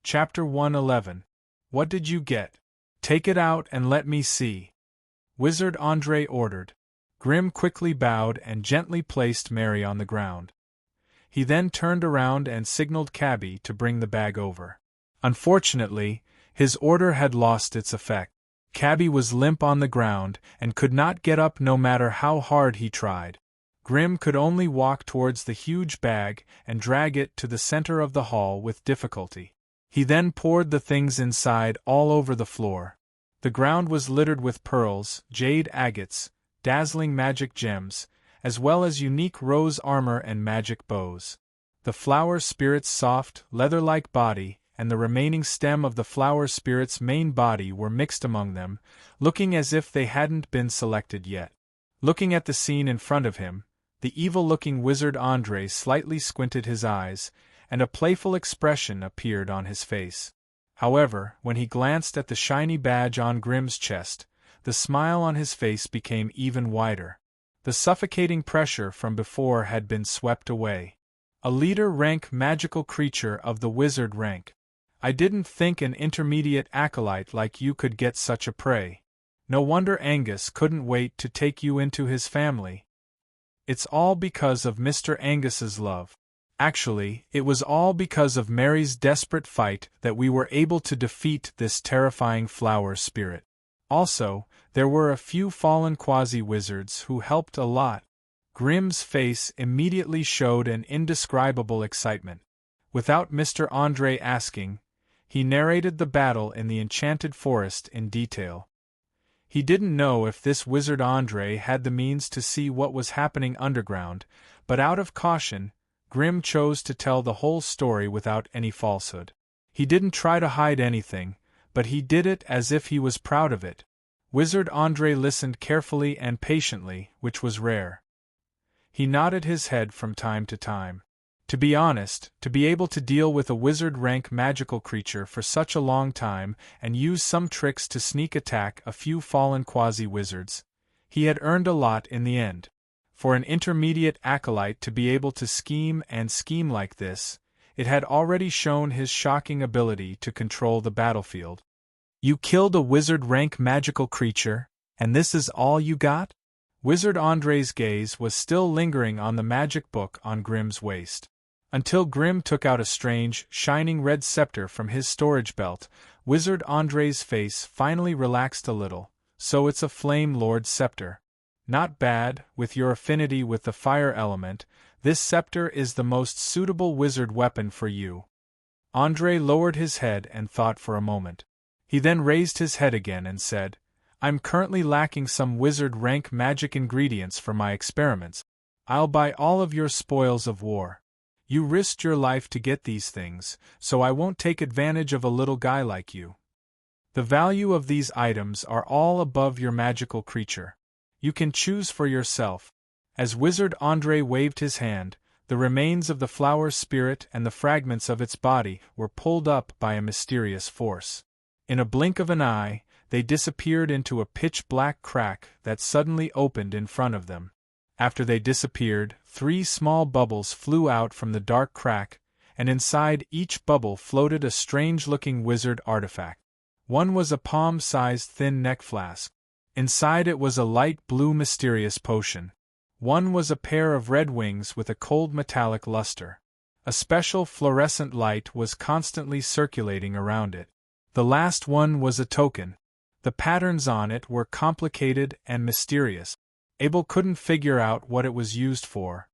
Chapter 111. What did you get? Take it out and let me see. Wizard Andre ordered. Grim quickly bowed and gently placed Mary on the ground. He then turned around and signaled Cabby to bring the bag over. Unfortunately, his order had lost its effect. Cabby was limp on the ground and could not get up no matter how hard he tried. Grim could only walk towards the huge bag and drag it to the center of the hall with difficulty. He then poured the things inside all over the floor. The ground was littered with pearls, jade agates, dazzling magic gems, as well as unique rose armor and magic bows. The flower spirit's soft, leather-like body and the remaining stem of the flower spirit's main body were mixed among them, looking as if they hadn't been selected yet. Looking at the scene in front of him, the evil-looking Wizard Andre slightly squinted his eyes, and a playful expression appeared on his face. However, when he glanced at the shiny badge on Grim's chest, the smile on his face became even wider. The suffocating pressure from before had been swept away. A leader-rank magical creature of the wizard rank. I didn't think an intermediate acolyte like you could get such a prey. No wonder Angus couldn't wait to take you into his family. It's all because of Mr. Angus's love. Actually, it was all because of Mary's desperate fight that we were able to defeat this terrifying flower spirit. Also, there were a few fallen quasi-wizards who helped a lot. Grim's face immediately showed an indescribable excitement. Without Mr. Andre asking, he narrated the battle in the enchanted forest in detail. He didn't know if this Wizard Andre had the means to see what was happening underground, but out of caution, Grim chose to tell the whole story without any falsehood. He didn't try to hide anything, but he did it as if he was proud of it. Wizard Andre listened carefully and patiently, which was rare. He nodded his head from time to time. To be honest, to be able to deal with a wizard-rank magical creature for such a long time and use some tricks to sneak attack a few fallen quasi-wizards, he had earned a lot in the end. For an intermediate acolyte to be able to scheme like this, it had already shown his shocking ability to control the battlefield. You killed a wizard-rank magical creature, and this is all you got? Wizard Andre's gaze was still lingering on the magic book on Grim's waist. Until Grim took out a strange, shining red scepter from his storage belt, Wizard Andre's face finally relaxed a little. So it's a Flame Lord scepter. Not bad, with your affinity with the fire element, this scepter is the most suitable wizard weapon for you. Andre lowered his head and thought for a moment. He then raised his head again and said, I'm currently lacking some wizard-rank magic ingredients for my experiments. I'll buy all of your spoils of war. You risked your life to get these things, so I won't take advantage of a little guy like you. The value of these items are all above your magical creature. You can choose for yourself. As Wizard Andre waved his hand, the remains of the flower spirit and the fragments of its body were pulled up by a mysterious force. In a blink of an eye, they disappeared into a pitch-black crack that suddenly opened in front of them. After they disappeared, 3 small bubbles flew out from the dark crack, and inside each bubble floated a strange-looking wizard artifact. One was a palm-sized thin neck flask. Inside it was a light blue mysterious potion. One was a pair of red wings with a cold metallic luster. A special fluorescent light was constantly circulating around it. The last one was a token. The patterns on it were complicated and mysterious. Abel couldn't figure out what it was used for.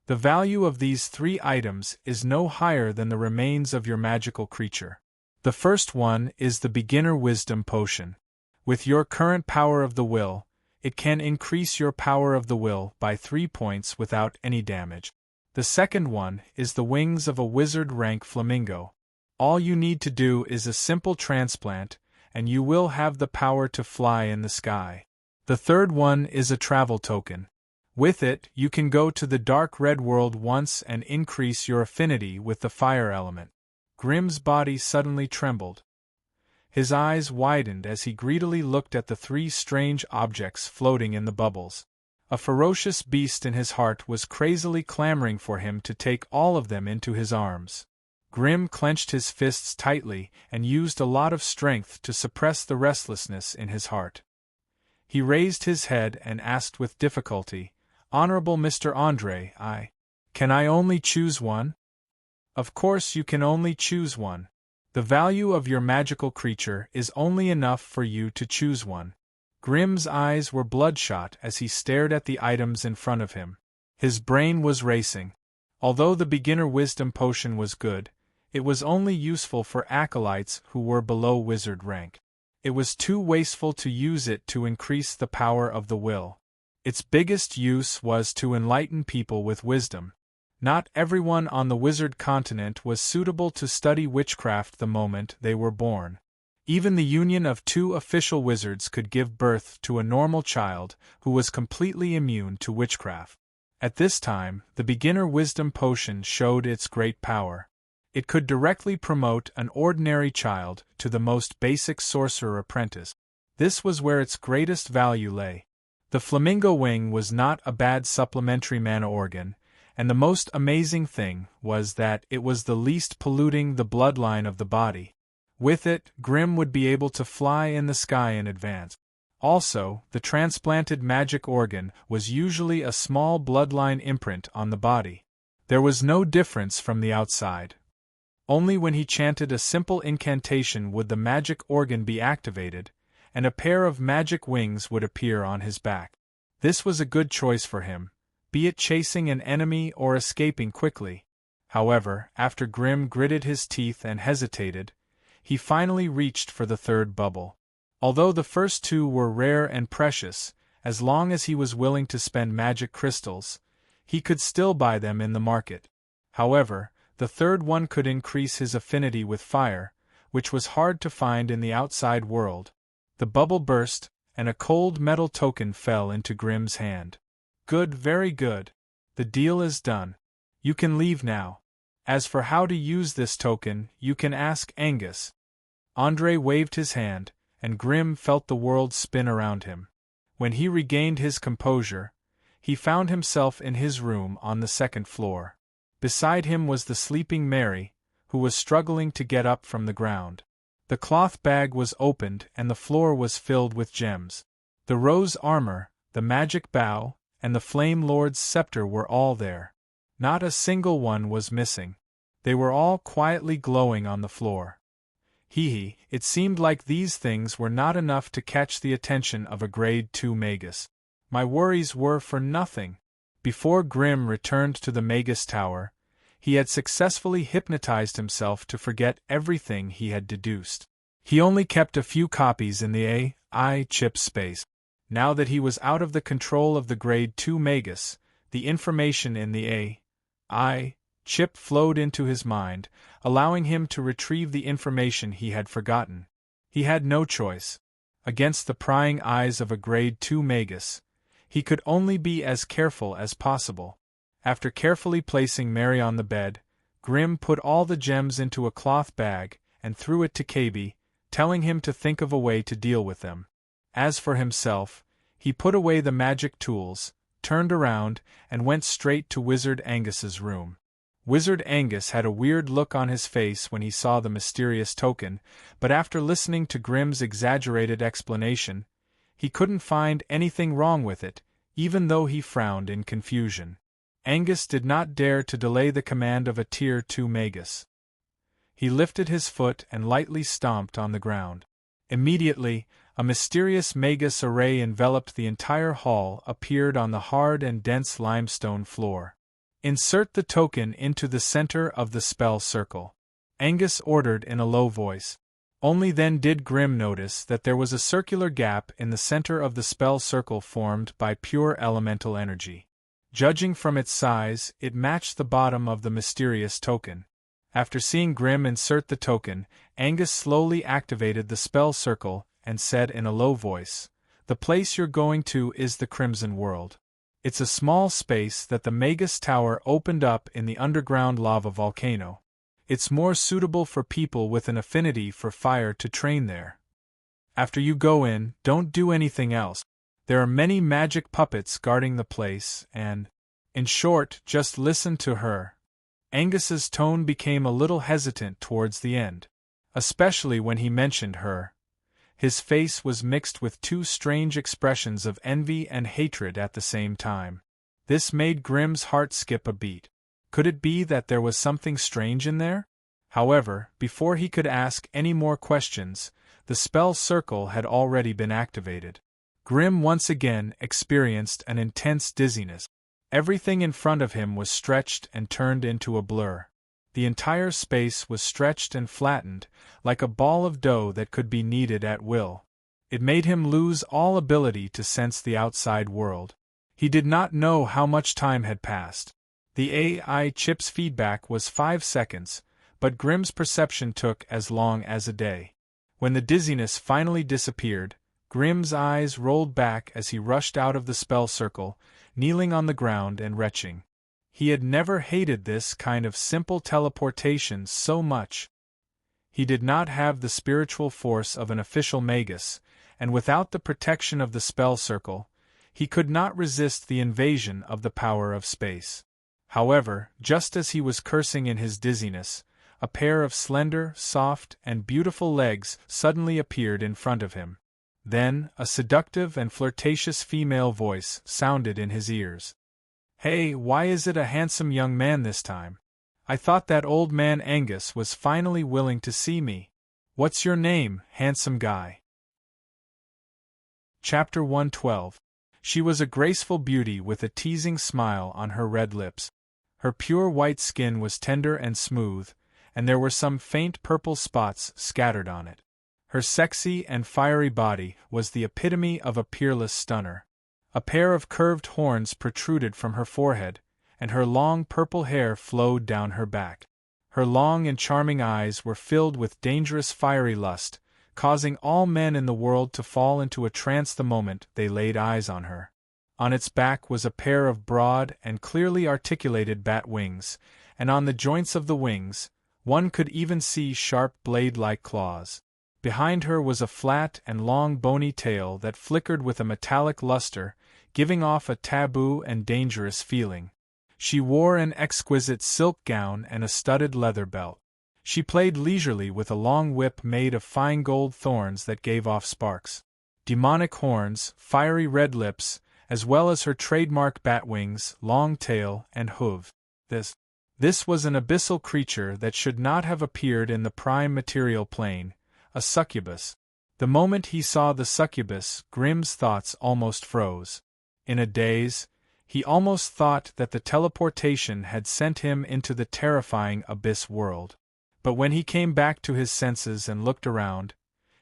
The value of these 3 items is no higher than the remains of your magical creature. The first one is the Beginner Wisdom Potion. With your current power of the will, it can increase your power of the will by 3 points without any damage. The second one is the Wings of a Wizard-rank Flamingo. All you need to do is a simple transplant, and you will have the power to fly in the sky. The third one is a travel token. With it, you can go to the dark red world once and increase your affinity with the fire element. Grim's body suddenly trembled. His eyes widened as he greedily looked at the 3 strange objects floating in the bubbles. A ferocious beast in his heart was crazily clamoring for him to take all of them into his arms. Grim clenched his fists tightly and used a lot of strength to suppress the restlessness in his heart. He raised his head and asked with difficulty, "Honorable Mr. Andre, can I only choose one?" "Of course you can only choose one. The value of your magical creature is only enough for you to choose one." Grim's eyes were bloodshot as he stared at the items in front of him. His brain was racing. Although the beginner wisdom potion was good, it was only useful for acolytes who were below wizard rank. It was too wasteful to use it to increase the power of the will. Its biggest use was to enlighten people with wisdom. Not everyone on the wizard continent was suitable to study witchcraft the moment they were born. Even the union of two official wizards could give birth to a normal child who was completely immune to witchcraft. At this time, the beginner wisdom potion showed its great power. It could directly promote an ordinary child to the most basic sorcerer apprentice. This was where its greatest value lay. The flamingo wing was not a bad supplementary mana organ, and the most amazing thing was that it was the least polluting the bloodline of the body. With it, Grim would be able to fly in the sky in advance. Also, the transplanted magic organ was usually a small bloodline imprint on the body. There was no difference from the outside. Only when he chanted a simple incantation would the magic organ be activated, and a pair of magic wings would appear on his back. This was a good choice for him, be it chasing an enemy or escaping quickly. However, after Grim gritted his teeth and hesitated, he finally reached for the third bubble. Although the first two were rare and precious, as long as he was willing to spend magic crystals, he could still buy them in the market. However, the third one could increase his affinity with fire, which was hard to find in the outside world. The bubble burst, and a cold metal token fell into Grim's hand. "Good, very good. The deal is done. You can leave now. As for how to use this token, you can ask Angus." Andre waved his hand, and Grim felt the world spin around him. When he regained his composure, he found himself in his room on the second floor. Beside him was the sleeping Mary, who was struggling to get up from the ground. The cloth bag was opened and the floor was filled with gems. The rose armor, the magic bow, and the Flame Lord's scepter were all there. Not a single one was missing. They were all quietly glowing on the floor. It seemed like these things were not enough to catch the attention of a grade 2 magus. My worries were for nothing. Before Grim returned to the Magus Tower, he had successfully hypnotized himself to forget everything he had deduced. He only kept a few copies in the AI chip space. Now that he was out of the control of the Grade 2 Magus, the information in the AI chip flowed into his mind, allowing him to retrieve the information he had forgotten. He had no choice. Against the prying eyes of a Grade 2 Magus, he could only be as careful as possible. After carefully placing Mary on the bed, Grim put all the gems into a cloth bag and threw it to KB, telling him to think of a way to deal with them. As for himself, he put away the magic tools, turned around, and went straight to Wizard Angus's room. Wizard Angus had a weird look on his face when he saw the mysterious token, but after listening to Grim's exaggerated explanation, he couldn't find anything wrong with it, even though he frowned in confusion. Angus did not dare to delay the command of a Tier 2 Magus. He lifted his foot and lightly stomped on the ground. Immediately, a mysterious Magus array enveloped the entire hall appeared on the hard and dense limestone floor. "Insert the token into the center of the spell circle," Angus ordered in a low voice. Only then did Grim notice that there was a circular gap in the center of the spell circle formed by pure elemental energy. Judging from its size, it matched the bottom of the mysterious token. After seeing Grim insert the token, Angus slowly activated the spell circle and said in a low voice, "The place you're going to is the Crimson World. It's a small space that the Magus Tower opened up in the underground lava volcano. It's more suitable for people with an affinity for fire to train there. After you go in, don't do anything else. There are many magic puppets guarding the place and, in short, just listen to her." Angus's tone became a little hesitant towards the end, especially when he mentioned her. His face was mixed with two strange expressions of envy and hatred at the same time. This made Grimm's heart skip a beat. Could it be that there was something strange in there? However, before he could ask any more questions, the spell circle had already been activated. Grimm once again experienced an intense dizziness. Everything in front of him was stretched and turned into a blur. The entire space was stretched and flattened, like a ball of dough that could be kneaded at will. It made him lose all ability to sense the outside world. He did not know how much time had passed. The AI chip's feedback was 5 seconds, but Grimm's perception took as long as a day. When the dizziness finally disappeared, Grimm's eyes rolled back as he rushed out of the spell circle, kneeling on the ground and retching. He had never hated this kind of simple teleportation so much. He did not have the spiritual force of an official magus, and without the protection of the spell circle, he could not resist the invasion of the power of space. However, just as he was cursing in his dizziness, a pair of slender, soft, and beautiful legs suddenly appeared in front of him. Then, a seductive and flirtatious female voice sounded in his ears. "Hey, why is it a handsome young man this time? I thought that old man Angus was finally willing to see me. What's your name, handsome guy?" Chapter 112. She was a graceful beauty with a teasing smile on her red lips. Her pure white skin was tender and smooth, and there were some faint purple spots scattered on it. Her sexy and fiery body was the epitome of a peerless stunner. A pair of curved horns protruded from her forehead, and her long purple hair flowed down her back. Her long and charming eyes were filled with dangerous fiery lust, causing all men in the world to fall into a trance the moment they laid eyes on her. On its back was a pair of broad and clearly articulated bat wings, and on the joints of the wings, one could even see sharp blade-like claws. Behind her was a flat and long bony tail that flickered with a metallic luster, giving off a taboo and dangerous feeling. She wore an exquisite silk gown and a studded leather belt. She played leisurely with a long whip made of fine gold thorns that gave off sparks. Demonic horns, fiery red lips, as well as her trademark bat wings, long tail, and hoof. This was an abyssal creature that should not have appeared in the prime material plane, a succubus. The moment he saw the succubus, Grimm's thoughts almost froze. In a daze, he almost thought that the teleportation had sent him into the terrifying abyss world. But when he came back to his senses and looked around,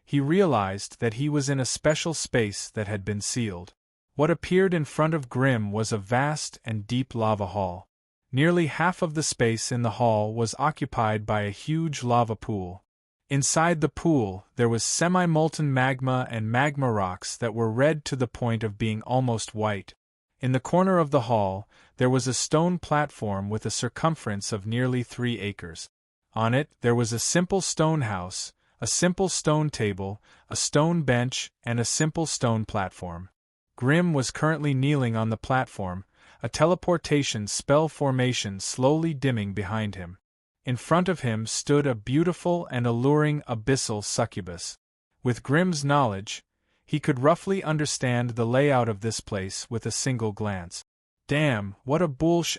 he realized that he was in a special space that had been sealed. What appeared in front of Grimm was a vast and deep lava hall. Nearly half of the space in the hall was occupied by a huge lava pool. Inside the pool, there was semi-molten magma and magma rocks that were red to the point of being almost white. In the corner of the hall, there was a stone platform with a circumference of nearly 3 acres. On it, there was a simple stone house, a simple stone table, a stone bench, and a simple stone platform. Grimm was currently kneeling on the platform, a teleportation spell formation slowly dimming behind him. In front of him stood a beautiful and alluring abyssal succubus. With Grimm's knowledge, he could roughly understand the layout of this place with a single glance. Damn, what a bullsh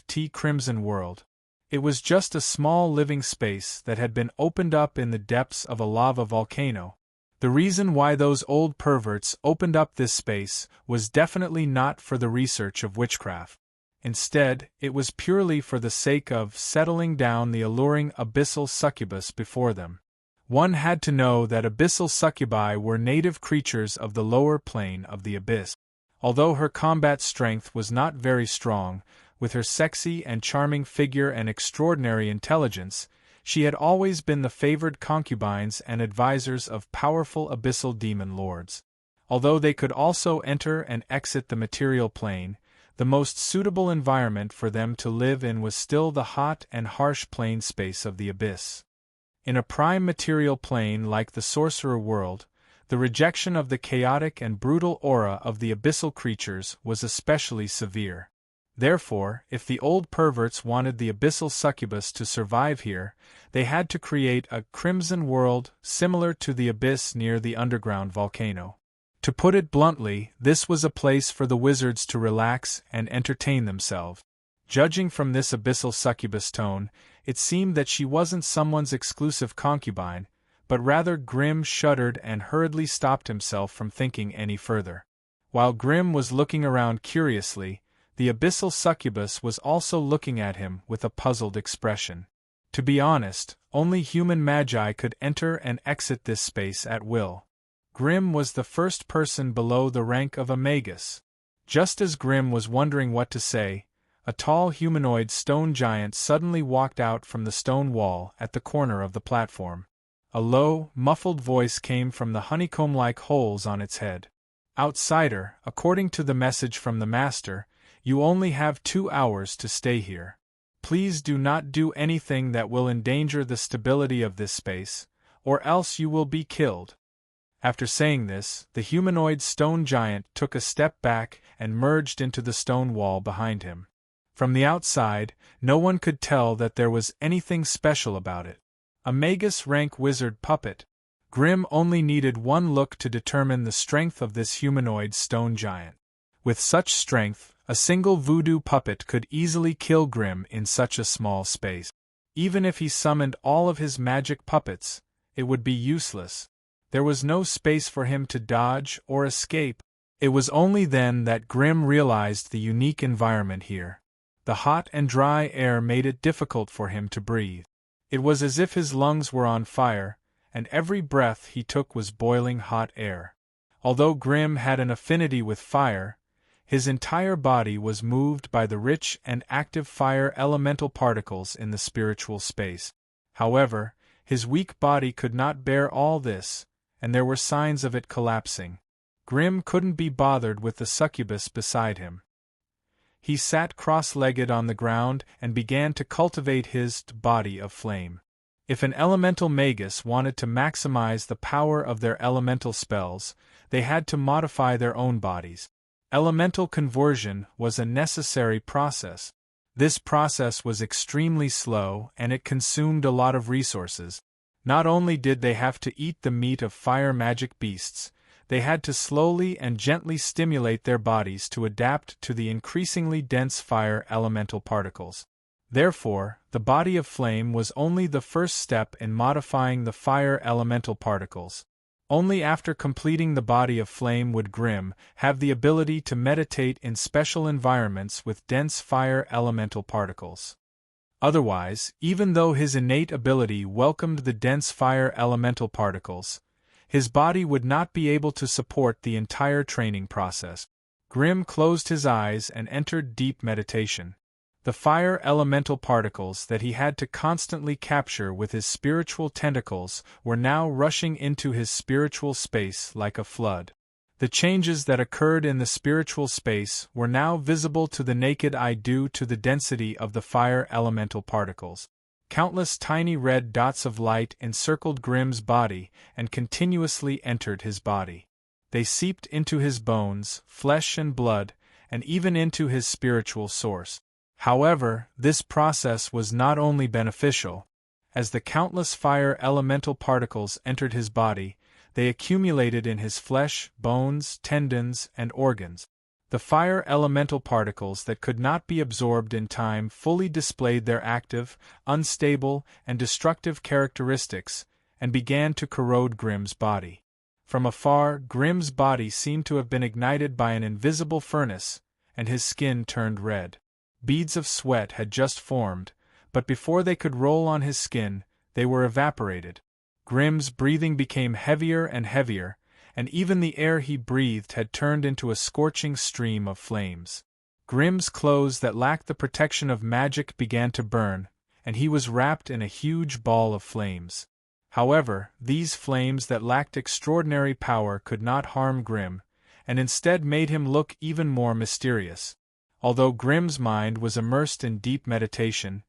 *T crimson world. It was just a small living space that had been opened up in the depths of a lava volcano. The reason why those old perverts opened up this space was definitely not for the research of witchcraft. Instead, it was purely for the sake of settling down the alluring abyssal succubus before them. One had to know that abyssal succubi were native creatures of the lower plane of the abyss. Although her combat strength was not very strong, with her sexy and charming figure and extraordinary intelligence, she had always been the favored concubines and advisors of powerful abyssal demon lords. Although they could also enter and exit the material plane, the most suitable environment for them to live in was still the hot and harsh plane space of the abyss. In a prime material plane like the sorcerer world, the rejection of the chaotic and brutal aura of the abyssal creatures was especially severe. Therefore, if the old perverts wanted the abyssal succubus to survive here, they had to create a crimson world similar to the abyss near the underground volcano. To put it bluntly, this was a place for the wizards to relax and entertain themselves. Judging from this abyssal succubus tone, it seemed that she wasn't someone's exclusive concubine, but rather Grimm shuddered and hurriedly stopped himself from thinking any further. While Grimm was looking around curiously, the abyssal succubus was also looking at him with a puzzled expression. To be honest, only human magi could enter and exit this space at will. Grimm was the first person below the rank of a magus. Just as Grimm was wondering what to say, a tall humanoid stone giant suddenly walked out from the stone wall at the corner of the platform. A low, muffled voice came from the honeycomb-like holes on its head. "Outsider, according to the message from the Master, you only have 2 hours to stay here. Please do not do anything that will endanger the stability of this space, or else you will be killed." After saying this, the humanoid stone giant took a step back and merged into the stone wall behind him. From the outside, no one could tell that there was anything special about it. A magus rank wizard puppet. Grimm only needed one look to determine the strength of this humanoid stone giant. With such strength, a single voodoo puppet could easily kill Grimm in such a small space. Even if he summoned all of his magic puppets, it would be useless. There was no space for him to dodge or escape. It was only then that Grimm realized the unique environment here. The hot and dry air made it difficult for him to breathe. It was as if his lungs were on fire, and every breath he took was boiling hot air. Although Grimm had an affinity with fire, his entire body was moved by the rich and active fire elemental particles in the spiritual space. However, his weak body could not bear all this, and there were signs of it collapsing. Grimm couldn't be bothered with the succubus beside him. He sat cross-legged on the ground and began to cultivate his body of flame. If an elemental magus wanted to maximize the power of their elemental spells, they had to modify their own bodies. Elemental conversion was a necessary process. This process was extremely slow and it consumed a lot of resources. Not only did they have to eat the meat of fire magic beasts, they had to slowly and gently stimulate their bodies to adapt to the increasingly dense fire elemental particles. Therefore, the body of flame was only the first step in modifying the fire elemental particles. Only after completing the body of flame would Grimm have the ability to meditate in special environments with dense fire elemental particles. Otherwise, even though his innate ability welcomed the dense fire elemental particles, his body would not be able to support the entire training process. Grimm closed his eyes and entered deep meditation. The fire elemental particles that he had to constantly capture with his spiritual tentacles were now rushing into his spiritual space like a flood. The changes that occurred in the spiritual space were now visible to the naked eye due to the density of the fire elemental particles. Countless tiny red dots of light encircled Grimm's body and continuously entered his body. They seeped into his bones, flesh and blood, and even into his spiritual source. However, this process was not only beneficial. As the countless fire elemental particles entered his body, they accumulated in his flesh, bones, tendons, and organs. The fire elemental particles that could not be absorbed in time fully displayed their active, unstable, and destructive characteristics, and began to corrode Grimm's body. From afar, Grimm's body seemed to have been ignited by an invisible furnace, and his skin turned red. Beads of sweat had just formed, but before they could roll on his skin, they were evaporated. Grimm's breathing became heavier and heavier, and even the air he breathed had turned into a scorching stream of flames. Grimm's clothes that lacked the protection of magic began to burn, and he was wrapped in a huge ball of flames. However, these flames that lacked extraordinary power could not harm Grimm, and instead made him look even more mysterious. Although Grimm's mind was immersed in deep meditation,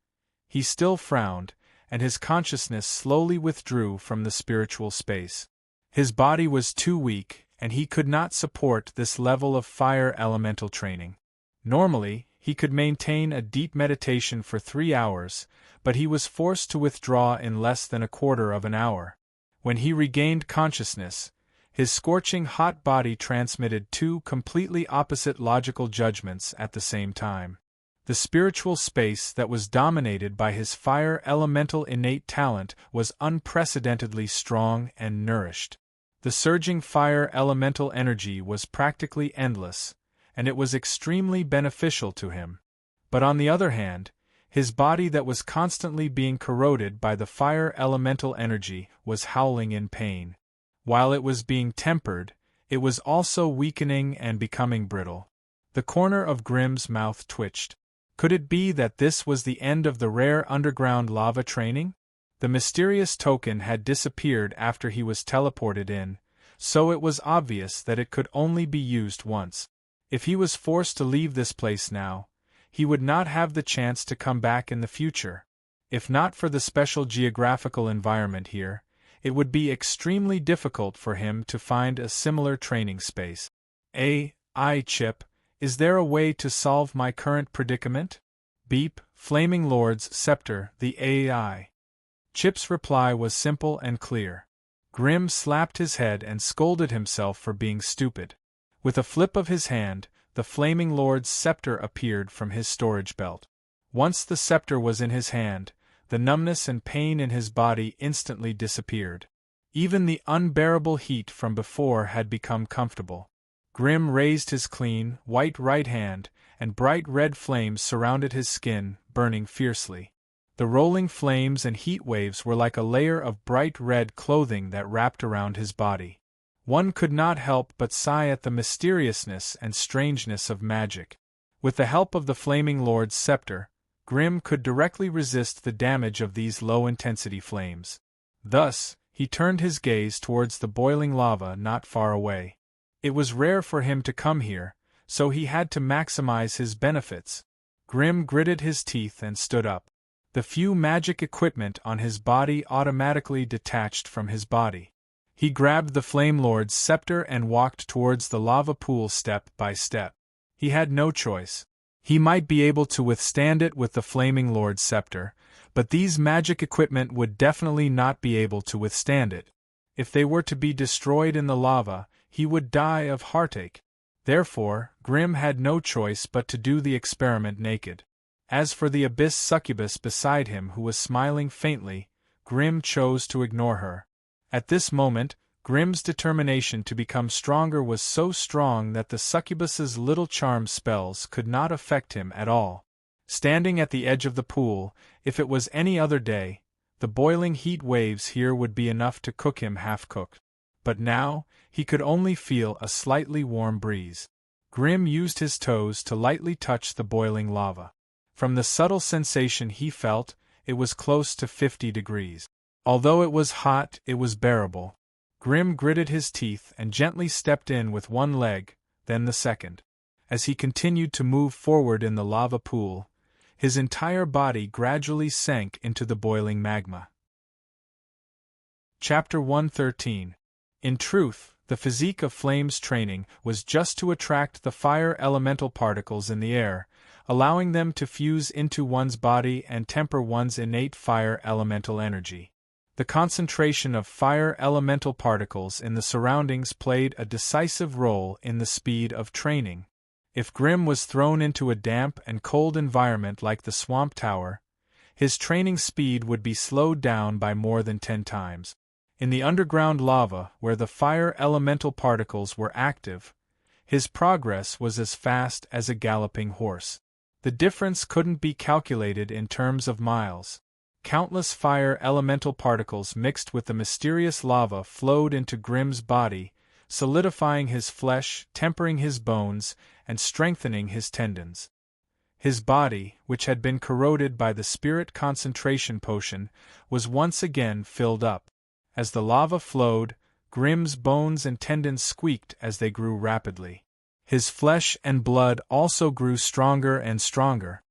he still frowned, and his consciousness slowly withdrew from the spiritual space. His body was too weak, and he could not support this level of fire elemental training. Normally, he could maintain a deep meditation for 3 hours, but he was forced to withdraw in less than a quarter of an hour. When he regained consciousness, his scorching hot body transmitted two completely opposite logical judgments at the same time. The spiritual space that was dominated by his fire elemental innate talent was unprecedentedly strong and nourished. The surging fire elemental energy was practically endless, and it was extremely beneficial to him. But on the other hand, his body that was constantly being corroded by the fire elemental energy was howling in pain. While it was being tempered, it was also weakening and becoming brittle. The corner of Grimm's mouth twitched. Could it be that this was the end of the rare underground lava training? The mysterious token had disappeared after he was teleported in, so it was obvious that it could only be used once. If he was forced to leave this place now, he would not have the chance to come back in the future. If not for the special geographical environment here, it would be extremely difficult for him to find a similar training space. Chip, is there a way to solve my current predicament? Beep, Flaming Lord's Scepter, the AI. Chip's reply was simple and clear. Grimm slapped his head and scolded himself for being stupid. With a flip of his hand, the Flaming Lord's scepter appeared from his storage belt. Once the scepter was in his hand, the numbness and pain in his body instantly disappeared. Even the unbearable heat from before had become comfortable. Grimm raised his clean, white right hand, and bright red flames surrounded his skin, burning fiercely. The rolling flames and heat waves were like a layer of bright red clothing that wrapped around his body. One could not help but sigh at the mysteriousness and strangeness of magic. With the help of the Flaming Lord's scepter, Grimm could directly resist the damage of these low-intensity flames. Thus, he turned his gaze towards the boiling lava not far away. It was rare for him to come here, so he had to maximize his benefits. Grimm gritted his teeth and stood up. The few magic equipment on his body automatically detached from his body. He grabbed the Flame Lord's scepter and walked towards the lava pool step by step. He had no choice. He might be able to withstand it with the Flaming Lord's scepter, but these magic equipment would definitely not be able to withstand it. If they were to be destroyed in the lava, he would die of heartache. Therefore, Grimm had no choice but to do the experiment naked. As for the abyss succubus beside him who was smiling faintly, Grimm chose to ignore her. At this moment, Grimm's determination to become stronger was so strong that the succubus's little charm spells could not affect him at all. Standing at the edge of the pool, if it was any other day, the boiling heat waves here would be enough to cook him half-cooked. But now, he could only feel a slightly warm breeze. Grimm used his toes to lightly touch the boiling lava. From the subtle sensation he felt, it was close to 50 degrees. Although it was hot, it was bearable. Grimm gritted his teeth and gently stepped in with one leg, then the second. As he continued to move forward in the lava pool, his entire body gradually sank into the boiling magma. Chapter 113. In truth, the physique of Flame's training was just to attract the fire elemental particles in the air, allowing them to fuse into one's body and temper one's innate fire elemental energy. The concentration of fire elemental particles in the surroundings played a decisive role in the speed of training. If Grimm was thrown into a damp and cold environment like the Swamp Tower, his training speed would be slowed down by more than 10 times. In the underground lava, where the fire elemental particles were active, his progress was as fast as a galloping horse. The difference couldn't be calculated in terms of miles. Countless fire elemental particles mixed with the mysterious lava flowed into Grimm's body, solidifying his flesh, tempering his bones, and strengthening his tendons. His body, which had been corroded by the spirit concentration potion, was once again filled up. As the lava flowed, Grimm's bones and tendons squeaked as they grew rapidly. His flesh and blood also grew stronger and stronger.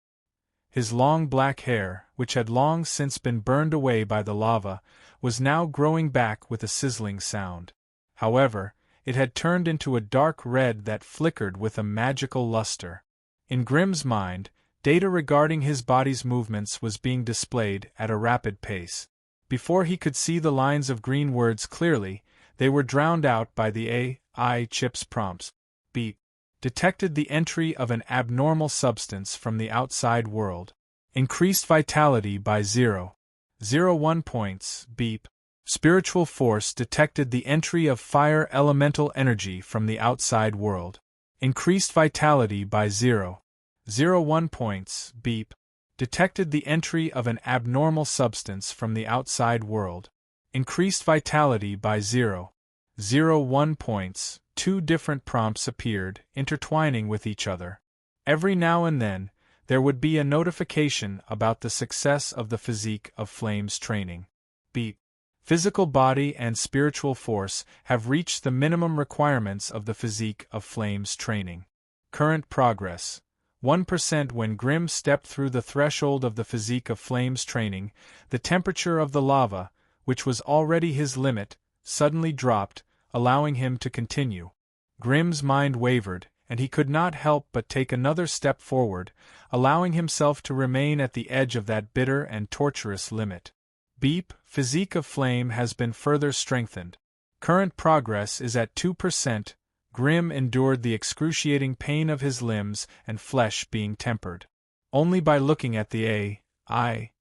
His long black hair, which had long since been burned away by the lava, was now growing back with a sizzling sound. However, it had turned into a dark red that flickered with a magical luster. In Grimm's mind, data regarding his body's movements was being displayed at a rapid pace. Before he could see the lines of green words clearly, they were drowned out by the AI chip's prompts. Beep. Detected the entry of an abnormal substance from the outside world. Increased vitality by 0.01 points. Beep. Spiritual force detected the entry of fire elemental energy from the outside world. Increased vitality by 0.01 points. Beep. Detected the entry of an abnormal substance from the outside world. Increased vitality by 0.01 points. Two different prompts appeared, intertwining with each other. Every now and then, there would be a notification about the success of the Physique of Flames training. Beep. Physical body and spiritual force have reached the minimum requirements of the Physique of Flames training. Current progress. 1%. When Grimm stepped through the threshold of the Physique of Flames training, the temperature of the lava, which was already his limit, suddenly dropped, allowing him to continue. Grimm's mind wavered, and he could not help but take another step forward, allowing himself to remain at the edge of that bitter and torturous limit. Beep. Physique of Flame has been further strengthened. Current progress is at 2%. Grimm endured the excruciating pain of his limbs and flesh being tempered. Only by looking at the AI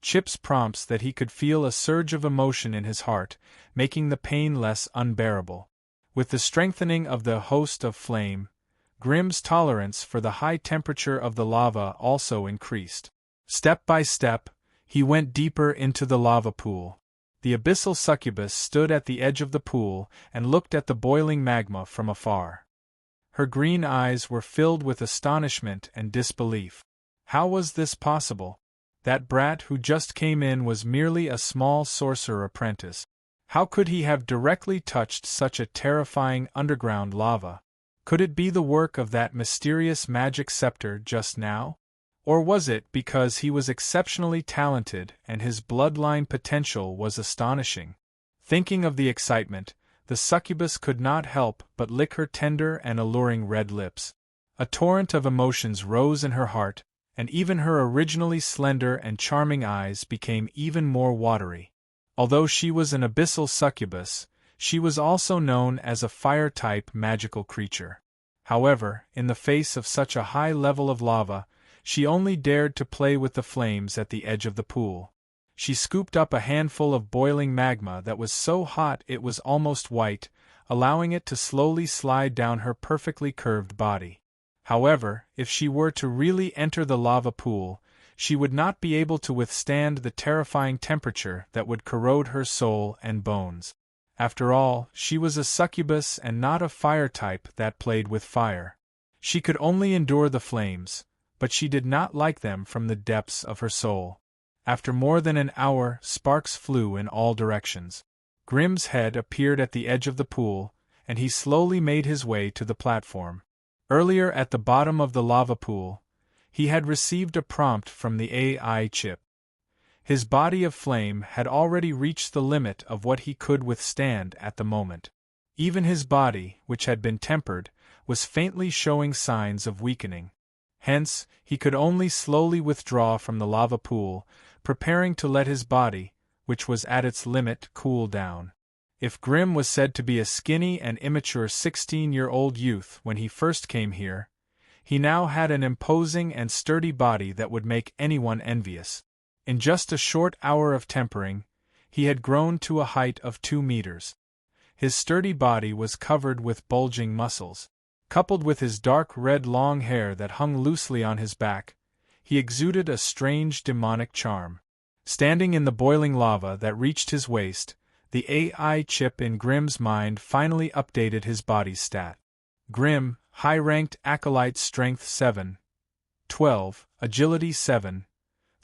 chip's prompts that he could feel a surge of emotion in his heart, making the pain less unbearable. With the strengthening of the host of flame, Grimm's tolerance for the high temperature of the lava also increased. Step by step, he went deeper into the lava pool. The abyssal succubus stood at the edge of the pool and looked at the boiling magma from afar. Her green eyes were filled with astonishment and disbelief. How was this possible? That brat who just came in was merely a small sorcerer apprentice. How could he have directly touched such a terrifying underground lava? Could it be the work of that mysterious magic scepter just now? Or was it because he was exceptionally talented and his bloodline potential was astonishing? Thinking of the excitement, the succubus could not help but lick her tender and alluring red lips. A torrent of emotions rose in her heart, and even her originally slender and charming eyes became even more watery. Although she was an abyssal succubus, she was also known as a fire-type magical creature. However, in the face of such a high level of lava, she only dared to play with the flames at the edge of the pool. She scooped up a handful of boiling magma that was so hot it was almost white, allowing it to slowly slide down her perfectly curved body. However, if she were to really enter the lava pool, she would not be able to withstand the terrifying temperature that would corrode her soul and bones. After all, she was a succubus and not a fire type that played with fire. She could only endure the flames, but she did not like them from the depths of her soul. After more than an hour, sparks flew in all directions. Grimm's head appeared at the edge of the pool, and he slowly made his way to the platform. Earlier at the bottom of the lava pool, he had received a prompt from the AI chip. His body of flame had already reached the limit of what he could withstand at the moment. Even his body, which had been tempered, was faintly showing signs of weakening. Hence, he could only slowly withdraw from the lava pool, preparing to let his body, which was at its limit, cool down. If Grimm was said to be a skinny and immature 16-year-old youth when he first came here, he now had an imposing and sturdy body that would make anyone envious. In just a short hour of tempering, he had grown to a height of 2 meters. His sturdy body was covered with bulging muscles. Coupled with his dark red long hair that hung loosely on his back, he exuded a strange demonic charm. Standing in the boiling lava that reached his waist, the AI chip in Grimm's mind finally updated his body stat. Grimm, high-ranked acolyte strength 7, 12, agility 7,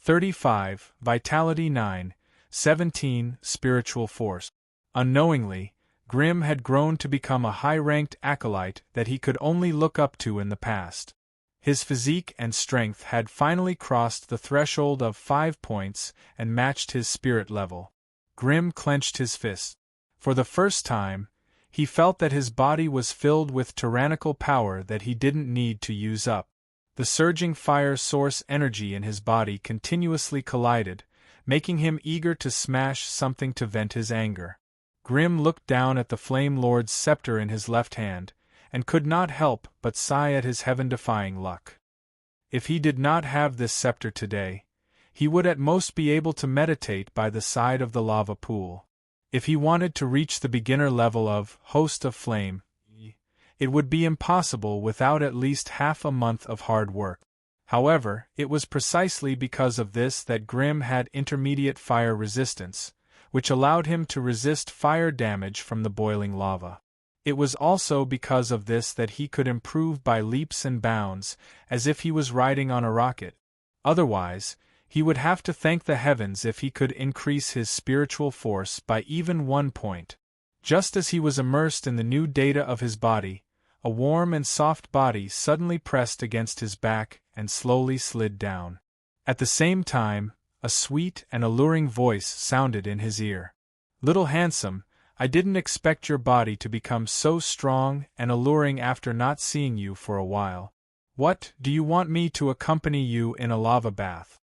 35, vitality 9, 17, spiritual force. Unknowingly, Grimm had grown to become a high-ranked acolyte that he could only look up to in the past. His physique and strength had finally crossed the threshold of 5 points and matched his spirit level. Grimm clenched his fists. For the first time, he felt that his body was filled with tyrannical power that he didn't need to use up. The surging fire source energy in his body continuously collided, making him eager to smash something to vent his anger. Grim looked down at the Flame Lord's scepter in his left hand, and could not help but sigh at his heaven-defying luck. If he did not have this scepter today, he would at most be able to meditate by the side of the lava pool. If he wanted to reach the beginner level of Host of Flame, it would be impossible without at least half a month of hard work. However, it was precisely because of this that Grim had intermediate fire resistance, which allowed him to resist fire damage from the boiling lava. It was also because of this that he could improve by leaps and bounds, as if he was riding on a rocket. Otherwise, he would have to thank the heavens if he could increase his spiritual force by even 1 point. Just as he was immersed in the new data of his body, a warm and soft body suddenly pressed against his back and slowly slid down. At the same time, a sweet and alluring voice sounded in his ear. "Little handsome, I didn't expect your body to become so strong and alluring after not seeing you for a while. What, do you want me to accompany you in a lava bath?"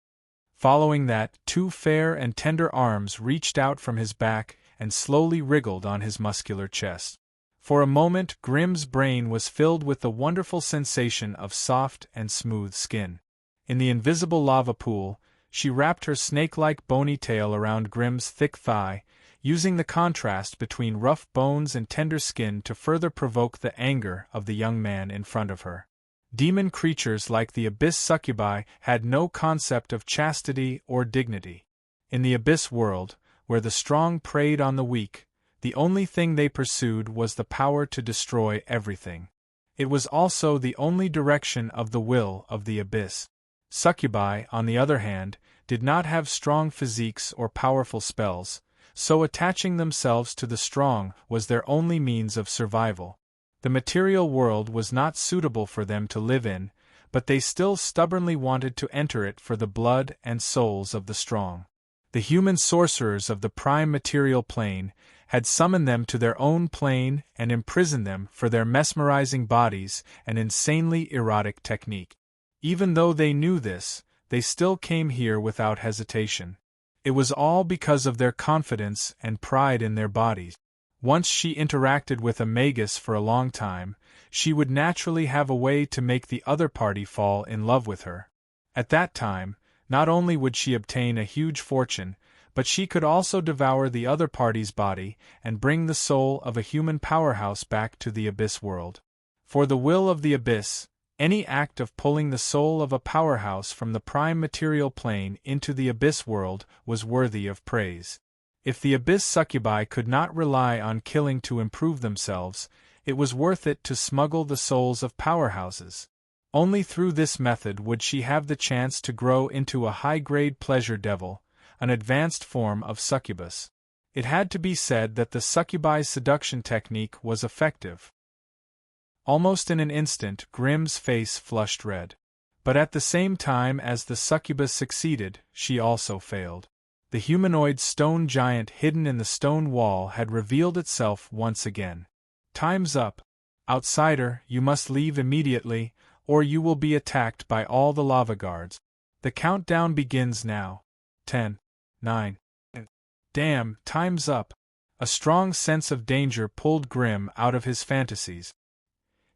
Following that, 2 fair and tender arms reached out from his back and slowly wriggled on his muscular chest. For a moment Grim's brain was filled with the wonderful sensation of soft and smooth skin. In the invisible lava pool, she wrapped her snake-like bony tail around Grim's thick thigh, using the contrast between rough bones and tender skin to further provoke the anger of the young man in front of her. Demon creatures like the Abyss succubi had no concept of chastity or dignity. In the Abyss world, where the strong preyed on the weak, the only thing they pursued was the power to destroy everything. It was also the only direction of the will of the Abyss. Succubi, on the other hand, did not have strong physiques or powerful spells, so attaching themselves to the strong was their only means of survival. The material world was not suitable for them to live in, but they still stubbornly wanted to enter it for the blood and souls of the strong. The human sorcerers of the prime material plane had summoned them to their own plane and imprisoned them for their mesmerizing bodies and insanely erotic technique. Even though they knew this, they still came here without hesitation. It was all because of their confidence and pride in their bodies. Once she interacted with a magus for a long time, she would naturally have a way to make the other party fall in love with her. At that time, not only would she obtain a huge fortune, but she could also devour the other party's body and bring the soul of a human powerhouse back to the Abyss world. For the will of the Abyss, any act of pulling the soul of a powerhouse from the prime material plane into the Abyss world was worthy of praise. If the Abyss succubi could not rely on killing to improve themselves, it was worth it to smuggle the souls of powerhouses. Only through this method would she have the chance to grow into a high-grade pleasure devil, an advanced form of succubus. It had to be said that the succubi's seduction technique was effective. Almost in an instant, Grim's face flushed red. But at the same time as the succubus succeeded, she also failed. The humanoid stone giant hidden in the stone wall had revealed itself once again. "Time's up. Outsider, you must leave immediately, or you will be attacked by all the lava guards. The countdown begins now. 10, 9. Damn, time's up." A strong sense of danger pulled Grim out of his fantasies.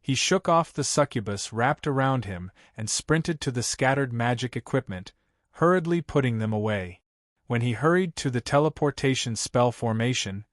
He shook off the succubus wrapped around him and sprinted to the scattered magic equipment, hurriedly putting them away. When he hurried to the teleportation spell formation,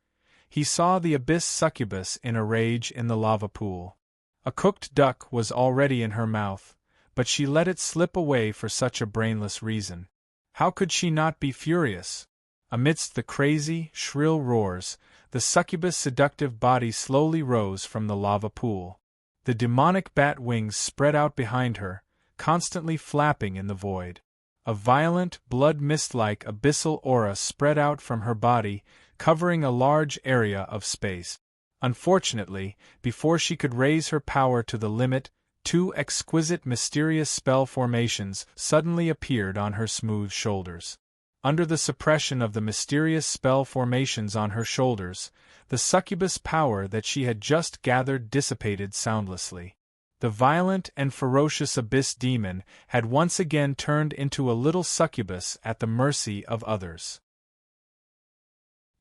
he saw the Abyss succubus in a rage in the lava pool. A cooked duck was already in her mouth, but she let it slip away for such a brainless reason. How could she not be furious? Amidst the crazy, shrill roars, the succubus' seductive body slowly rose from the lava pool. The demonic bat wings spread out behind her, constantly flapping in the void. A violent, blood mist-like abyssal aura spread out from her body, covering a large area of space. Unfortunately, before she could raise her power to the limit, 2 exquisite mysterious spell formations suddenly appeared on her smooth shoulders. Under the suppression of the mysterious spell formations on her shoulders, the succubus power that she had just gathered dissipated soundlessly. The violent and ferocious abyss demon had once again turned into a little succubus at the mercy of others.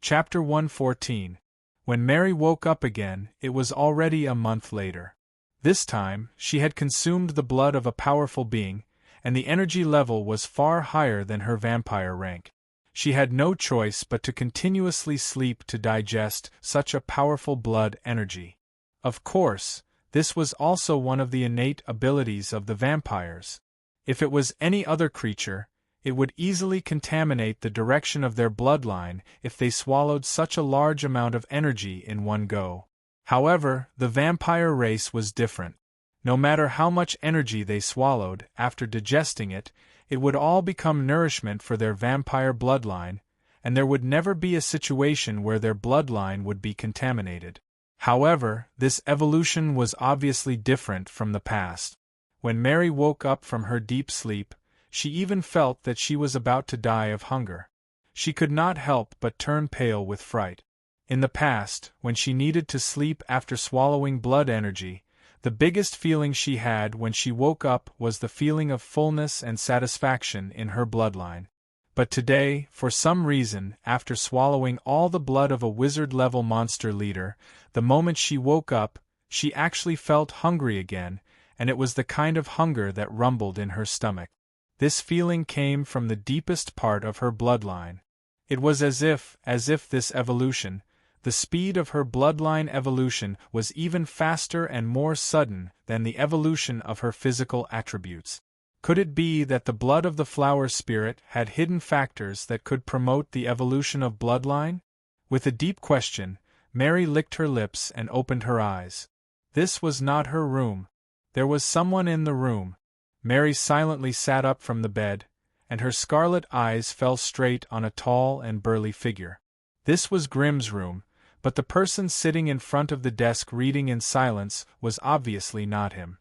Chapter 114. When Mary woke up again, it was already a month later. This time, she had consumed the blood of a powerful being, and the energy level was far higher than her vampire rank. She had no choice but to continuously sleep to digest such a powerful blood energy. Of course, this was also one of the innate abilities of the vampires. If it was any other creature, it would easily contaminate the direction of their bloodline if they swallowed such a large amount of energy in one go. However, the vampire race was different. No matter how much energy they swallowed, after digesting it, it would all become nourishment for their vampire bloodline, and there would never be a situation where their bloodline would be contaminated. However, this evolution was obviously different from the past. When Mary woke up from her deep sleep, she even felt that she was about to die of hunger. She could not help but turn pale with fright. In the past, when she needed to sleep after swallowing blood energy, the biggest feeling she had when she woke up was the feeling of fullness and satisfaction in her bloodline. But today, for some reason, after swallowing all the blood of a wizard-level monster leader, the moment she woke up, she actually felt hungry again, and it was the kind of hunger that rumbled in her stomach. This feeling came from the deepest part of her bloodline. It was as if this evolution, the speed of her bloodline evolution, was even faster and more sudden than the evolution of her physical attributes. Could it be that the blood of the flower spirit had hidden factors that could promote the evolution of bloodline? With a deep question, Mary licked her lips and opened her eyes. This was not her room. There was someone in the room. Mary silently sat up from the bed, and her scarlet eyes fell straight on a tall and burly figure. This was Grimm's room, but the person sitting in front of the desk reading in silence was obviously not him.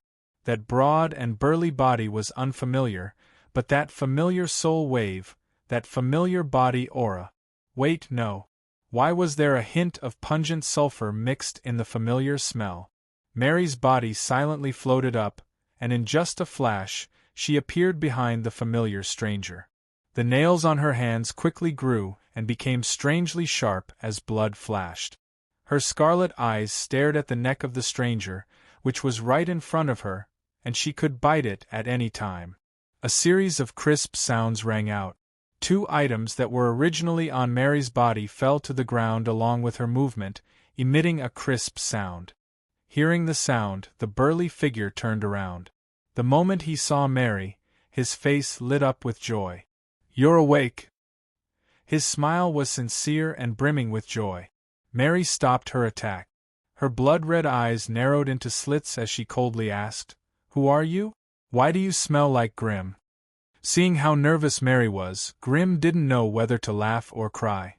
That broad and burly body was unfamiliar, but that familiar soul wave, that familiar body aura. Wait, no. Why was there a hint of pungent sulfur mixed in the familiar smell? Mary's body silently floated up, and in just a flash, she appeared behind the familiar stranger. The nails on her hands quickly grew and became strangely sharp as blood flashed. Her scarlet eyes stared at the neck of the stranger, which was right in front of her, and she could bite it at any time. A series of crisp sounds rang out. 2 items that were originally on Mary's body fell to the ground along with her movement, emitting a crisp sound. Hearing the sound, the burly figure turned around. The moment he saw Mary, his face lit up with joy. "You're awake!" His smile was sincere and brimming with joy. Mary stopped her attack. Her blood-red eyes narrowed into slits as she coldly asked, "Who are you? Why do you smell like Grimm?" Seeing how nervous Mary was, Grimm didn't know whether to laugh or cry.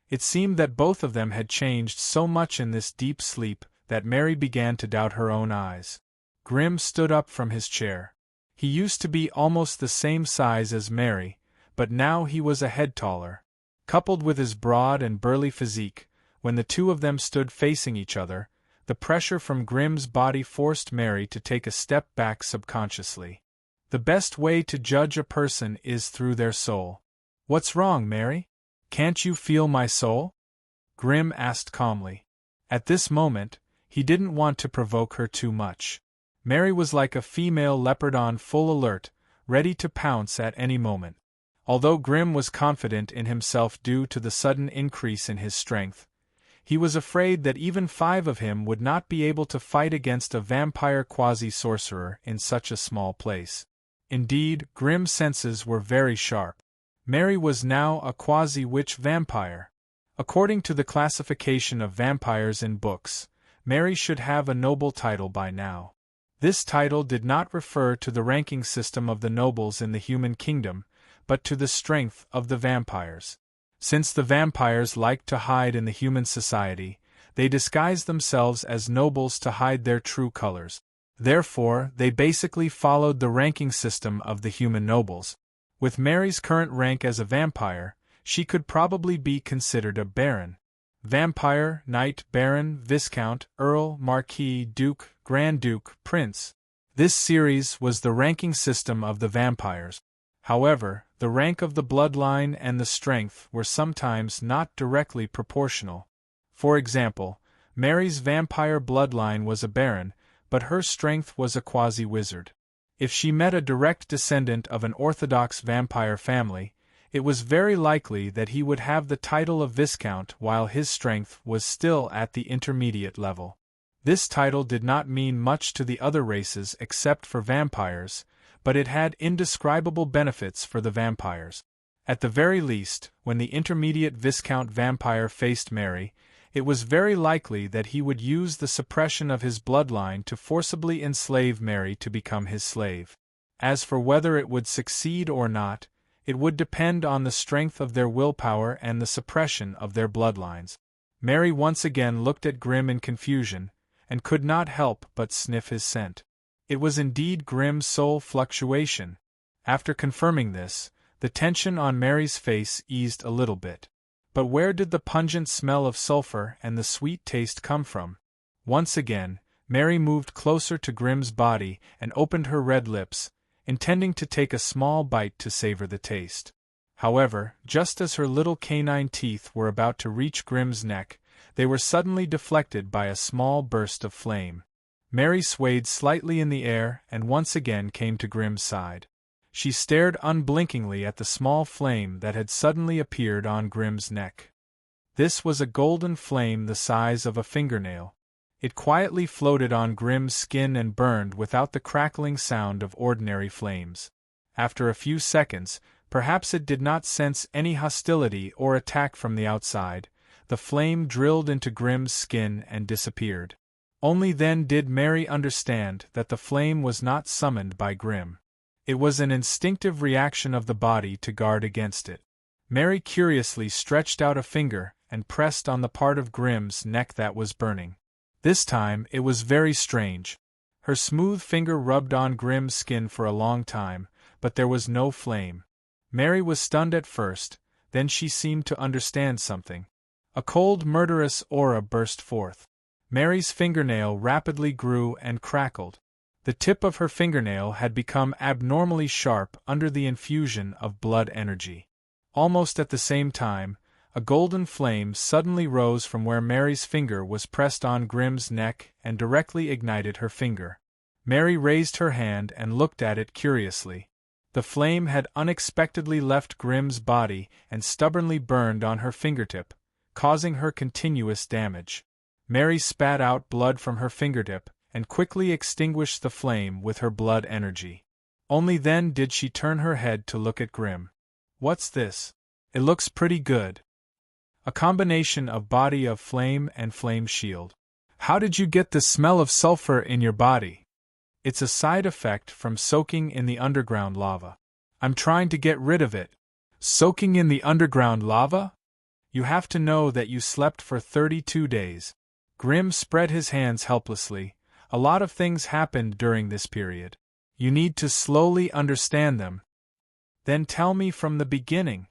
It seemed that both of them had changed so much in this deep sleep that Mary began to doubt her own eyes. Grimm stood up from his chair. He used to be almost the same size as Mary, but now he was a head taller. Coupled with his broad and burly physique, when the two of them stood facing each other, the pressure from Grimm's body forced Mary to take a step back subconsciously. The best way to judge a person is through their soul. "What's wrong, Mary? Can't you feel my soul?" Grimm asked calmly. At this moment, he didn't want to provoke her too much. Mary was like a female leopard on full alert, ready to pounce at any moment. Although Grimm was confident in himself due to the sudden increase in his strength, he was afraid that even 5 of him would not be able to fight against a vampire quasi-sorcerer in such a small place. Indeed, Grimm's senses were very sharp. Mary was now a quasi-witch vampire. According to the classification of vampires in books, Mary should have a noble title by now. This title did not refer to the ranking system of the nobles in the human kingdom, but to the strength of the vampires. Since the vampires liked to hide in the human society, they disguised themselves as nobles to hide their true colors. Therefore, they basically followed the ranking system of the human nobles. With Mary's current rank as a vampire, she could probably be considered a baron. Vampire, Knight, Baron, Viscount, Earl, Marquis, Duke, Grand Duke, Prince. This series was the ranking system of the vampires. However, the rank of the bloodline and the strength were sometimes not directly proportional. For example, Mary's vampire bloodline was a baron, but her strength was a quasi-wizard. If she met a direct descendant of an orthodox vampire family, it was very likely that he would have the title of Viscount while his strength was still at the intermediate level. This title did not mean much to the other races except for vampires, but it had indescribable benefits for the vampires. At the very least, when the intermediate Viscount vampire faced Mary, it was very likely that he would use the suppression of his bloodline to forcibly enslave Mary to become his slave. As for whether it would succeed or not, it would depend on the strength of their willpower and the suppression of their bloodlines. Mary once again looked at Grim in confusion, and could not help but sniff his scent. It was indeed Grim's soul fluctuation. After confirming this, the tension on Mary's face eased a little bit. But where did the pungent smell of sulfur and the sweet taste come from? Once again, Mary moved closer to Grim's body and opened her red lips, intending to take a small bite to savor the taste. However, just as her little canine teeth were about to reach Grim's neck, they were suddenly deflected by a small burst of flame. Mary swayed slightly in the air and once again came to Grim's side. She stared unblinkingly at the small flame that had suddenly appeared on Grim's neck. This was a golden flame the size of a fingernail. It quietly floated on Grim's skin and burned without the crackling sound of ordinary flames. After a few seconds, perhaps it did not sense any hostility or attack from the outside, the flame drilled into Grim's skin and disappeared. Only then did Mary understand that the flame was not summoned by Grim. It was an instinctive reaction of the body to guard against it. Mary curiously stretched out a finger and pressed on the part of Grim's neck that was burning. This time it was very strange. Her smooth finger rubbed on Grim's skin for a long time, but there was no flame. Mary was stunned at first, then she seemed to understand something. A cold, murderous aura burst forth. Mary's fingernail rapidly grew and crackled. The tip of her fingernail had become abnormally sharp under the infusion of blood energy. Almost at the same time, a golden flame suddenly rose from where Mary's finger was pressed on Grim's neck and directly ignited her finger. Mary raised her hand and looked at it curiously. The flame had unexpectedly left Grim's body and stubbornly burned on her fingertip, causing her continuous damage. Mary spat out blood from her fingertip and quickly extinguished the flame with her blood energy. Only then did she turn her head to look at Grim. "What's this? It looks pretty good." A combination of body of flame and flame shield. "How did you get the smell of sulfur in your body?" "It's a side effect from soaking in the underground lava. I'm trying to get rid of it." "Soaking in the underground lava?" "You have to know that you slept for 32 days. Grim spread his hands helplessly. "A lot of things happened during this period. You need to slowly understand them." "Then tell me from the beginning."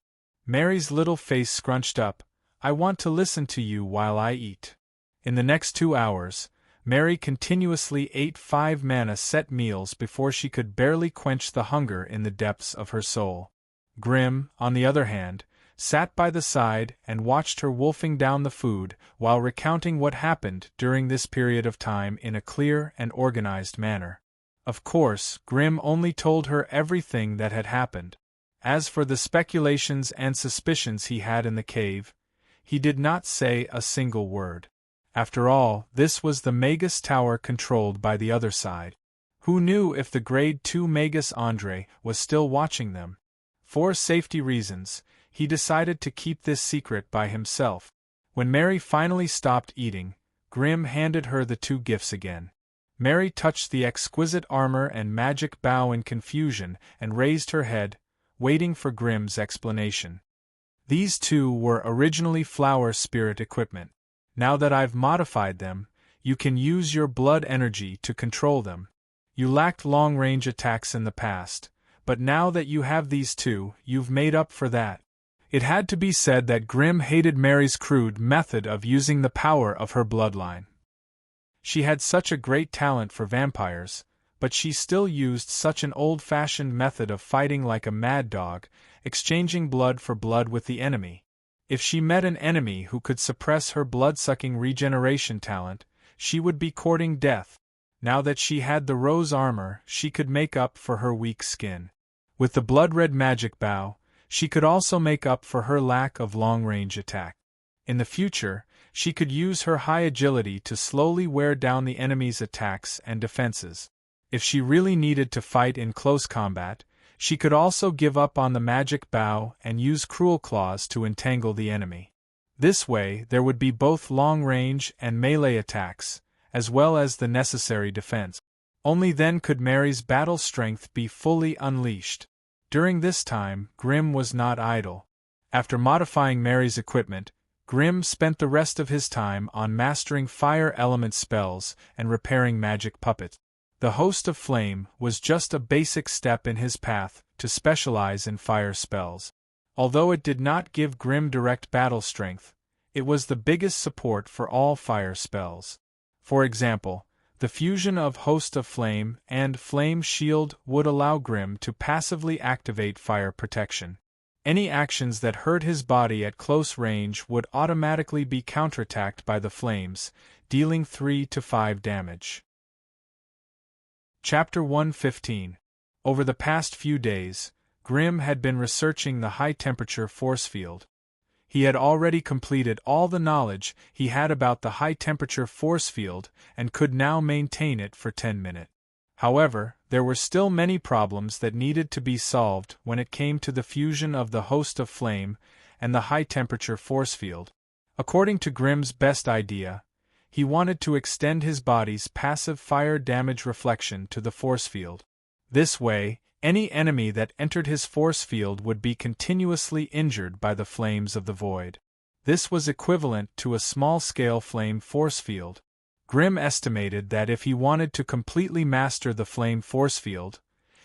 Mary's little face scrunched up. "I want to listen to you while I eat." In the next 2 hours, Mary continuously ate 5 mana-set meals before she could barely quench the hunger in the depths of her soul. Grim, on the other hand, sat by the side and watched her wolfing down the food while recounting what happened during this period of time in a clear and organized manner. Of course, Grim only told her everything that had happened. As for the speculations and suspicions he had in the cave, he did not say a single word. After all, this was the Magus Tower controlled by the other side. Who knew if the Grade 2 Magus Andre was still watching them? For safety reasons, he decided to keep this secret by himself. When Mary finally stopped eating, Grim handed her the 2 gifts again. Mary touched the exquisite armor and magic bow in confusion and raised her head, waiting for Grim's explanation. "These 2 were originally flower spirit equipment. Now that I've modified them, you can use your blood energy to control them. You lacked long-range attacks in the past, but now that you have these 2, you've made up for that. It had to be said that Grim hated Mary's crude method of using the power of her bloodline. She had such a great talent for vampires, but she still used such an old-fashioned method of fighting like a mad dog, exchanging blood for blood with the enemy. If she met an enemy who could suppress her blood-sucking regeneration talent, she would be courting death. Now that she had the rose armor, she could make up for her weak skin. With the blood-red magic bow, she could also make up for her lack of long-range attack. In the future, she could use her high agility to slowly wear down the enemy's attacks and defenses. If she really needed to fight in close combat, she could also give up on the magic bow and use cruel claws to entangle the enemy. This way, there would be both long-range and melee attacks, as well as the necessary defense. Only then could Mary's battle strength be fully unleashed. During this time, Grim was not idle. After modifying Mary's equipment, Grim spent the rest of his time on mastering fire element spells and repairing magic puppets. The Host of Flame was just a basic step in his path to specialize in fire spells. Although it did not give Grim direct battle strength, it was the biggest support for all fire spells. For example, the fusion of Host of Flame and Flame Shield would allow Grim to passively activate fire protection. Any actions that hurt his body at close range would automatically be counterattacked by the flames, dealing 3 to 5 damage. Chapter 115. Over the past few days, Grim had been researching the high-temperature force field. He had already completed all the knowledge he had about the high-temperature force field and could now maintain it for 10 minutes. However, there were still many problems that needed to be solved when it came to the fusion of the Host of Flame and the high-temperature force field. According to Grim's best idea, he wanted to extend his body's passive fire damage reflection to the force field. This way, any enemy that entered his force field would be continuously injured by the flames of the void. This was equivalent to a small-scale flame force field. Grim estimated that if he wanted to completely master the flame force field,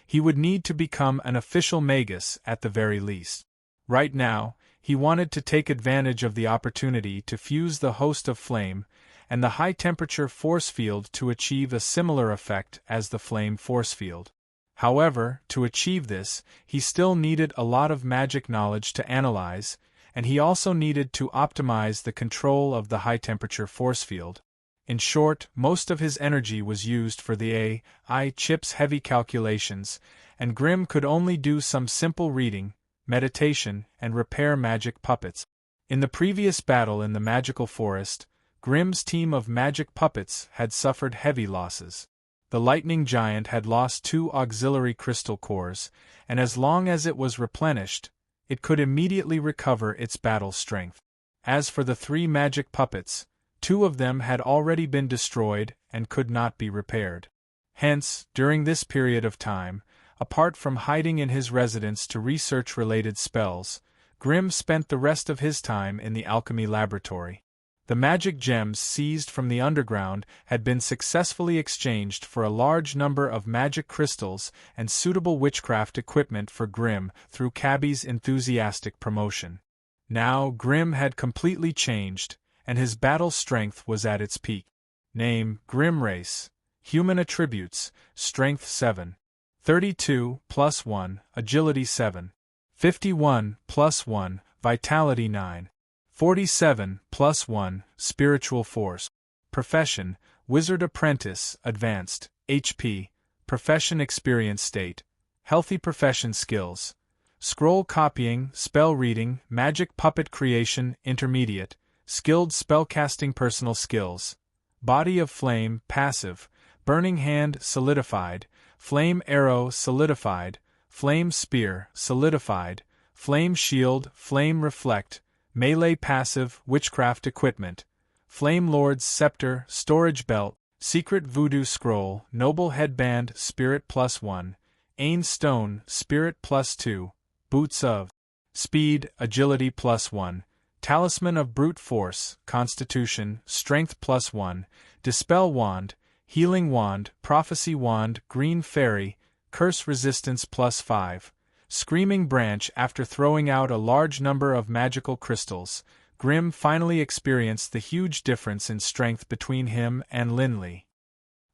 he would need to become an official magus at the very least. Right now, he wanted to take advantage of the opportunity to fuse the Host of Flame and the high-temperature force field to achieve a similar effect as the flame force field. However, to achieve this, he still needed a lot of magic knowledge to analyze, and he also needed to optimize the control of the high-temperature force field. In short, most of his energy was used for the AI chip's heavy calculations, and Grim could only do some simple reading, meditation, and repair magic puppets. In the previous battle in the magical forest, Grim's team of magic puppets had suffered heavy losses. The lightning giant had lost 2 auxiliary crystal cores, and as long as it was replenished, it could immediately recover its battle strength. As for the 3 magic puppets, 2 of them had already been destroyed and could not be repaired. Hence, during this period of time, apart from hiding in his residence to research related spells, Grim spent the rest of his time in the alchemy laboratory. The magic gems seized from the underground had been successfully exchanged for a large number of magic crystals and suitable witchcraft equipment for Grim through Cabby's enthusiastic promotion. Now Grim had completely changed, and his battle strength was at its peak. Name: Grim Race. Human attributes: Strength 7. 32 + 1, Agility 7. 51 + 1, Vitality 9. 47 + 1, Spiritual Force. Profession: Wizard Apprentice, Advanced, HP. Profession Experience State: Healthy Profession Skills. Scroll Copying, Spell Reading, Magic Puppet Creation, Intermediate. Skilled Spellcasting Personal Skills. Body of Flame, Passive. Burning Hand, Solidified. Flame Arrow, Solidified. Flame Spear, Solidified. Flame Shield, Flame Reflect. Melee Passive, Witchcraft Equipment. Flame Lord's Scepter, Storage Belt. Secret Voodoo Scroll, Noble Headband, Spirit +1. Ain Stone, Spirit +2. Boots of Speed, Agility +1. Talisman of Brute Force, Constitution, Strength +1. Dispel Wand, Healing Wand, Prophecy Wand, Green Fairy, Curse Resistance +5. Screaming branch. After throwing out a large number of magical crystals, Grim finally experienced the huge difference in strength between him and Linley.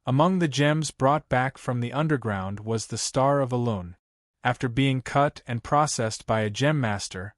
Among the gems brought back from the underground was the Star of Elun. After being cut and processed by a gem master,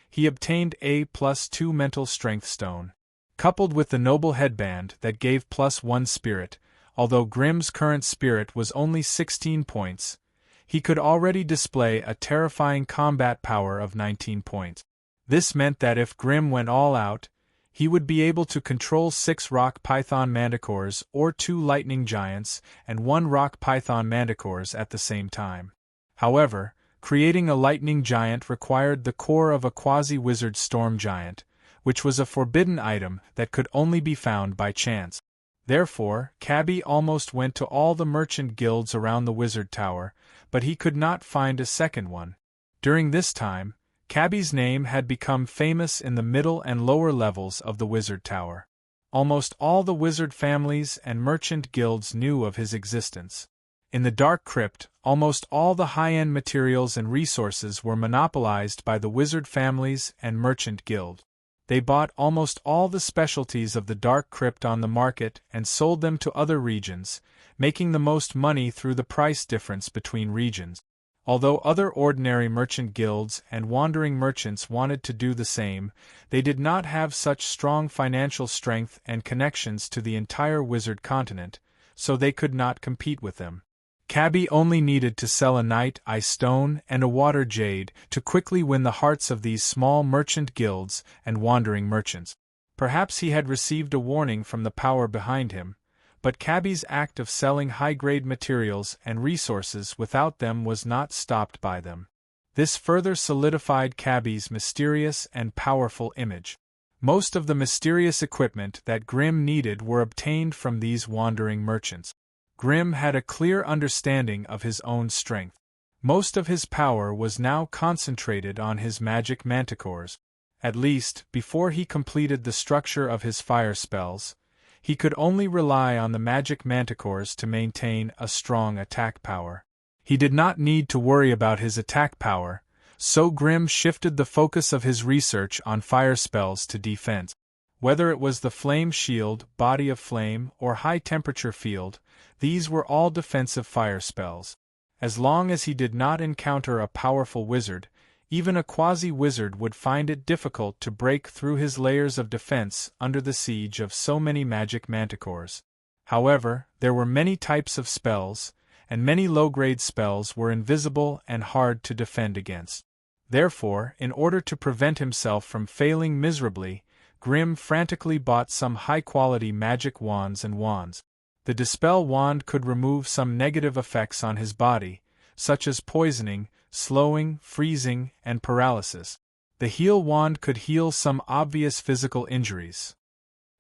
he obtained a +2 mental strength stone. Coupled with the noble headband that gave +1 spirit, although Grim's current spirit was only 16 points, he could already display a terrifying combat power of 19 points. This meant that if Grim went all out, he would be able to control 6 rock python manticores or 2 lightning giants and 1 rock python manticores at the same time. However, creating a lightning giant required the core of a quasi-wizard storm giant, which was a forbidden item that could only be found by chance. Therefore, Cabby almost went to all the merchant guilds around the wizard tower, but he could not find a second one. During this time, Cabby's name had become famous in the middle and lower levels of the wizard tower. Almost all the wizard families and merchant guilds knew of his existence. In the Dark Crypt, almost all the high-end materials and resources were monopolized by the wizard families and merchant guild. They bought almost all the specialties of the Dark Crypt on the market and sold them to other regions, making the most money through the price difference between regions. Although other ordinary merchant guilds and wandering merchants wanted to do the same, they did not have such strong financial strength and connections to the entire wizard continent, so they could not compete with them. Cabby only needed to sell a night ice stone and a water jade to quickly win the hearts of these small merchant guilds and wandering merchants. Perhaps he had received a warning from the power behind him, but Cabby's act of selling high-grade materials and resources without them was not stopped by them. This further solidified Cabby's mysterious and powerful image. Most of the mysterious equipment that Grim needed were obtained from these wandering merchants. Grim had a clear understanding of his own strength. Most of his power was now concentrated on his magic manticores. At least, before he completed the structure of his fire spells, he could only rely on the magic manticores to maintain a strong attack power. He did not need to worry about his attack power, so Grim shifted the focus of his research on fire spells to defense. Whether it was the flame shield, body of flame, or high-temperature field, these were all defensive fire spells. As long as he did not encounter a powerful wizard, even a quasi-wizard would find it difficult to break through his layers of defense under the siege of so many magic manticores. However, there were many types of spells, and many low-grade spells were invisible and hard to defend against. Therefore, in order to prevent himself from failing miserably, Grim frantically bought some high-quality magic wands and wands. The Dispel wand could remove some negative effects on his body, such as poisoning, slowing, freezing, and paralysis. The Heal wand could heal some obvious physical injuries.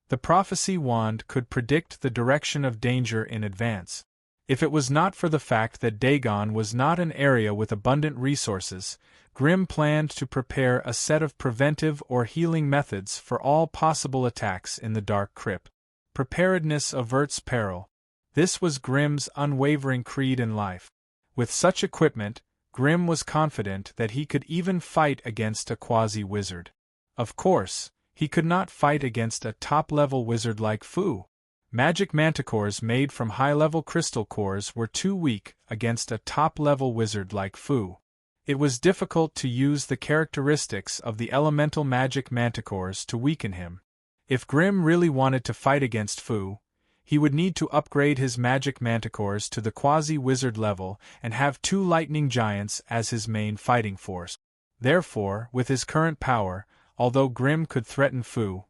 The Prophecy wand could predict the direction of danger in advance. If it was not for the fact that Dagon was not an area with abundant resources, Grim planned to prepare a set of preventive or healing methods for all possible attacks in the Dark Crypt. Preparedness averts peril. This was Grim's unwavering creed in life. With such equipment, Grim was confident that he could even fight against a quasi-wizard. Of course, he could not fight against a top-level wizard like Fu. Magic manticores made from high-level crystal cores were too weak against a top-level wizard like Fu. It was difficult to use the characteristics of the elemental magic manticores to weaken him. If Grim really wanted to fight against Fu, he would need to upgrade his magic manticores to the quasi-wizard level and have 2 lightning giants as his main fighting force. Therefore, with his current power, although Grim could threaten Fu,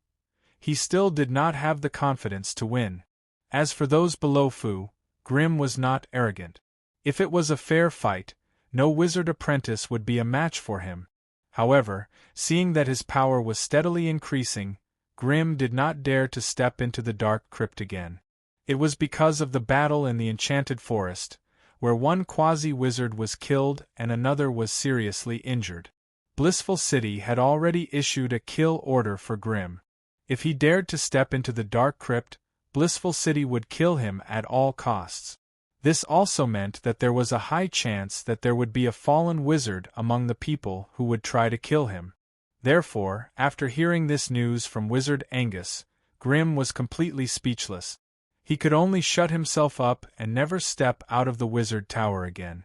he still did not have the confidence to win. As for those below Fu, Grim was not arrogant. If it was a fair fight, no wizard apprentice would be a match for him. However, seeing that his power was steadily increasing, Grim did not dare to step into the Dark Crypt again. It was because of the battle in the Enchanted Forest, where one quasi-wizard was killed and another was seriously injured. Blissful City had already issued a kill order for Grim. If he dared to step into the Dark Crypt, Blissful City would kill him at all costs. This also meant that there was a high chance that there would be a fallen wizard among the people who would try to kill him. Therefore, after hearing this news from Wizard Angus, Grim was completely speechless. He could only shut himself up and never step out of the wizard tower again.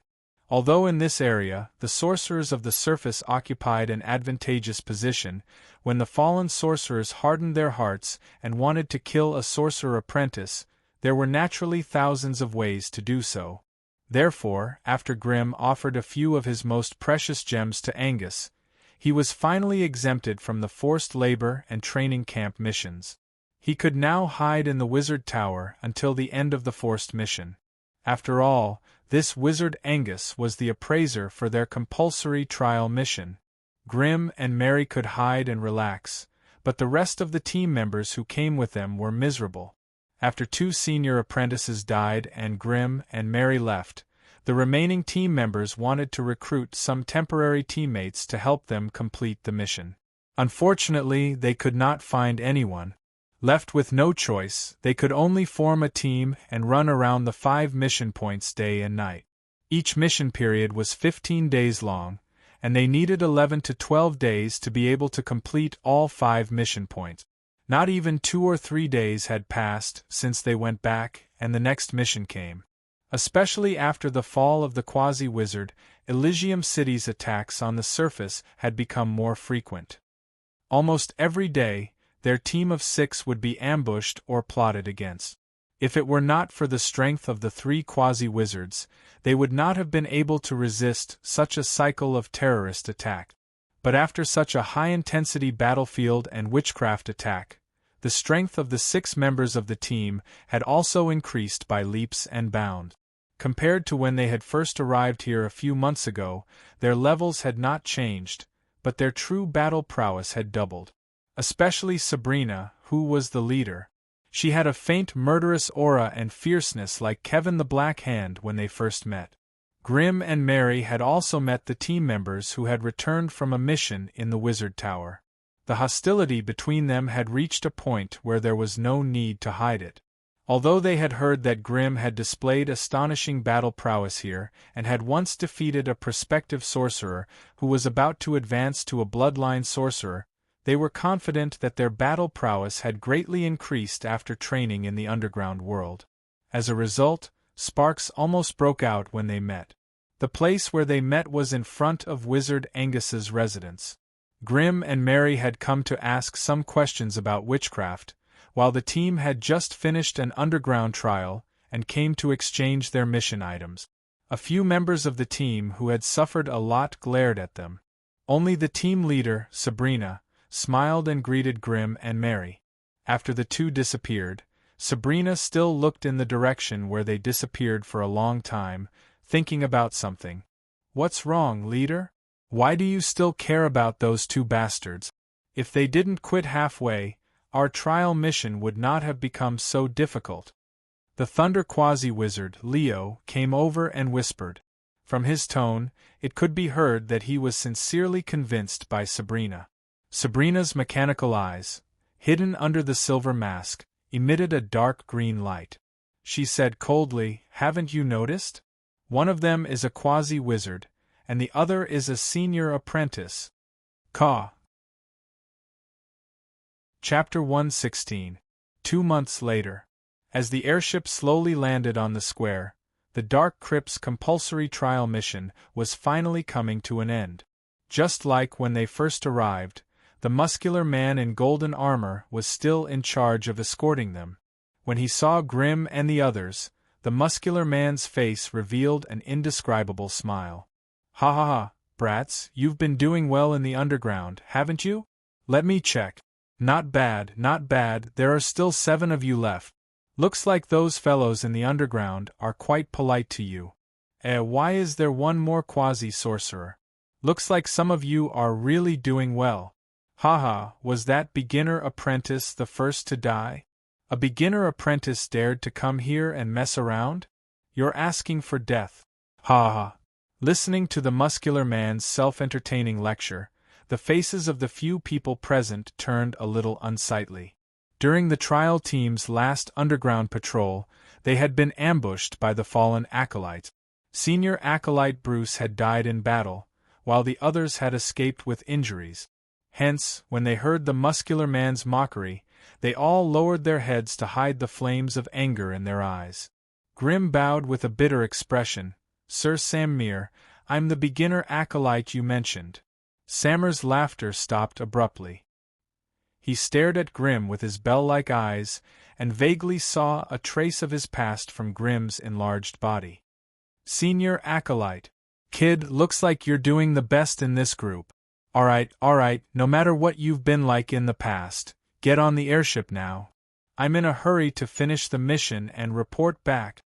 Although in this area, the sorcerers of the surface occupied an advantageous position, when the fallen sorcerers hardened their hearts and wanted to kill a sorcerer apprentice, there were naturally thousands of ways to do so. Therefore, after Grim offered a few of his most precious gems to Angus, he was finally exempted from the forced labor and training camp missions. He could now hide in the wizard tower until the end of the forced mission. After all, this Wizard Angus was the appraiser for their compulsory trial mission. Grim and Merry could hide and relax, but the rest of the team members who came with them were miserable. After 2 senior apprentices died and Grim and Merry left, the remaining team members wanted to recruit some temporary teammates to help them complete the mission. Unfortunately, they could not find anyone. Left with no choice, they could only form a team and run around the 5 mission points day and night. Each mission period was 15 days long, and they needed 11 to 12 days to be able to complete all 5 mission points. Not even 2 or 3 days had passed since they went back and the next mission came. Especially after the fall of the Quasi-Wizard, Elysium City's attacks on the surface had become more frequent. Almost every day, their team of 6 would be ambushed or plotted against. If it were not for the strength of the 3 quasi-wizards, they would not have been able to resist such a cycle of terrorist attack. But after such a high-intensity battlefield and witchcraft attack, the strength of the 6 members of the team had also increased by leaps and bounds. Compared to when they had first arrived here a few months ago, their levels had not changed, but their true battle prowess had doubled. Especially Sabrina, who was the leader. She had a faint murderous aura and fierceness like Kevin the Black Hand when they first met. Grim and Merry had also met the team members who had returned from a mission in the Wizard Tower. The hostility between them had reached a point where there was no need to hide it. Although they had heard that Grim had displayed astonishing battle prowess here and had once defeated a prospective sorcerer who was about to advance to a bloodline sorcerer, they were confident that their battle prowess had greatly increased after training in the underground world. As a result, sparks almost broke out when they met. The place where they met was in front of Wizard Angus's residence. Grim and Merry had come to ask some questions about witchcraft, while the team had just finished an underground trial and came to exchange their mission items. A few members of the team who had suffered a lot glared at them. Only the team leader, Sabrina, smiled and greeted Grim and Merry. After the 2 disappeared, Sabrina still looked in the direction where they disappeared for a long time, thinking about something. "What's wrong, leader? Why do you still care about those 2 bastards? If they didn't quit halfway, our trial mission would not have become so difficult." The Thunder Quasi-Wizard, Leo, came over and whispered. From his tone, it could be heard that he was sincerely convinced by Sabrina. Sabrina's mechanical eyes, hidden under the silver mask, emitted a dark green light. She said coldly, "Haven't you noticed? One of them is a quasi-wizard, and the other is a senior apprentice." Caw. Chapter 116. 2 months later. As the airship slowly landed on the square, the Dark Crypt's compulsory trial mission was finally coming to an end. Just like when they first arrived, the muscular man in golden armor was still in charge of escorting them. When he saw Grim and the others, the muscular man's face revealed an indescribable smile. "Ha ha ha, brats, you've been doing well in the underground, haven't you? Let me check. Not bad, not bad, there are still 7 of you left. Looks like those fellows in the underground are quite polite to you. Why is there one more quasi-sorcerer? Looks like some of you are really doing well. Haha, was that beginner apprentice the first to die? A beginner apprentice dared to come here and mess around? You're asking for death. Ha ha." Listening to the muscular man's self-entertaining lecture, the faces of the few people present turned a little unsightly. During the trial team's last underground patrol, they had been ambushed by the fallen acolyte. Senior acolyte Bruce had died in battle, while the others had escaped with injuries. Hence, when they heard the muscular man's mockery, they all lowered their heads to hide the flames of anger in their eyes. Grim bowed with a bitter expression. "Sir Samir, I'm the beginner acolyte you mentioned." Samir's laughter stopped abruptly. He stared at Grim with his bell-like eyes, and vaguely saw a trace of his past from Grim's enlarged body. "Senior acolyte. Kid, looks like you're doing the best in this group. Alright, no matter what you've been like in the past, get on the airship now. I'm in a hurry to finish the mission and report back."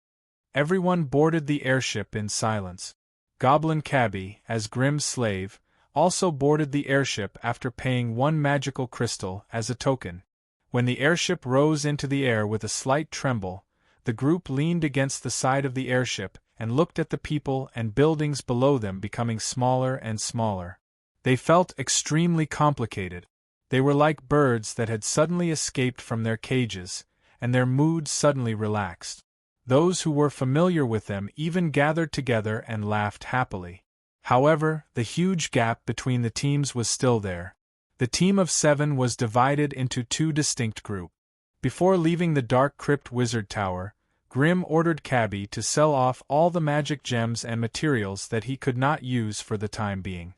Everyone boarded the airship in silence. Goblin Cabby, as Grim's slave, also boarded the airship after paying 1 magical crystal as a token. When the airship rose into the air with a slight tremble, the group leaned against the side of the airship and looked at the people and buildings below them becoming smaller and smaller. They felt extremely complicated. They were like birds that had suddenly escaped from their cages, and their mood suddenly relaxed. Those who were familiar with them even gathered together and laughed happily. However, the huge gap between the teams was still there. The team of 7 was divided into 2 distinct groups. Before leaving the Dark Crypt Wizard Tower, Grim ordered Cabby to sell off all the magic gems and materials that he could not use for the time being.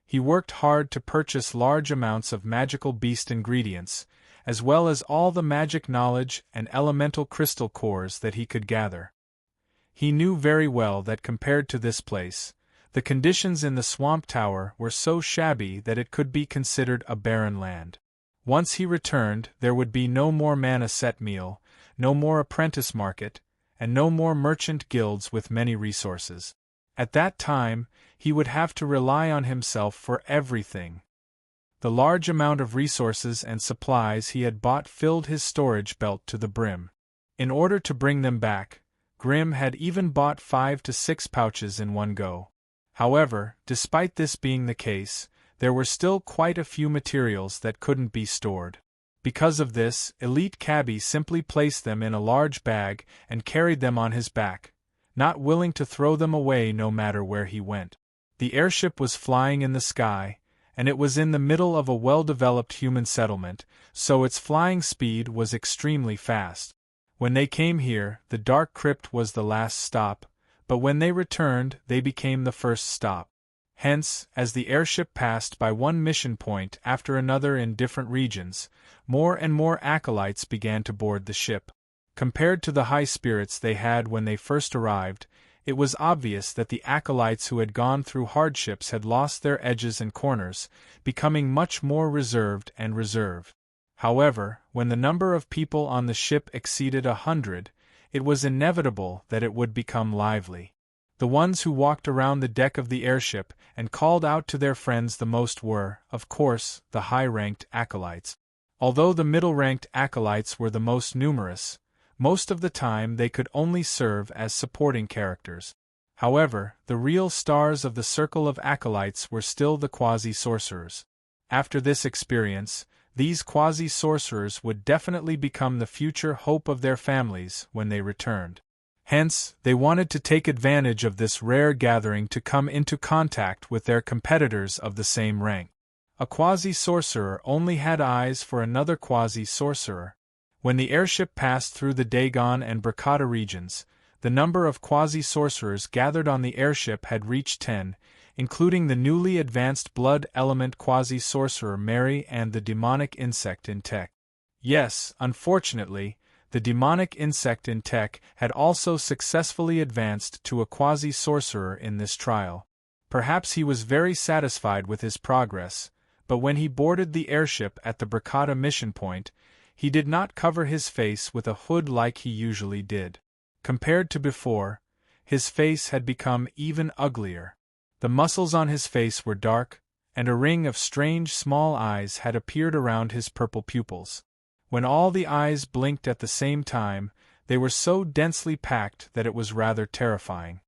He worked hard to purchase large amounts of magical beast ingredients, as well as all the magic knowledge and elemental crystal cores that he could gather. He knew very well that compared to this place, the conditions in the Swamp Tower were so shabby that it could be considered a barren land. Once he returned, there would be no more mana set meal, no more apprentice market, and no more merchant guilds with many resources. At that time, he would have to rely on himself for everything. The large amount of resources and supplies he had bought filled his storage belt to the brim. In order to bring them back, Grim had even bought 5 to 6 pouches in one go. However, despite this being the case, there were still quite a few materials that couldn't be stored. Because of this, Elite Cabby simply placed them in a large bag and carried them on his back, not willing to throw them away no matter where he went. The airship was flying in the sky, and it was in the middle of a well-developed human settlement, so its flying speed was extremely fast. When they came here, the Dark Crypt was the last stop, but when they returned, they became the first stop. Hence, as the airship passed by one mission point after another in different regions, more and more acolytes began to board the ship. Compared to the high spirits they had when they first arrived, it was obvious that the acolytes who had gone through hardships had lost their edges and corners, becoming much more reserved and reserved. However, when the number of people on the ship exceeded 100, it was inevitable that it would become lively. The ones who walked around the deck of the airship and called out to their friends the most were, of course, the high-ranked acolytes. Although the middle-ranked acolytes were the most numerous, most of the time they could only serve as supporting characters. However, the real stars of the circle of acolytes were still the quasi-sorcerers. After this experience, these quasi-sorcerers would definitely become the future hope of their families when they returned. Hence, they wanted to take advantage of this rare gathering to come into contact with their competitors of the same rank. A quasi-sorcerer only had eyes for another quasi-sorcerer. When the airship passed through the Dagon and Bracata regions, the number of quasi-sorcerers gathered on the airship had reached 10, including the newly advanced blood element quasi-sorcerer Mary and the demonic insect in tech. Yes, unfortunately, the demonic insect in tech had also successfully advanced to a quasi-sorcerer in this trial. Perhaps he was very satisfied with his progress, but when he boarded the airship at the Bracata mission point, he did not cover his face with a hood like he usually did. Compared to before, his face had become even uglier. The muscles on his face were dark, and a ring of strange small eyes had appeared around his purple pupils. When all the eyes blinked at the same time, they were so densely packed that it was rather terrifying.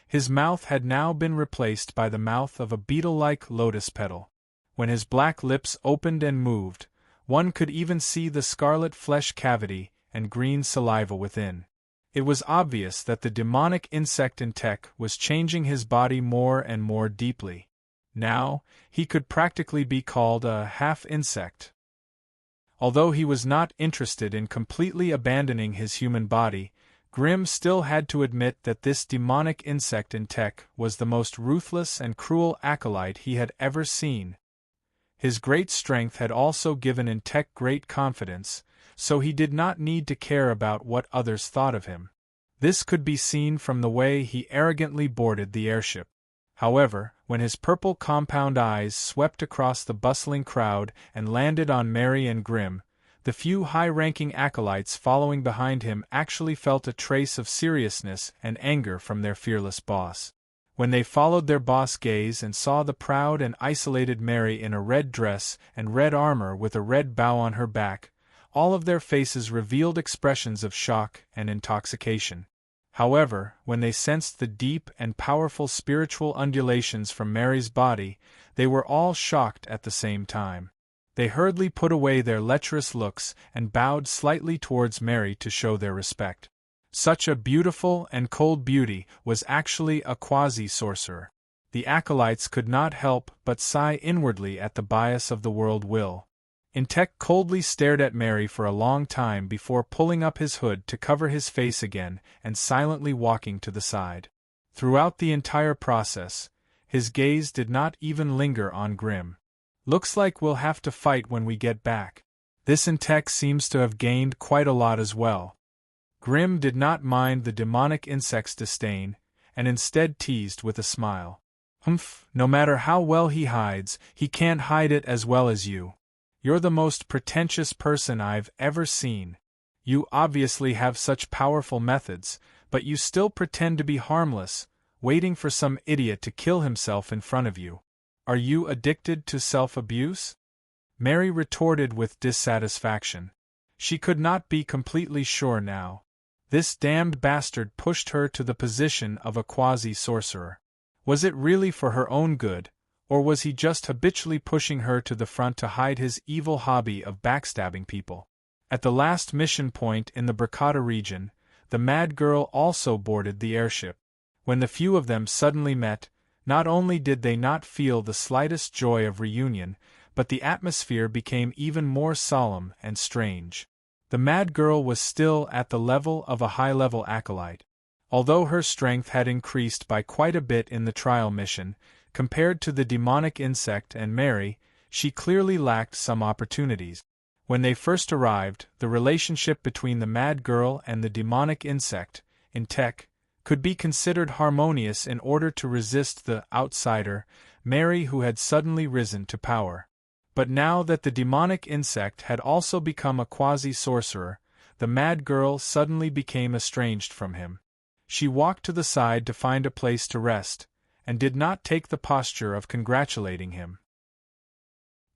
His mouth had now been replaced by the mouth of a beetle-like lotus petal. When his black lips opened and moved, One could even see the scarlet flesh cavity and green saliva within. It was obvious that the demonic insect in Tech was changing his body more and more deeply. Now, he could practically be called a half-insect. Although he was not interested in completely abandoning his human body, Grimm still had to admit that this demonic insect in Tech was the most ruthless and cruel acolyte he had ever seen. His great strength had also given in Tech great confidence, so he did not need to care about what others thought of him. This could be seen from the way he arrogantly boarded the airship. However, when his purple compound eyes swept across the bustling crowd and landed on Mary and Grimm, the few high-ranking acolytes following behind him actually felt a trace of seriousness and anger from their fearless boss. When they followed their boss' gaze and saw the proud and isolated Mary in a red dress and red armor with a red bow on her back, all of their faces revealed expressions of shock and intoxication. However, when they sensed the deep and powerful spiritual undulations from Mary's body, they were all shocked at the same time. They hurriedly put away their lecherous looks and bowed slightly towards Mary to show their respect. Such a beautiful and cold beauty was actually a quasi-sorcerer. The acolytes could not help but sigh inwardly at the bias of the world will. Intek coldly stared at Mary for a long time before pulling up his hood to cover his face again and silently walking to the side. Throughout the entire process, his gaze did not even linger on Grimm. "Looks like we'll have to fight when we get back." This Intek seems to have gained quite a lot as well. Grimm did not mind the demonic insect's disdain, and instead teased with a smile. "Humph, no matter how well he hides, he can't hide it as well as you. You're the most pretentious person I've ever seen. You obviously have such powerful methods, but you still pretend to be harmless, waiting for some idiot to kill himself in front of you. Are you addicted to self-abuse?" Mary retorted with dissatisfaction. She could not be completely sure now. This damned bastard pushed her to the position of a quasi-sorcerer. Was it really for her own good, or was he just habitually pushing her to the front to hide his evil hobby of backstabbing people? At the last mission point in the Bracata region, the mad girl also boarded the airship. When the few of them suddenly met, not only did they not feel the slightest joy of reunion, but the atmosphere became even more solemn and strange. The mad girl was still at the level of a high-level acolyte. Although her strength had increased by quite a bit in the trial mission, compared to the demonic insect and Mary, she clearly lacked some opportunities. When they first arrived, the relationship between the mad girl and the demonic insect, in Tech, could be considered harmonious in order to resist the outsider, Mary, who had suddenly risen to power. But now that the demonic insect had also become a quasi-sorcerer, the mad girl suddenly became estranged from him. She walked to the side to find a place to rest, and did not take the posture of congratulating him.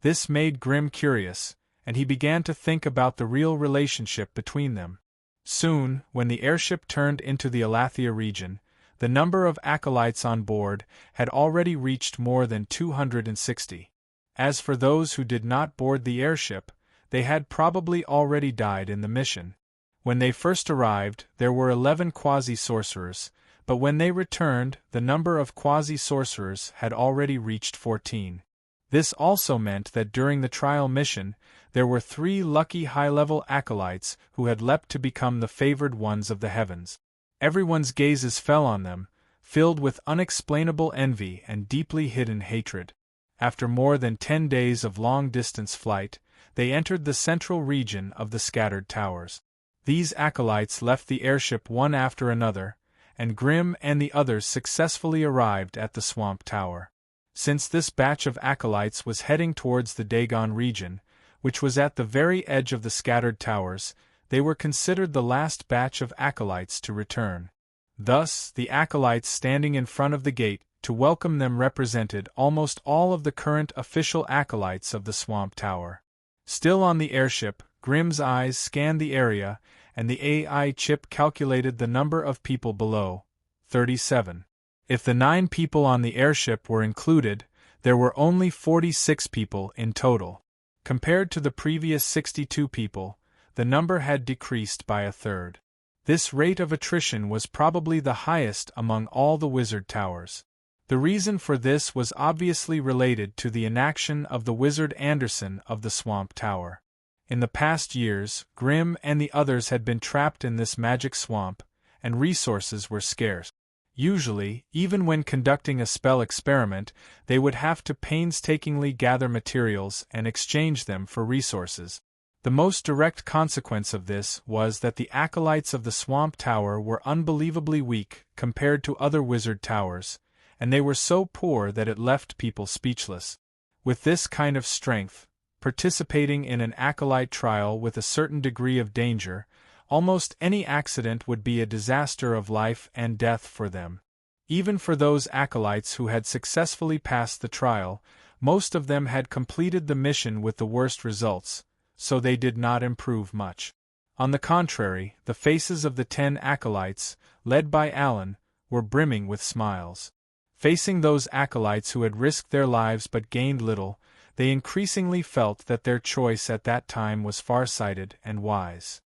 This made Grimm curious, and he began to think about the real relationship between them. Soon, when the airship turned into the Elathia region, the number of acolytes on board had already reached more than 260. As for those who did not board the airship, they had probably already died in the mission. When they first arrived, there were 11 quasi-sorcerers, but when they returned, the number of quasi-sorcerers had already reached 14. This also meant that during the trial mission, there were 3 lucky high-level acolytes who had leapt to become the favored ones of the heavens. Everyone's gazes fell on them, filled with unexplainable envy and deeply hidden hatred. After more than 10 days of long-distance flight, they entered the central region of the scattered towers. These acolytes left the airship one after another, and Grimm and the others successfully arrived at the swamp tower. Since this batch of acolytes was heading towards the Dagon region, which was at the very edge of the scattered towers, they were considered the last batch of acolytes to return. Thus, the acolytes standing in front of the gate to welcome them represented almost all of the current official acolytes of the swamp tower. Still on the airship, Grimm's eyes scanned the area, and the AI chip calculated the number of people below, 37. If the 9 people on the airship were included, there were only 46 people in total. Compared to the previous 62 people, the number had decreased by a third. This rate of attrition was probably the highest among all the wizard towers. The reason for this was obviously related to the inaction of the wizard Anderson of the Swamp Tower. In the past years, Grimm and the others had been trapped in this magic swamp, and resources were scarce. Usually, even when conducting a spell experiment, they would have to painstakingly gather materials and exchange them for resources. The most direct consequence of this was that the acolytes of the Swamp Tower were unbelievably weak compared to other wizard towers, and they were so poor that it left people speechless. With this kind of strength, participating in an acolyte trial with a certain degree of danger, almost any accident would be a disaster of life and death for them. Even for those acolytes who had successfully passed the trial, most of them had completed the mission with the worst results, so they did not improve much. On the contrary, the faces of the 10 acolytes, led by Alan, were brimming with smiles. Facing those acolytes who had risked their lives but gained little, they increasingly felt that their choice at that time was far-sighted and wise.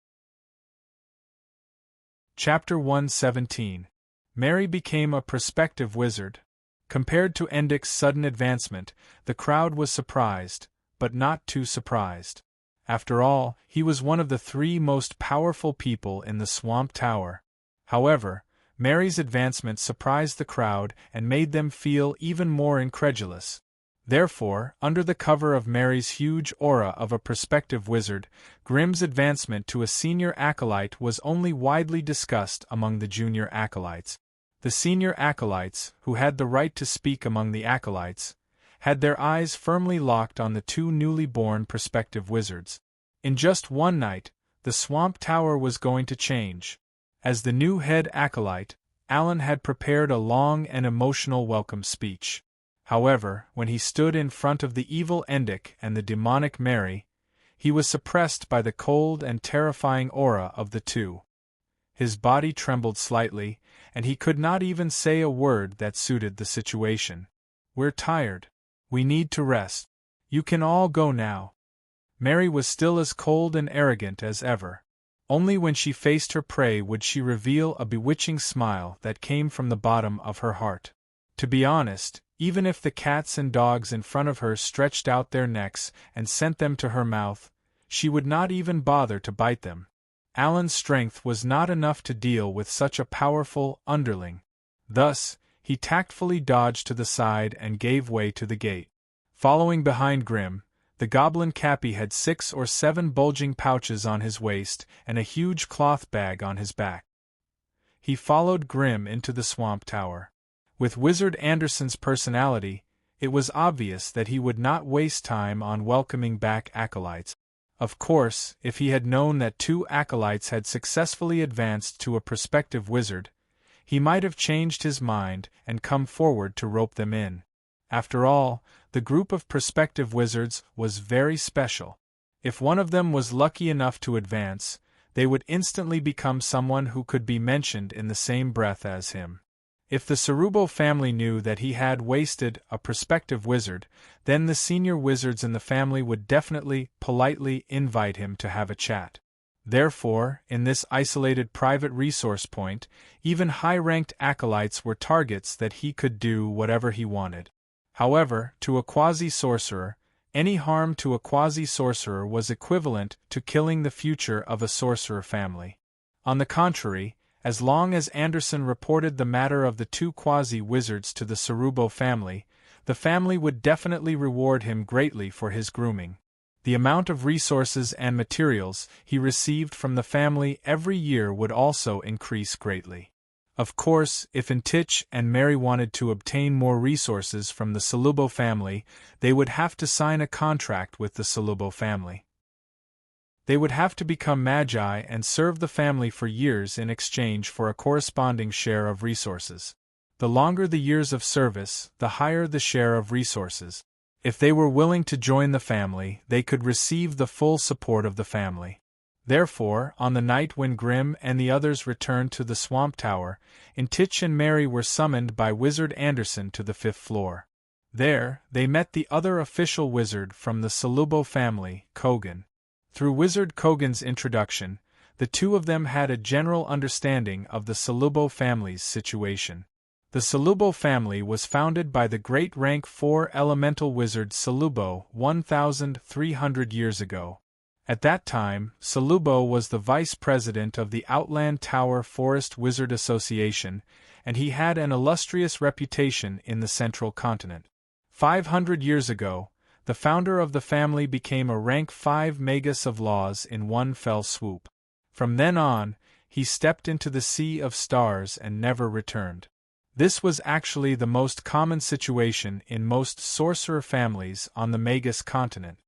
Chapter 117. Mary became a prospective wizard. Compared to Endic's sudden advancement, the crowd was surprised, but not too surprised. After all, he was one of the 3 most powerful people in the Swamp Tower. However, Mary's advancement surprised the crowd and made them feel even more incredulous. Therefore, under the cover of Mary's huge aura of a prospective wizard, Grimm's advancement to a senior acolyte was only widely discussed among the junior acolytes. The senior acolytes, who had the right to speak among the acolytes, had their eyes firmly locked on the 2 newly born prospective wizards. In just one night, the Swamp Tower was going to change. As the new head acolyte, Alan had prepared a long and emotional welcome speech. However, when he stood in front of the evil Endic and the demonic Mary, he was suppressed by the cold and terrifying aura of the 2. His body trembled slightly, and he could not even say a word that suited the situation. "We're tired. We need to rest. You can all go now." Mary was still as cold and arrogant as ever. Only when she faced her prey would she reveal a bewitching smile that came from the bottom of her heart. To be honest, even if the cats and dogs in front of her stretched out their necks and sent them to her mouth, she would not even bother to bite them. Alan's strength was not enough to deal with such a powerful underling. Thus, he tactfully dodged to the side and gave way to the gate. Following behind Grimm, the goblin Cappy had 6 or 7 bulging pouches on his waist and a huge cloth bag on his back. He followed Grimm into the Swamp Tower. With Wizard Anderson's personality, it was obvious that he would not waste time on welcoming back acolytes. Of course, if he had known that 2 acolytes had successfully advanced to a prospective wizard, he might have changed his mind and come forward to rope them in. After all, the group of prospective wizards was very special. If one of them was lucky enough to advance, they would instantly become someone who could be mentioned in the same breath as him. If the Cerubo family knew that he had wasted a prospective wizard, then the senior wizards in the family would definitely, politely invite him to have a chat. Therefore, in this isolated private resource point, even high-ranked acolytes were targets that he could do whatever he wanted. However, to a quasi-sorcerer, any harm to a quasi-sorcerer was equivalent to killing the future of a sorcerer family. On the contrary, as long as Anderson reported the matter of the 2 quasi-wizards to the Cerubo family, the family would definitely reward him greatly for his grooming. The amount of resources and materials he received from the family every year would also increase greatly. Of course, if Intich and Mary wanted to obtain more resources from the Cerubo family, they would have to sign a contract with the Cerubo family. They would have to become magi and serve the family for years in exchange for a corresponding share of resources. The longer the years of service, the higher the share of resources. If they were willing to join the family, they could receive the full support of the family. Therefore, on the night when Grimm and the others returned to the Swamp Tower, Intich and Mary were summoned by Wizard Anderson to the 5th floor. There, they met the other official wizard from the Solubo family, Kogan. Through Wizard Kogan's introduction, the two of them had a general understanding of the Solubo family's situation. The Solubo family was founded by the great rank 4 elemental wizard Solubo 1,300 years ago. At that time, Solubo was the vice president of the Outland Tower Forest Wizard Association, and he had an illustrious reputation in the central continent. 500 years ago, the founder of the family became a rank 5 magus of laws in one fell swoop. From then on, he stepped into the sea of stars and never returned. This was actually the most common situation in most sorcerer families on the Magus continent.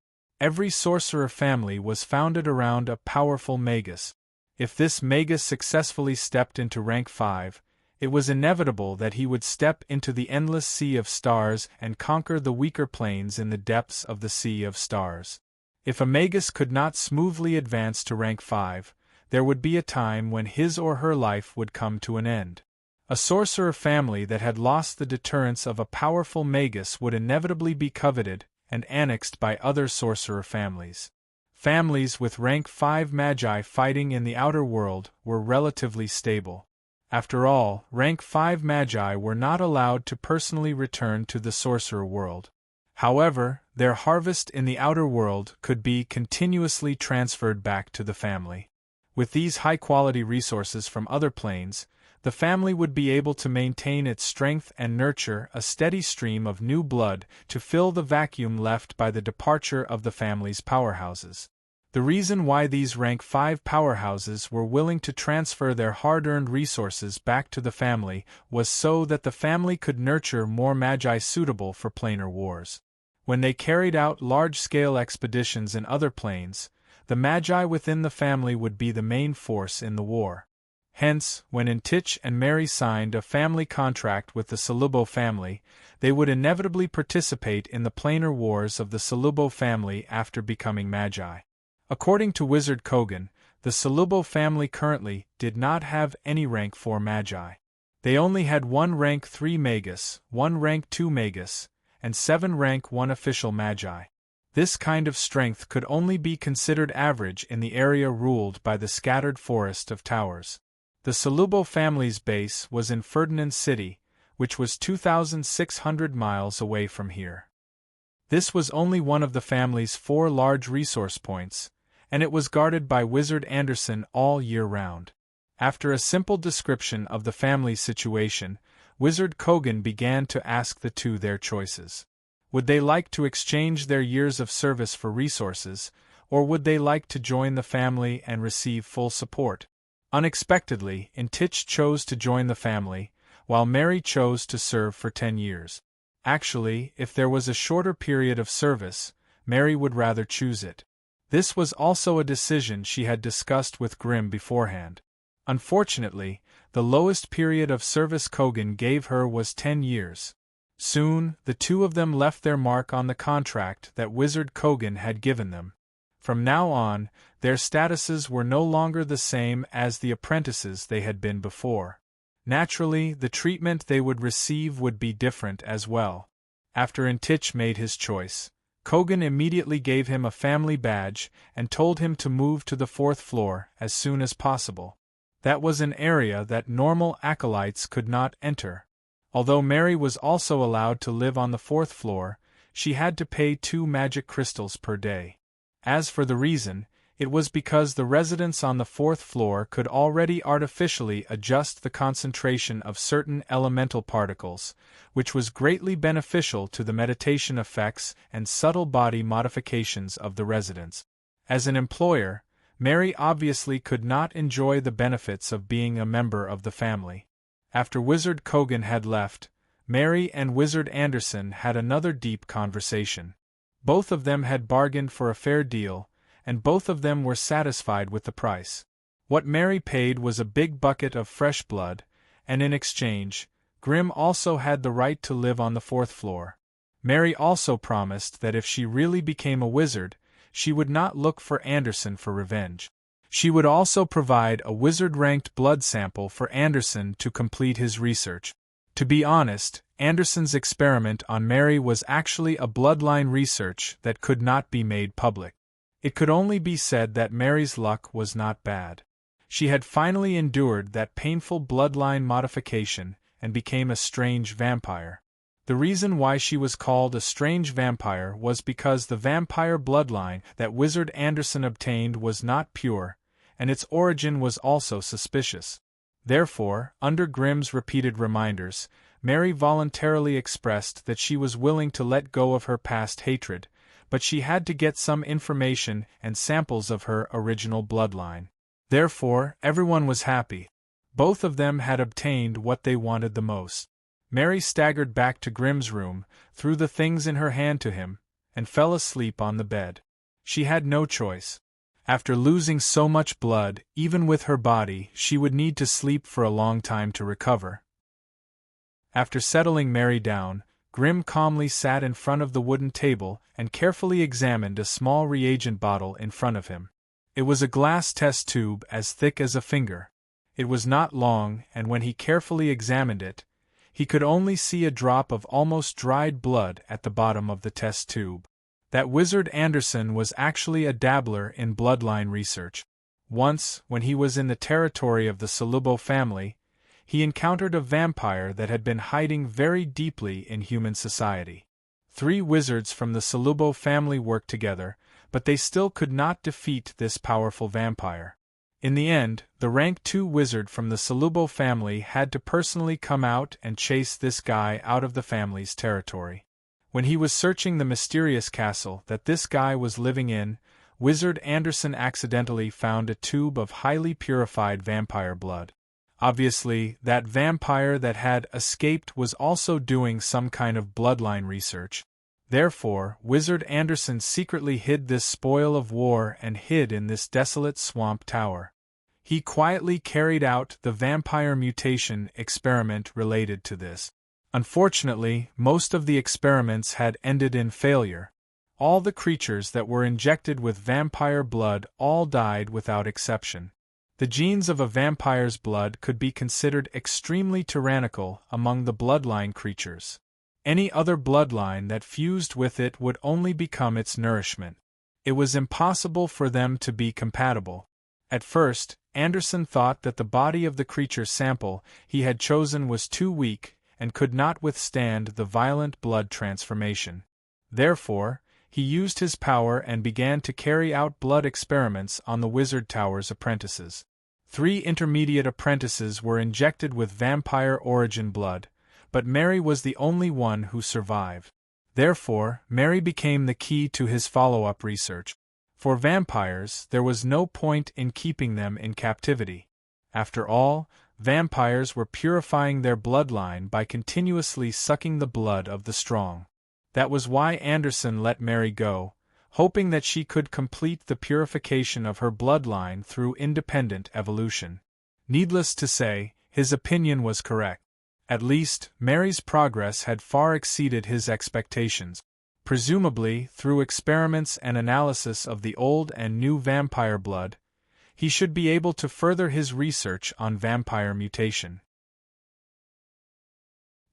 Every sorcerer family was founded around a powerful magus. If this magus successfully stepped into rank 5, it was inevitable that he would step into the endless sea of stars and conquer the weaker planes in the depths of the sea of stars. If a magus could not smoothly advance to rank 5, there would be a time when his or her life would come to an end. A sorcerer family that had lost the deterrence of a powerful magus would inevitably be coveted and annexed by other sorcerer families. Families with rank 5 magi fighting in the outer world were relatively stable. After all, rank 5 magi were not allowed to personally return to the sorcerer world. However, their harvest in the outer world could be continuously transferred back to the family. With these high-quality resources from other planes, the family would be able to maintain its strength and nurture a steady stream of new blood to fill the vacuum left by the departure of the family's powerhouses. The reason why these rank 5 powerhouses were willing to transfer their hard-earned resources back to the family was so that the family could nurture more magi suitable for planar wars. When they carried out large-scale expeditions in other planes, the magi within the family would be the main force in the war. Hence, when Intich and Mary signed a family contract with the Solubo family, they would inevitably participate in the planar wars of the Solubo family after becoming magi. According to Wizard Kogan, the Solubo family currently did not have any rank 4 magi. They only had 1 rank 3 magus, 1 rank 2 magus, and 7 rank 1 official magi. This kind of strength could only be considered average in the area ruled by the scattered forest of towers. The Solubo family's base was in Ferdinand City, which was 2,600 miles away from here. This was only one of the family's 4 large resource points, and it was guarded by Wizard Anderson all year round. After a simple description of the family's situation, Wizard Kogan began to ask the two their choices. Would they like to exchange their years of service for resources, or would they like to join the family and receive full support? Unexpectedly, Intich chose to join the family, while Mary chose to serve for 10 years. Actually, if there was a shorter period of service, Mary would rather choose it. This was also a decision she had discussed with Grimm beforehand. Unfortunately, the lowest period of service Kogan gave her was 10 years. Soon, the two of them left their mark on the contract that Wizard Kogan had given them. From now on, their statuses were no longer the same as the apprentices they had been before. Naturally, the treatment they would receive would be different as well. After Intich made his choice, Kogan immediately gave him a family badge and told him to move to the 4th floor as soon as possible. That was an area that normal acolytes could not enter. Although Mary was also allowed to live on the 4th floor, she had to pay 2 magic crystals per day. As for the reason, it was because the residents on the 4th floor could already artificially adjust the concentration of certain elemental particles, which was greatly beneficial to the meditation effects and subtle body modifications of the residents. As an employer, Mary obviously could not enjoy the benefits of being a member of the family. After Wizard Kogan had left, Mary and Wizard Anderson had another deep conversation. Both of them had bargained for a fair deal, and both of them were satisfied with the price. What Mary paid was a big bucket of fresh blood, and in exchange, Grimm also had the right to live on the 4th floor. Mary also promised that if she really became a wizard, she would not look for Anderson for revenge. She would also provide a wizard-ranked blood sample for Anderson to complete his research. To be honest, Anderson's experiment on Mary was actually a bloodline research that could not be made public. It could only be said that Mary's luck was not bad. She had finally endured that painful bloodline modification and became a strange vampire. The reason why she was called a strange vampire was because the vampire bloodline that Wizard Anderson obtained was not pure, and its origin was also suspicious. Therefore, under Grimm's repeated reminders, Mary voluntarily expressed that she was willing to let go of her past hatred, but she had to get some information and samples of her original bloodline. Therefore, everyone was happy. Both of them had obtained what they wanted the most. Mary staggered back to Grimm's room, threw the things in her hand to him, and fell asleep on the bed. She had no choice. After losing so much blood, even with her body, she would need to sleep for a long time to recover. After settling Mary down, Grimm calmly sat in front of the wooden table and carefully examined a small reagent bottle in front of him. It was a glass test tube as thick as a finger. It was not long, and when he carefully examined it, he could only see a drop of almost dried blood at the bottom of the test tube. That Wizard Anderson was actually a dabbler in bloodline research. Once, when he was in the territory of the Solubo family, he encountered a vampire that had been hiding very deeply in human society. 3 wizards from the Solubo family worked together, but they still could not defeat this powerful vampire. In the end, the rank 2 wizard from the Solubo family had to personally come out and chase this guy out of the family's territory. When he was searching the mysterious castle that this guy was living in, Wizard Anderson accidentally found a tube of highly purified vampire blood. Obviously, that vampire that had escaped was also doing some kind of bloodline research. Therefore, Wizard Anderson secretly hid this spoil of war and hid in this desolate swamp tower. He quietly carried out the vampire mutation experiment related to this. Unfortunately, most of the experiments had ended in failure. All the creatures that were injected with vampire blood all died without exception. The genes of a vampire's blood could be considered extremely tyrannical among the bloodline creatures. Any other bloodline that fused with it would only become its nourishment. It was impossible for them to be compatible. At first, Anderson thought that the body of the creature sample he had chosen was too weak and could not withstand the violent blood transformation. Therefore, he used his power and began to carry out blood experiments on the Wizard Tower's apprentices. 3 intermediate apprentices were injected with vampire origin blood, but Mary was the only one who survived. Therefore, Mary became the key to his follow-up research. For vampires, there was no point in keeping them in captivity. After all, vampires were purifying their bloodline by continuously sucking the blood of the strong. That was why Anderson let Mary go, hoping that she could complete the purification of her bloodline through independent evolution. Needless to say, his opinion was correct. At least, Mary's progress had far exceeded his expectations. Presumably, through experiments and analysis of the old and new vampire blood, he should be able to further his research on vampire mutation.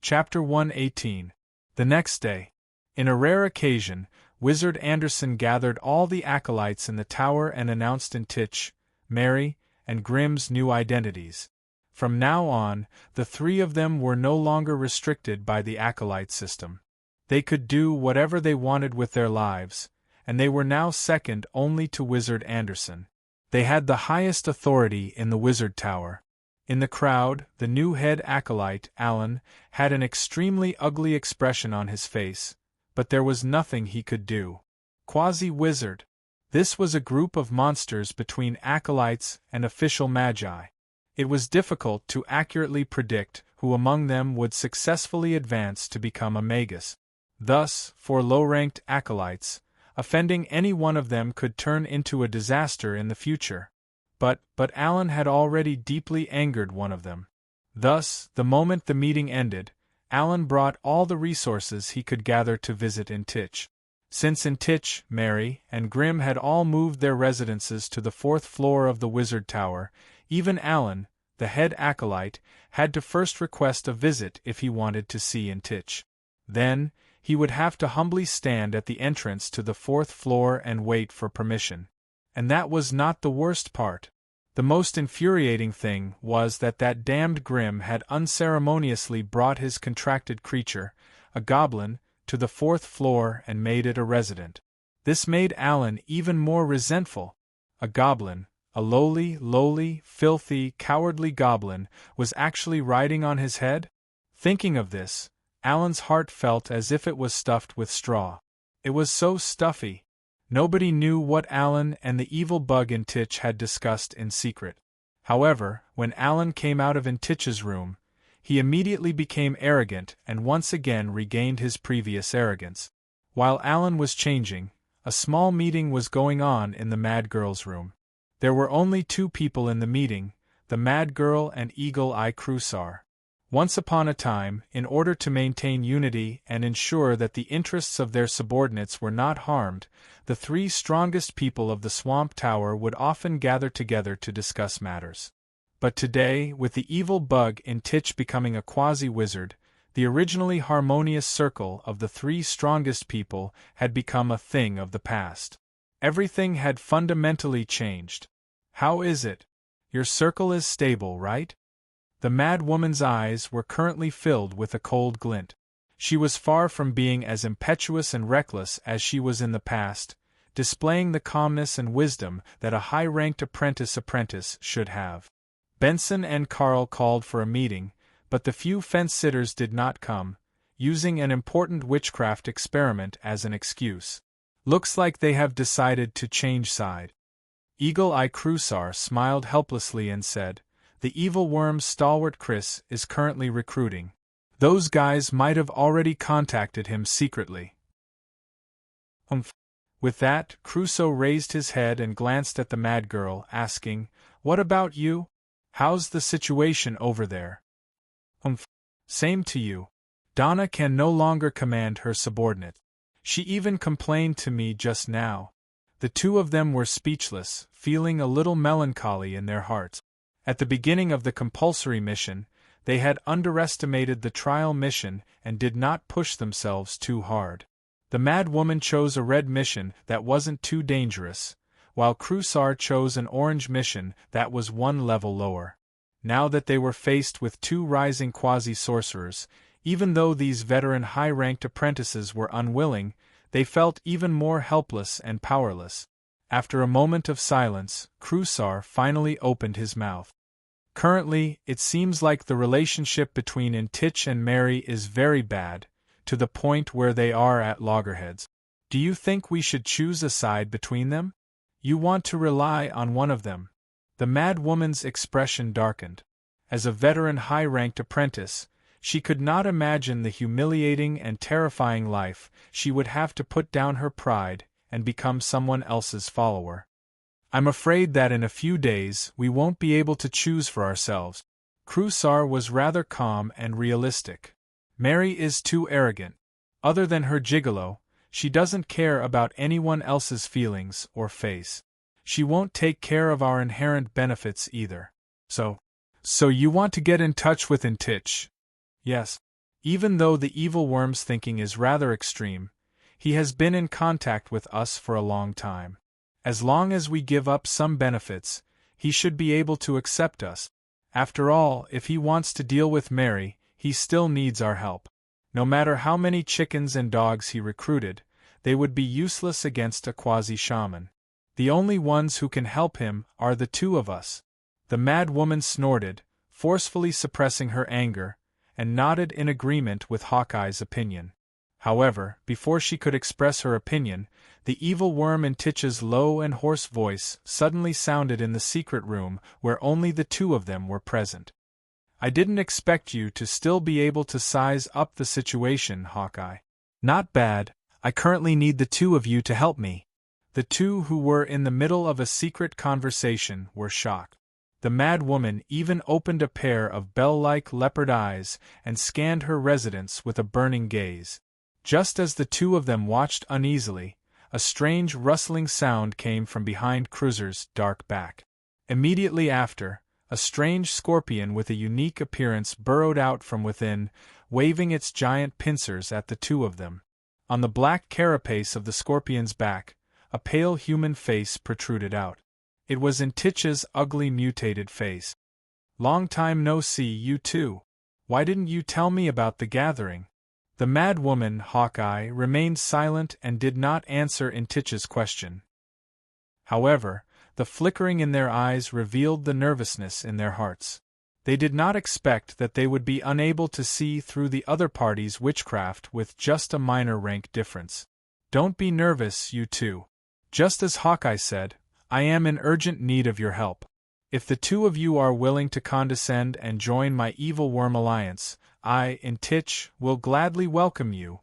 Chapter 118. The next day. In a rare occasion, Wizard Anderson gathered all the acolytes in the tower and announced in Titch, Mary, and Grimm's new identities. From now on, the 3 of them were no longer restricted by the acolyte system. They could do whatever they wanted with their lives, and they were now second only to Wizard Anderson. They had the highest authority in the Wizard Tower. In the crowd, the new head acolyte, Alan, had an extremely ugly expression on his face, but there was nothing he could do. Quasi-wizard. This was a group of monsters between acolytes and official magi. It was difficult to accurately predict who among them would successfully advance to become a magus. Thus, for low-ranked acolytes, offending any one of them could turn into a disaster in the future. But Alan had already deeply angered one of them. Thus, the moment the meeting ended, Alan brought all the resources he could gather to visit in Titch. Since in Titch, Mary and Grimm had all moved their residences to the 4th floor of the Wizard Tower, even Alan, the head acolyte, had to first request a visit if he wanted to see Intich. Then, he would have to humbly stand at the entrance to the 4th floor and wait for permission. And that was not the worst part. The most infuriating thing was that damned Grim had unceremoniously brought his contracted creature, a goblin, to the 4th floor and made it a resident. This made Alan even more resentful. A goblin, a lowly, filthy, cowardly goblin, was actually riding on his head? Thinking of this, Alan's heart felt as if it was stuffed with straw. It was so stuffy. Nobody knew what Alan and the evil bug Intich had discussed in secret. However, when Alan came out of Intich's room, he immediately became arrogant and once again regained his previous arrogance. While Alan was changing, a small meeting was going on in the Mad Girl's room. There were only 2 people in the meeting, the Mad Girl and Eagle-Eye Crusoe. Once upon a time, in order to maintain unity and ensure that the interests of their subordinates were not harmed, the 3 strongest people of the Swamp Tower would often gather together to discuss matters. But today, with the evil bug Intich becoming a quasi-wizard, the originally harmonious circle of the 3 strongest people had become a thing of the past. Everything had fundamentally changed. How is it? Your circle is stable, right? The mad woman's eyes were currently filled with a cold glint. She was far from being as impetuous and reckless as she was in the past, displaying the calmness and wisdom that a high-ranked apprentice should have. Benson and Carl called for a meeting, but the few fence-sitters did not come, using an important witchcraft experiment as an excuse. Looks like they have decided to change side. Eagle-Eye Crusoe smiled helplessly and said, "The evil worm's stalwart Chris is currently recruiting. Those guys might have already contacted him secretly." Humph. With that, Crusoe raised his head and glanced at the mad girl, asking, "What about you? How's the situation over there?" "Humph. Same to you. Donna can no longer command her subordinate. She even complained to me just now." The 2 of them were speechless, feeling a little melancholy in their hearts. At the beginning of the compulsory mission, they had underestimated the trial mission and did not push themselves too hard. The mad woman chose a red mission that wasn't too dangerous, while Crusoe chose an orange mission that was 1 level lower. Now that they were faced with 2 rising quasi-sorcerers, even though these veteran high-ranked apprentices were unwilling, they felt even more helpless and powerless. After a moment of silence, Crusoe finally opened his mouth. "Currently, it seems like the relationship between Intich and Mary is very bad, to the point where they are at loggerheads. Do you think we should choose a side between them? You want to rely on one of them?" The mad woman's expression darkened. As a veteran high-ranked apprentice, she could not imagine the humiliating and terrifying life she would have to put down her pride and become someone else's follower. "I'm afraid that in a few days we won't be able to choose for ourselves." Crusoe was rather calm and realistic. "Mary is too arrogant. Other than her gigolo, she doesn't care about anyone else's feelings or face. She won't take care of our inherent benefits either. So you want to get in touch with Intich?" "Yes. Even though the evil worm's thinking is rather extreme, he has been in contact with us for a long time. As long as we give up some benefits, he should be able to accept us. After all, if he wants to deal with Mary, he still needs our help. No matter how many chickens and dogs he recruited, they would be useless against a quasi-shaman. The only ones who can help him are the 2 of us." The mad woman snorted, forcefully suppressing her anger, and nodded in agreement with Hawkeye's opinion. However, before she could express her opinion, the evil worm Intich's low and hoarse voice suddenly sounded in the secret room where only the 2 of them were present. "I didn't expect you to still be able to size up the situation, Hawkeye." "Not bad. I currently need the 2 of you to help me." The 2 who were in the middle of a secret conversation were shocked. The mad woman even opened a pair of bell-like leopard eyes and scanned her residents with a burning gaze. Just as the 2 of them watched uneasily, a strange rustling sound came from behind Crusoe's dark back. Immediately after, A strange scorpion with a unique appearance burrowed out from within, waving its giant pincers at the two of them. On the black carapace of the scorpion's back, a pale human face protruded out. It was Entitch's ugly mutated face. "Long time no see, you two. Why didn't you tell me about the gathering?" The mad woman, Hawkeye, remained silent and did not answer Entitch's question. However, the flickering in their eyes revealed the nervousness in their hearts. They did not expect that they would be unable to see through the other party's witchcraft with just a minor rank difference. "Don't be nervous, you two. Just as Hawkeye said, I am in urgent need of your help. If the two of you are willing to condescend and join my evil worm alliance, I, Entitch, will gladly welcome you."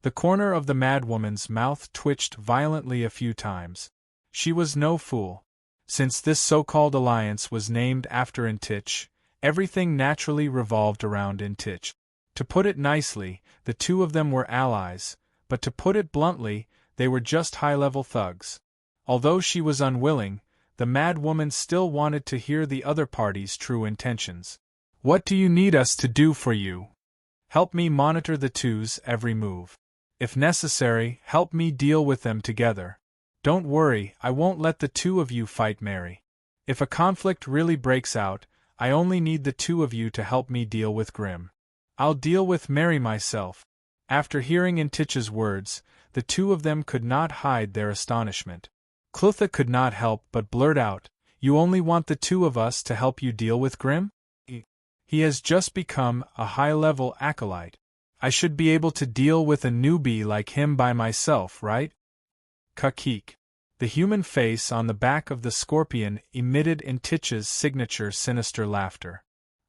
The corner of the madwoman's mouth twitched violently a few times. She was no fool. Since this so-called alliance was named after Entitch, everything naturally revolved around Entitch. To put it nicely, the two of them were allies, but to put it bluntly, they were just high-level thugs. Although she was unwilling, the mad woman still wanted to hear the other party's true intentions. "What do you need us to do for you?" "Help me monitor the two's every move. If necessary, help me deal with them together. Don't worry, I won't let the two of you fight Mary. If a conflict really breaks out, I only need the two of you to help me deal with Grim. I'll deal with Mary myself." After hearing Entitch's words, the two of them could not hide their astonishment. Clutha could not help but blurt out, "You only want the two of us to help you deal with Grim? He has just become a high-level acolyte. I should be able to deal with a newbie like him by myself, right?" Kakik. The human face on the back of the scorpion emitted Entitch's signature sinister laughter.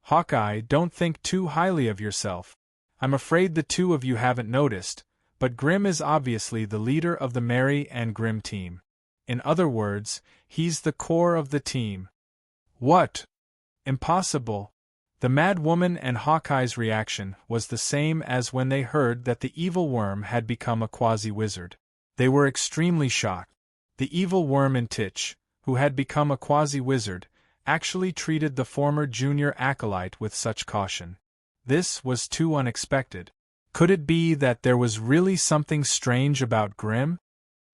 "Hawkeye, don't think too highly of yourself. I'm afraid the two of you haven't noticed, but Grim is obviously the leader of the Mary and Grim team. In other words, he's the core of the team." "What? Impossible." The mad woman and Hawkeye's reaction was the same as when they heard that the evil worm had become a quasi-wizard. They were extremely shocked. The evil worm Entitch, who had become a quasi-wizard, actually treated the former junior acolyte with such caution. This was too unexpected. Could it be that there was really something strange about Grim?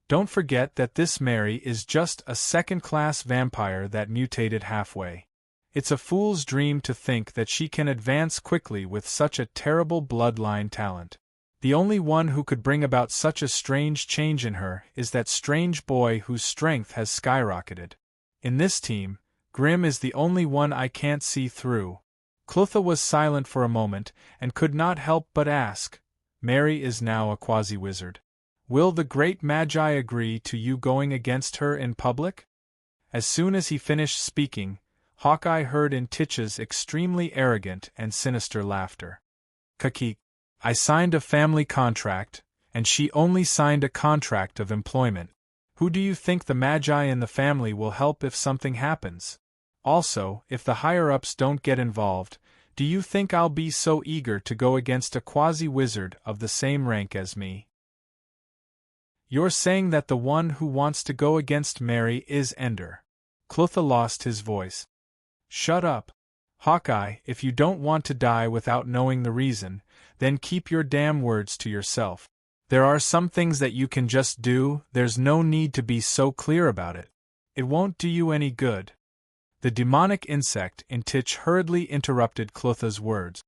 Don't forget that this Mary is just a second-class vampire that mutated halfway. It's a fool's dream to think that she can advance quickly with such a terrible bloodline talent. The only one who could bring about such a strange change in her is that strange boy whose strength has skyrocketed. In this team, Grim is the only one I can't see through. Clutha was silent for a moment and could not help but ask, "Mary is now a quasi-wizard. Will the great Magi agree to you going against her in public?" As soon as he finished speaking, Hawkeye heard Entitch's extremely arrogant and sinister laughter. "Kakik, I signed a family contract, and she only signed a contract of employment. Who do you think the Magi in the family will help if something happens? Also, if the higher-ups don't get involved, do you think I'll be so eager to go against a quasi-wizard of the same rank as me?" "You're saying that the one who wants to go against Mary is Ender." Clutha lost his voice. "Shut up. Hawkeye, if you don't want to die without knowing the reason, then keep your damn words to yourself. There are some things that you can just do, there's no need to be so clear about it. It won't do you any good." The demonic insect Entitch hurriedly interrupted Clutha's words.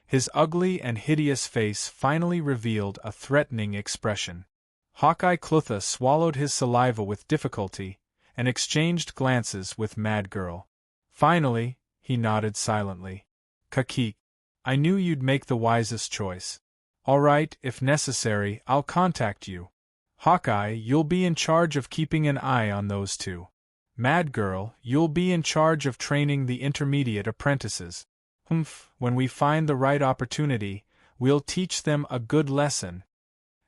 His ugly and hideous face finally revealed a threatening expression. Hawkeye Clutha swallowed his saliva with difficulty, and exchanged glances with Mad Girl. Finally, he nodded silently. "Kakik, I knew you'd make the wisest choice. All right, if necessary, I'll contact you. Hawkeye, you'll be in charge of keeping an eye on those two. Mad Girl, you'll be in charge of training the intermediate apprentices. When we find the right opportunity, we'll teach them a good lesson."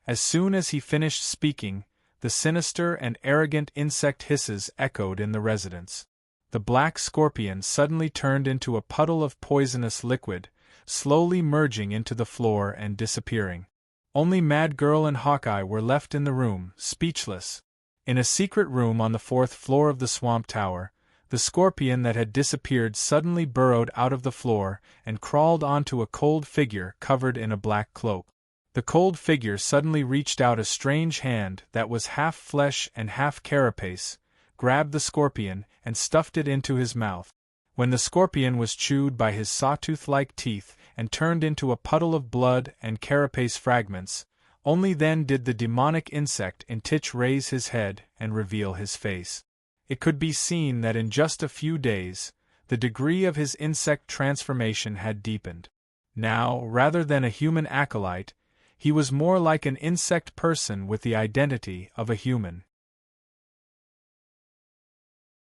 As soon as he finished speaking, the sinister and arrogant insect hisses echoed in the residence. The black scorpion suddenly turned into a puddle of poisonous liquid, slowly merging into the floor and disappearing. Only Mad Girl and Hawkeye were left in the room, speechless. In a secret room on the 4th floor of the Swamp Tower, The scorpion that had disappeared suddenly burrowed out of the floor and crawled onto a cold figure covered in a black cloak. The cold figure suddenly reached out a strange hand that was half flesh and half carapace, grabbed the scorpion, and stuffed it into his mouth. When the scorpion was chewed by his sawtooth-like teeth and turned into a puddle of blood and carapace fragments, only then did the demonic insect in Titch raise his head and reveal his face. It could be seen that in just a few days, the degree of his insect transformation had deepened. Now, rather than a human acolyte, he was more like an insect person with the identity of a human.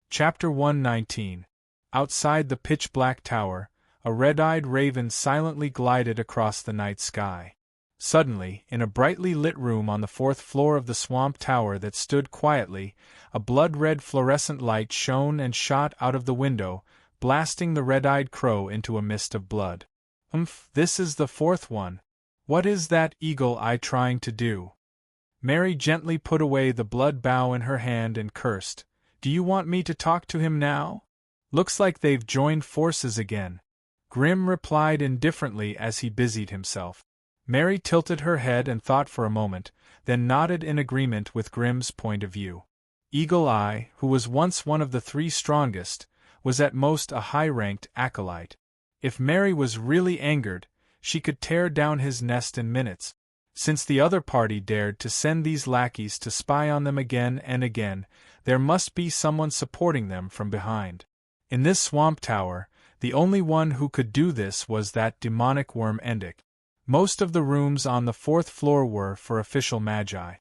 Chapter 119. Outside the pitch-black tower, a red-eyed raven silently glided across the night sky. Suddenly, in a brightly lit room on the 4th floor of the swamp tower that stood quietly, a blood-red fluorescent light shone and shot out of the window, blasting the red-eyed crow into a mist of blood. This is the 4th one. What is that eagle eye trying to do? Mary gently put away the blood bow in her hand and cursed. Do you want me to talk to him now? Looks like they've joined forces again. Grim replied indifferently as he busied himself. Mary tilted her head and thought for a moment, then nodded in agreement with Grim's point of view. Eagle Eye, who was once one of the 3 strongest, was at most a high-ranked acolyte. If Mary was really angered, she could tear down his nest in minutes. Since the other party dared to send these lackeys to spy on them again and again, there must be someone supporting them from behind. In this swamp tower, the only one who could do this was that demonic worm Endic. Most of the rooms on the 4th floor were for official magi.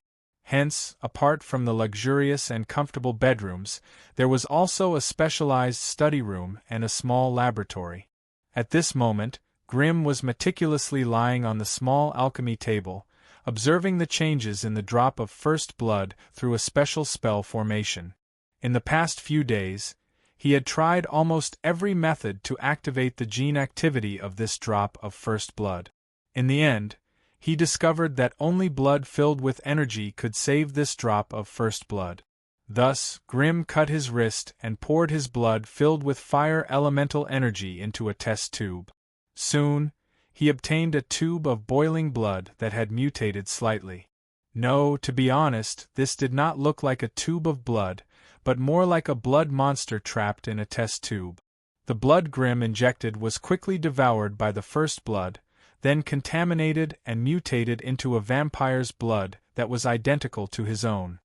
Hence, apart from the luxurious and comfortable bedrooms, there was also a specialized study room and a small laboratory. At this moment, Grim was meticulously lying on the small alchemy table, observing the changes in the drop of first blood through a special spell formation. In the past few days, he had tried almost every method to activate the gene activity of this drop of first blood. In the end, he discovered that only blood filled with energy could save this drop of first blood. Thus, Grim cut his wrist and poured his blood filled with fire elemental energy into a test tube. Soon, he obtained a tube of boiling blood that had mutated slightly. No, to be honest, this did not look like a tube of blood, but more like a blood monster trapped in a test tube. The blood Grim injected was quickly devoured by the first blood, then contaminated and mutated into a vampire's blood that was identical to his own.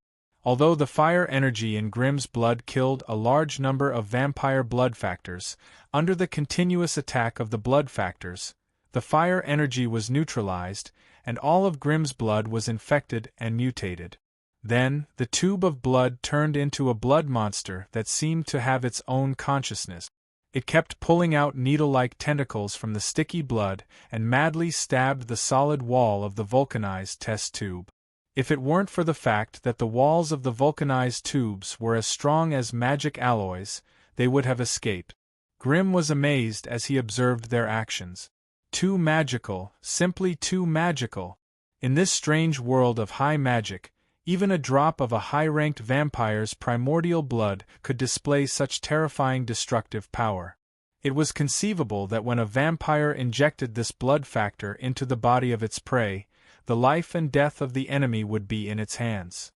Although the fire energy in Grim's blood killed a large number of vampire blood factors, under the continuous attack of the blood factors, the fire energy was neutralized, and all of Grim's blood was infected and mutated. Then, the tube of blood turned into a blood monster that seemed to have its own consciousness. It kept pulling out needle-like tentacles from the sticky blood and madly stabbed the solid wall of the vulcanized test tube. If it weren't for the fact that the walls of the vulcanized tubes were as strong as magic alloys, they would have escaped. Grim was amazed as he observed their actions. Too magical, simply too magical. In this strange world of high magic, even a drop of a high-ranked vampire's primordial blood could display such terrifying destructive power. It was conceivable that when a vampire injected this blood factor into the body of its prey, the life and death of the enemy would be in its hands.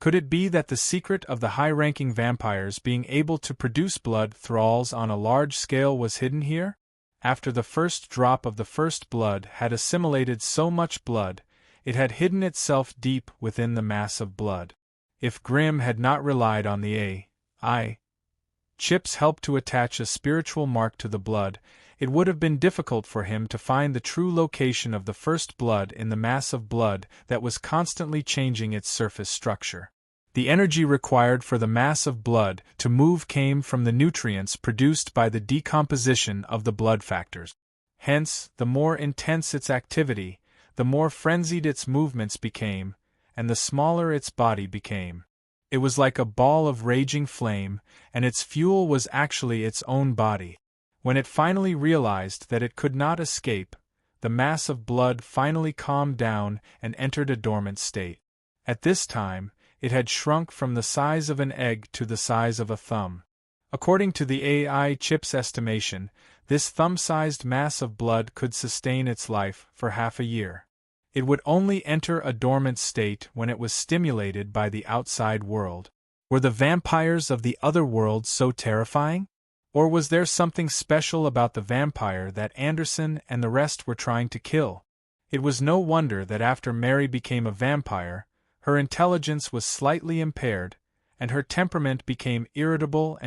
Could it be that the secret of the high-ranking vampires being able to produce blood thralls on a large scale was hidden here? After the first drop of the first blood had assimilated so much blood, it had hidden itself deep within the mass of blood. If Grim had not relied on the AI chips help to attach a spiritual mark to the blood, it would have been difficult for him to find the true location of the first blood in the mass of blood that was constantly changing its surface structure. The energy required for the mass of blood to move came from the nutrients produced by the decomposition of the blood factors. Hence, the more intense its activity, the more frenzied its movements became, and the smaller its body became. It was like a ball of raging flame, and its fuel was actually its own body. When it finally realized that it could not escape, the mass of blood finally calmed down and entered a dormant state. At this time, it had shrunk from the size of an egg to the size of a thumb. According to the AI chip's estimation, this thumb-sized mass of blood could sustain its life for half a year. It would only enter a dormant state when it was stimulated by the outside world. Were the vampires of the other world so terrifying? Or was there something special about the vampire that Anderson and the rest were trying to kill? It was no wonder that after Mary became a vampire, her intelligence was slightly impaired, and her temperament became irritable.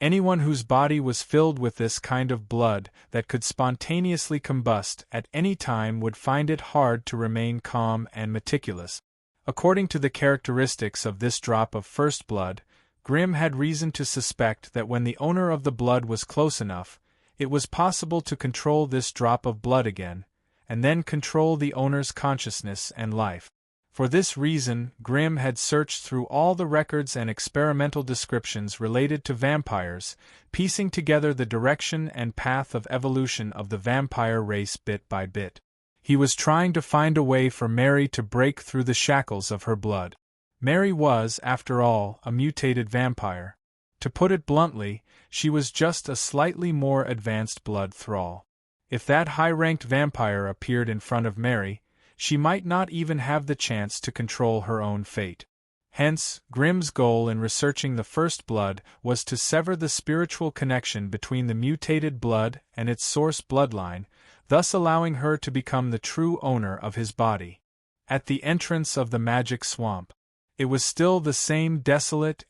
Anyone whose body was filled with this kind of blood that could spontaneously combust at any time would find it hard to remain calm and meticulous. According to the characteristics of this drop of first blood, Grimm had reason to suspect that when the owner of the blood was close enough, it was possible to control this drop of blood again, and then control the owner's consciousness and life. For this reason, Grimm had searched through all the records and experimental descriptions related to vampires, piecing together the direction and path of evolution of the vampire race bit by bit. He was trying to find a way for Mary to break through the shackles of her blood. Mary was, after all, a mutated vampire. To put it bluntly, she was just a slightly more advanced blood thrall. If that high-ranked vampire appeared in front of Mary, she might not even have the chance to control her own fate. Hence, Grimm's goal in researching the first blood was to sever the spiritual connection between the mutated blood and its source bloodline, thus allowing her to become the true owner of his body. At the entrance of the magic swamp, it was still the same desolate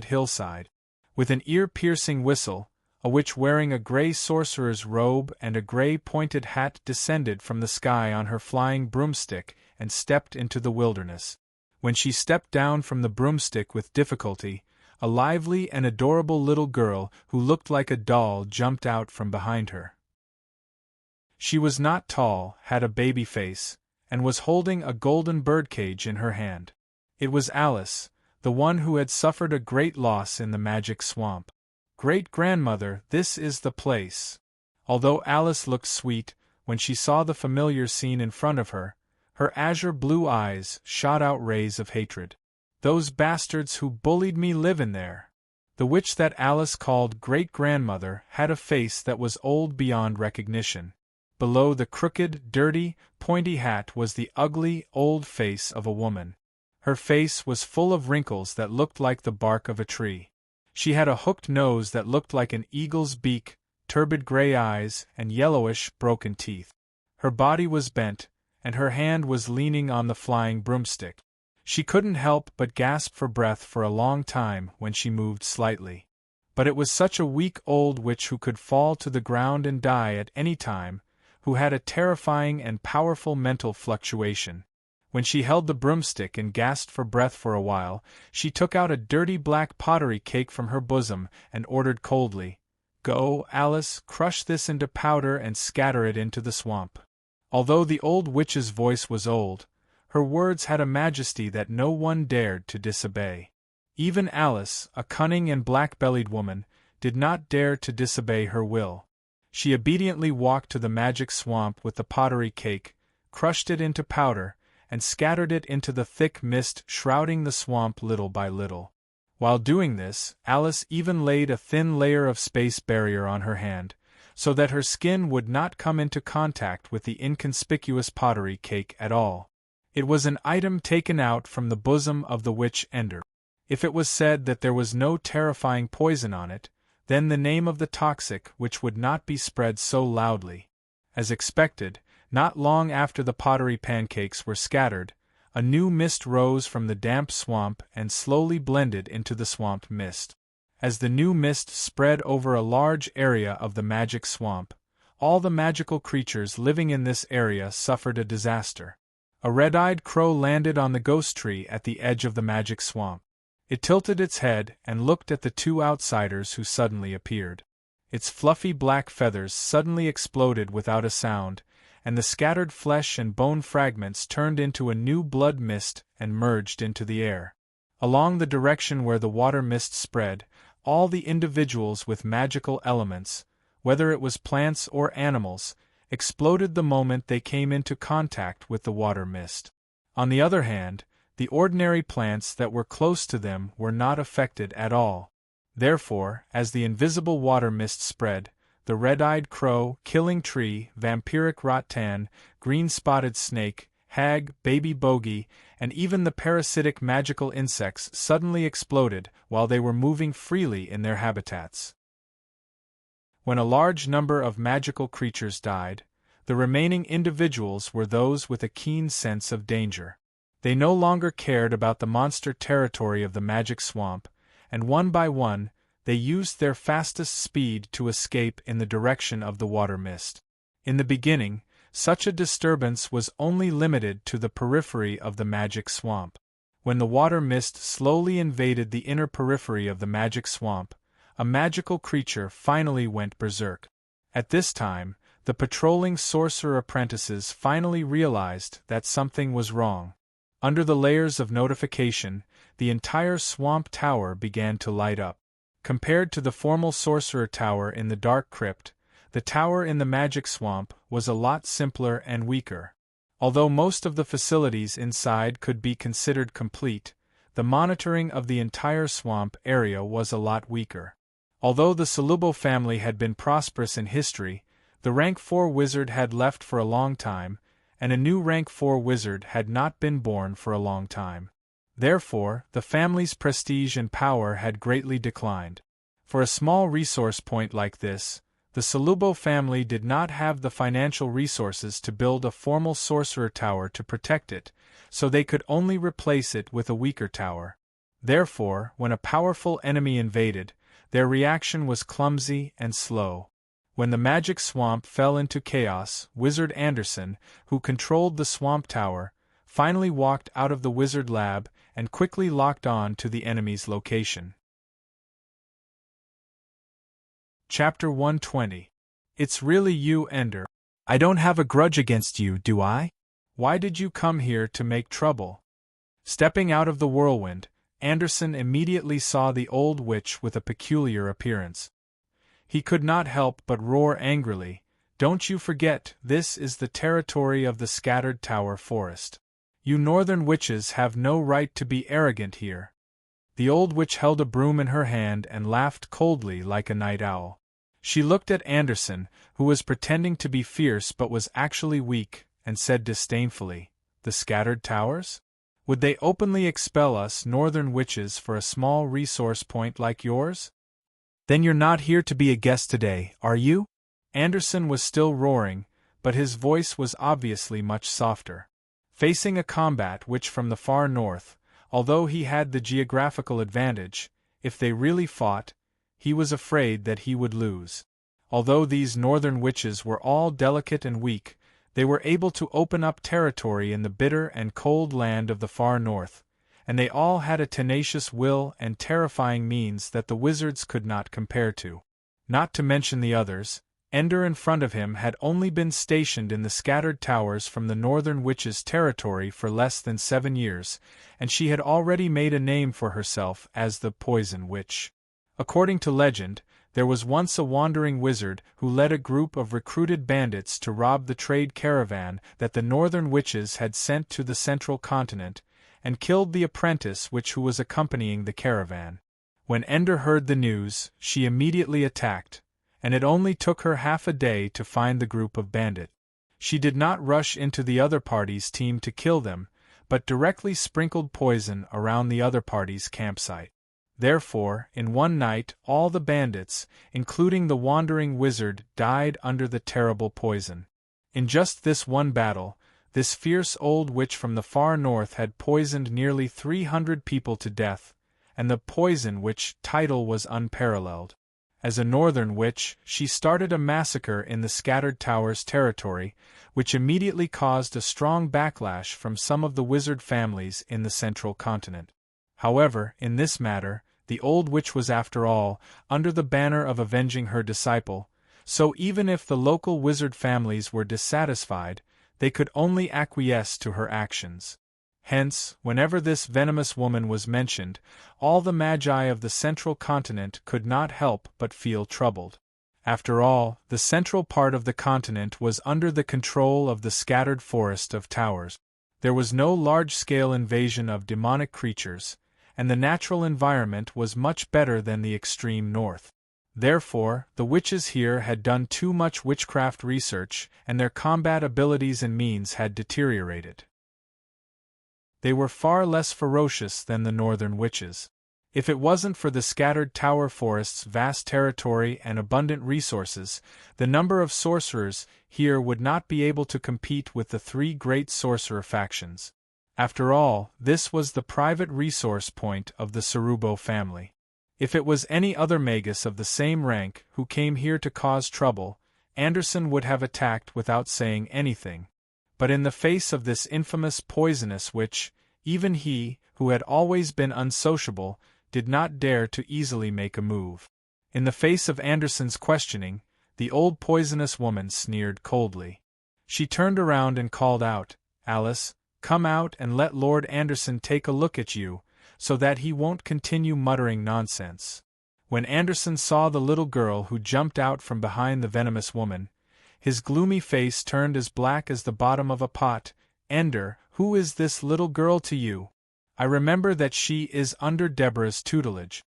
hillside. With an ear-piercing whistle, a witch wearing a gray sorcerer's robe and a gray pointed hat descended from the sky on her flying broomstick and stepped into the wilderness. When she stepped down from the broomstick with difficulty, a lively and adorable little girl who looked like a doll jumped out from behind her. She was not tall, had a baby face, and was holding a golden birdcage in her hand. It was Alice, the one who had suffered a great loss in the magic swamp. "Great-grandmother, this is the place." Although Alice looked sweet, when she saw the familiar scene in front of her, her azure blue eyes shot out rays of hatred. "Those bastards who bullied me live in there." The witch that Alice called great-grandmother had a face that was old beyond recognition. Below the crooked, dirty, pointy hat was the ugly, old face of a woman. Her face was full of wrinkles that looked like the bark of a tree. She had a hooked nose that looked like an eagle's beak, turbid gray eyes, and yellowish, broken teeth. Her body was bent, and her hand was leaning on the flying broomstick. She couldn't help but gasp for breath for a long time when she moved slightly. But it was such a weak old witch who could fall to the ground and die at any time, who had a terrifying and powerful mental fluctuation. When she held the broomstick and gasped for breath for a while, she took out a dirty black pottery cake from her bosom and ordered coldly, "Go, Alice, crush this into powder and scatter it into the swamp." Although the old witch's voice was old, her words had a majesty that no one dared to disobey. Even Alice, a cunning and black-bellied woman, did not dare to disobey her will. She obediently walked to the magic swamp with the pottery cake, crushed it into powder, and scattered it into the thick mist shrouding the swamp little by little. While doing this, Alice even laid a thin layer of space barrier on her hand, so that her skin would not come into contact with the inconspicuous pottery cake at all. It was an item taken out from the bosom of the witch Ender. If it was said that there was no terrifying poison on it, then the name of the toxic which would not be spread so loudly. As expected, not long after the pottery pancakes were scattered, a new mist rose from the damp swamp and slowly blended into the swamp mist. As the new mist spread over a large area of the magic swamp, all the magical creatures living in this area suffered a disaster. A red-eyed crow landed on the ghost tree at the edge of the magic swamp. It tilted its head and looked at the two outsiders who suddenly appeared. Its fluffy black feathers suddenly exploded without a sound, and the scattered flesh and bone fragments turned into a new blood mist and merged into the air. Along the direction where the water mist spread, all the individuals with magical elements, whether it was plants or animals, exploded the moment they came into contact with the water mist. On the other hand, The ordinary plants that were close to them were not affected at all. Therefore, as the invisible water mist spread, the red-eyed crow, killing tree, vampiric rattan, green-spotted snake, hag, baby bogey, and even the parasitic magical insects suddenly exploded while they were moving freely in their habitats. When a large number of magical creatures died, the remaining individuals were those with a keen sense of danger. They no longer cared about the monster territory of the magic swamp, and one by one, they used their fastest speed to escape in the direction of the water mist. In the beginning, such a disturbance was only limited to the periphery of the magic swamp. When the water mist slowly invaded the inner periphery of the magic swamp, a magical creature finally went berserk. At this time, the patrolling sorcerer apprentices finally realized that something was wrong. Under the layers of notification, the entire swamp tower began to light up. Compared to the formal sorcerer tower in the dark crypt, the tower in the magic swamp was a lot simpler and weaker. Although most of the facilities inside could be considered complete, the monitoring of the entire swamp area was a lot weaker. Although the Solubo family had been prosperous in history, the rank 4 wizard had left for a long time, and a new rank 4 wizard had not been born for a long time. Therefore, the family's prestige and power had greatly declined. For a small resource point like this, the Solubo family did not have the financial resources to build a formal sorcerer tower to protect it, so they could only replace it with a weaker tower. Therefore, when a powerful enemy invaded, their reaction was clumsy and slow. When the magic swamp fell into chaos, Wizard Anderson, who controlled the swamp tower, finally walked out of the wizard lab and quickly locked on to the enemy's location. Chapter 120. It's really you, Ender. I don't have a grudge against you, do I? Why did you come here to make trouble? Stepping out of the whirlwind, Anderson immediately saw the old witch with a peculiar appearance. He could not help but roar angrily, "Don't you forget, this is the territory of the Scattered Tower Forest. You northern witches have no right to be arrogant here." The old witch held a broom in her hand and laughed coldly like a night owl. She looked at Anderson, who was pretending to be fierce but was actually weak, and said disdainfully, "The Scattered Towers? Would they openly expel us northern witches for a small resource point like yours? Then you're not here to be a guest today, are you?" Anderson was still roaring, but his voice was obviously much softer. Facing a combat witch from the far north, although he had the geographical advantage, if they really fought, he was afraid that he would lose. Although these northern witches were all delicate and weak, they were able to open up territory in the bitter and cold land of the far north, and they all had a tenacious will and terrifying means that the wizards could not compare to. Not to mention the others, Ender in front of him had only been stationed in the Scattered Towers from the northern witch's territory for less than 7 years, and she had already made a name for herself as the Poison Witch. According to legend, there was once a wandering wizard who led a group of recruited bandits to rob the trade caravan that the northern witches had sent to the central continent, and killed the apprentice witch who was accompanying the caravan. When Ender heard the news, she immediately attacked, and it only took her half a day to find the group of bandits. She did not rush into the other party's team to kill them, but directly sprinkled poison around the other party's campsite. Therefore, in one night all the bandits, including the wandering wizard, died under the terrible poison. In just this one battle, this fierce old witch from the far north had poisoned nearly 300 people to death, and the Poison Witch title was unparalleled. As a northern witch, she started a massacre in the Scattered Towers territory, which immediately caused a strong backlash from some of the wizard families in the central continent. However, in this matter, the old witch was after all, under the banner of avenging her disciple, so even if the local wizard families were dissatisfied, they could only acquiesce to her actions. Hence, whenever this venomous woman was mentioned, all the magi of the central continent could not help but feel troubled. After all, the central part of the continent was under the control of the Scattered Forest of Towers. There was no large-scale invasion of demonic creatures, and the natural environment was much better than the extreme north. Therefore, the witches here had done too much witchcraft research, and their combat abilities and means had deteriorated. They were far less ferocious than the northern witches. If it wasn't for the scattered tower forests' vast territory and abundant resources, the number of sorcerers here would not be able to compete with the three great sorcerer factions. After all, this was the private resource point of the Cerubo family. If it was any other magus of the same rank who came here to cause trouble, Anderson would have attacked without saying anything. But in the face of this infamous poisonous witch, even he, who had always been unsociable, did not dare to easily make a move. In the face of Anderson's questioning, the old poisonous woman sneered coldly. She turned around and called out, "Alice, come out and let Lord Anderson take a look at you, so that he won't continue muttering nonsense." When Anderson saw the little girl who jumped out from behind the venomous woman, his gloomy face turned as black as the bottom of a pot. "Ender, who is this little girl to you? I remember that she is under Deborah's tutelage."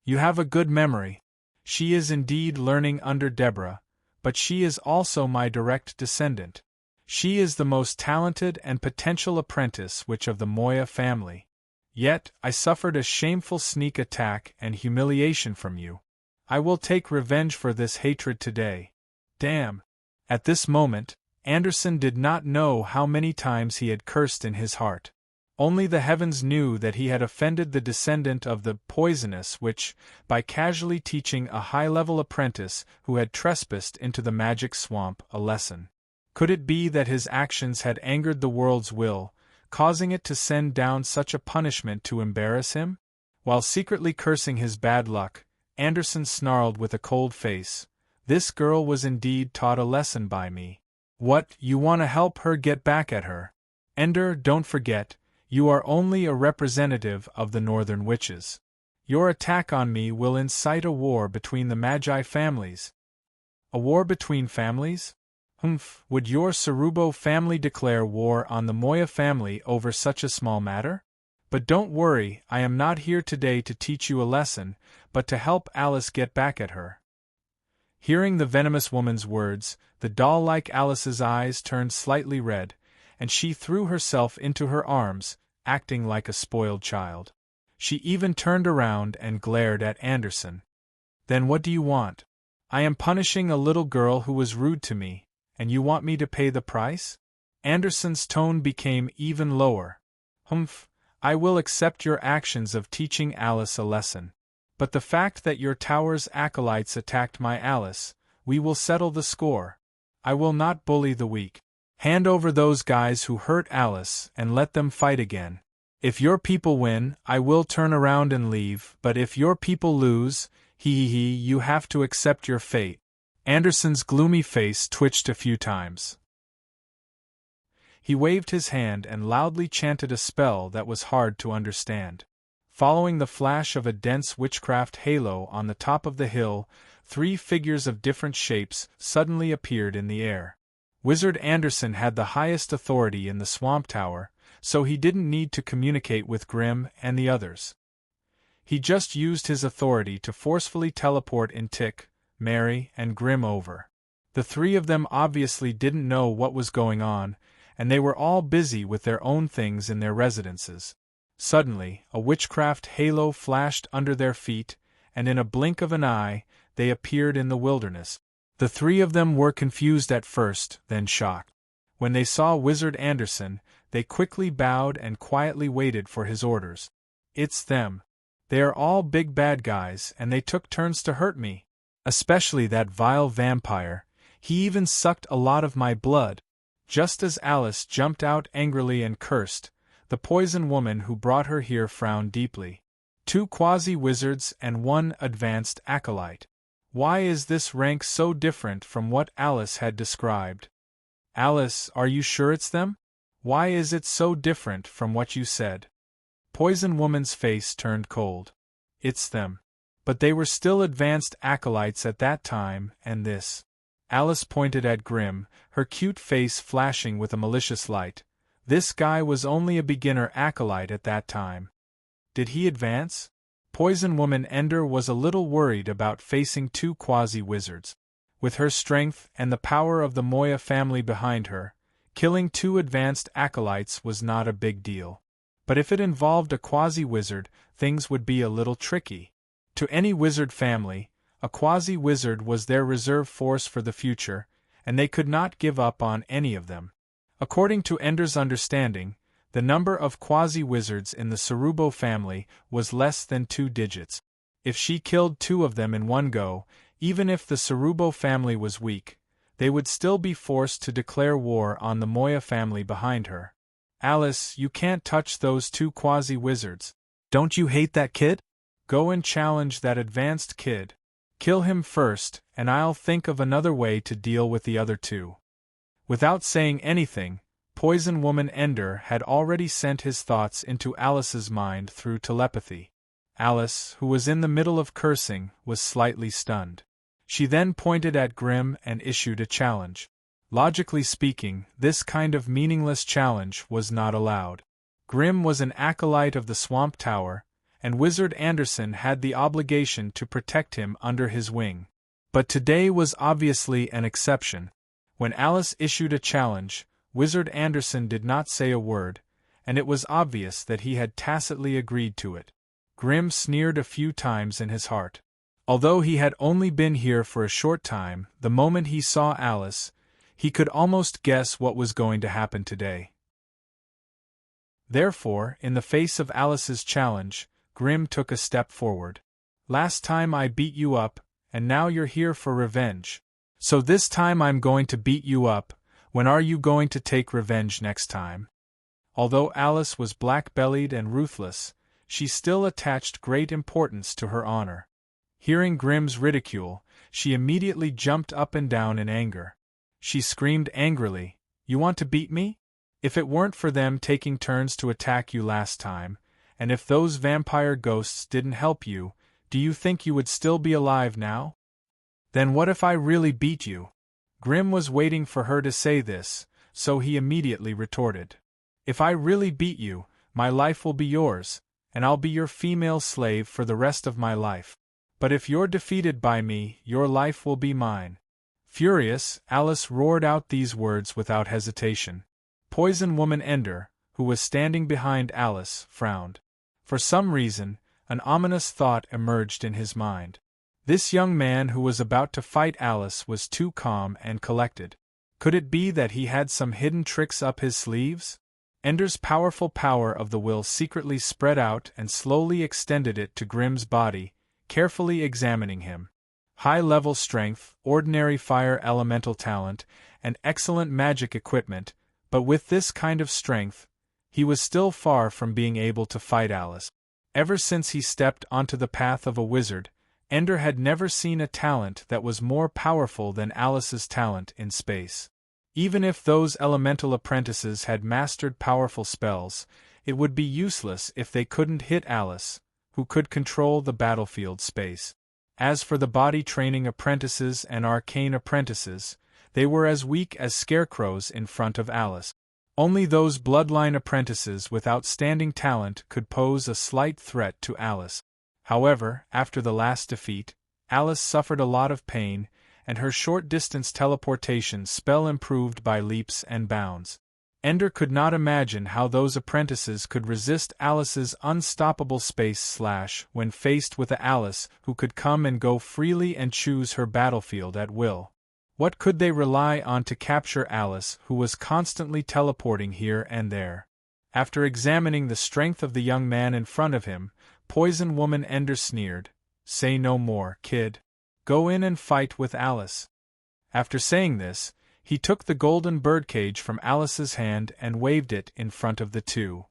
"You have a good memory. She is indeed learning under Deborah, but she is also my direct descendant. She is the most talented and potential apprentice which of the Moya family. Yet, I suffered a shameful sneak attack and humiliation from you. I will take revenge for this hatred today. Damn!" At this moment, Anderson did not know how many times he had cursed in his heart. Only the heavens knew that he had offended the descendant of the poisonous witch by casually teaching a high-level apprentice who had trespassed into the magic swamp a lesson. Could it be that his actions had angered the world's will, causing it to send down such a punishment to embarrass him? While secretly cursing his bad luck, Anderson snarled with a cold face, "This girl was indeed taught a lesson by me. What, you want to help her get back at her? Ender, don't forget, you are only a representative of the northern witches. Your attack on me will incite a war between the Magi families." "A war between families? Humph, would your Cerubo family declare war on the Moya family over such a small matter? But don't worry, I am not here today to teach you a lesson, but to help Alice get back at her." Hearing the venomous woman's words, the doll-like Alice's eyes turned slightly red, and she threw herself into her arms, acting like a spoiled child. She even turned around and glared at Anderson. "Then what do you want? I am punishing a little girl who was rude to me, and you want me to pay the price?" Anderson's tone became even lower. "Humph, I will accept your actions of teaching Alice a lesson. But the fact that your tower's acolytes attacked my Alice, we will settle the score. I will not bully the weak. Hand over those guys who hurt Alice and let them fight again. If your people win, I will turn around and leave, but if your people lose, you have to accept your fate." Anderson's gloomy face twitched a few times. He waved his hand and loudly chanted a spell that was hard to understand. Following the flash of a dense witchcraft halo on the top of the hill, 3 figures of different shapes suddenly appeared in the air. Wizard Anderson had the highest authority in the Swamp Tower, so he didn't need to communicate with Grimm and the others. He just used his authority to forcefully teleport Intik, Mary, and Grimm over. The 3 of them obviously didn't know what was going on, and they were all busy with their own things in their residences. Suddenly, a witchcraft halo flashed under their feet, and in a blink of an eye, they appeared in the wilderness. The 3 of them were confused at first, then shocked. When they saw Wizard Anderson, they quickly bowed and quietly waited for his orders. "It's them. They are all big bad guys, and they took turns to hurt me. Especially that vile vampire. He even sucked a lot of my blood." Just as Alice jumped out angrily and cursed, the poison woman who brought her here frowned deeply. 2 quasi-wizards and 1 advanced acolyte. Why is this rank so different from what Alice had described? "Alice, are you sure it's them? Why is it so different from what you said?" Poison Woman's face turned cold. "It's them. But they were still advanced acolytes at that time, and this." Alice pointed at Grimm, her cute face flashing with a malicious light. This guy was only a beginner acolyte at that time. Did he advance? Poison Woman Ender was a little worried about facing two quasi-wizards. With her strength and the power of the Moya family behind her, killing two advanced acolytes was not a big deal. But if it involved a quasi-wizard, things would be a little tricky. To any wizard family, a quasi-wizard was their reserve force for the future, and they could not give up on any of them. According to Ender's understanding, the number of quasi-wizards in the Cerubo family was less than 2 digits. If she killed 2 of them in one go, even if the Cerubo family was weak, they would still be forced to declare war on the Moya family behind her. Alice, you can't touch those 2 quasi-wizards. Don't you hate that kid? Go and challenge that advanced kid. Kill him first, and I'll think of another way to deal with the other 2. Without saying anything, Poison Woman Ender had already sent his thoughts into Alice's mind through telepathy. Alice, who was in the middle of cursing, was slightly stunned. She then pointed at Grim and issued a challenge. Logically speaking, this kind of meaningless challenge was not allowed. Grim was an acolyte of the Swamp Tower, and Wizard Anderson had the obligation to protect him under his wing. But today was obviously an exception. When Alice issued a challenge, Wizard Anderson did not say a word, and it was obvious that he had tacitly agreed to it. Grim sneered a few times in his heart. Although he had only been here for a short time, the moment he saw Alice, he could almost guess what was going to happen today. Therefore, in the face of Alice's challenge, Grim took a step forward. Last time I beat you up, and now you're here for revenge. So this time I'm going to beat you up. When are you going to take revenge next time? Although Alice was black-bellied and ruthless, she still attached great importance to her honor. Hearing Grim's ridicule, she immediately jumped up and down in anger. She screamed angrily, "You want to beat me? If it weren't for them taking turns to attack you last time, and if those vampire ghosts didn't help you, do you think you would still be alive now? Then what if I really beat you?" Grim was waiting for her to say this, so he immediately retorted. "If I really beat you, my life will be yours, and I'll be your female slave for the rest of my life. But if you're defeated by me, your life will be mine." Furious, Alice roared out these words without hesitation. Poison Woman Ender, who was standing behind Alice, frowned. For some reason, an ominous thought emerged in his mind. This young man who was about to fight Alice was too calm and collected. Could it be that he had some hidden tricks up his sleeves? Ender's powerful power of the will secretly spread out and slowly extended it to Grim's body, carefully examining him. High-level strength, ordinary fire elemental talent, and excellent magic equipment, but with this kind of strength, he was still far from being able to fight Alice. Ever since he stepped onto the path of a wizard, Ender had never seen a talent that was more powerful than Alice's talent in space. Even if those elemental apprentices had mastered powerful spells, it would be useless if they couldn't hit Alice, who could control the battlefield space. As for the body training apprentices and arcane apprentices, they were as weak as scarecrows in front of Alice. Only those bloodline apprentices with outstanding talent could pose a slight threat to Alice. However, after the last defeat, Alice suffered a lot of pain, and her short-distance teleportation spell improved by leaps and bounds. Ender could not imagine how those apprentices could resist Alice's unstoppable space slash when faced with a Alice who could come and go freely and choose her battlefield at will. What could they rely on to capture Alice, who was constantly teleporting here and there? After examining the strength of the young man in front of him, Poison Woman Ender sneered, "Say no more, kid. Go in and fight with Alice." After saying this, he took the golden birdcage from Alice's hand and waved it in front of the two.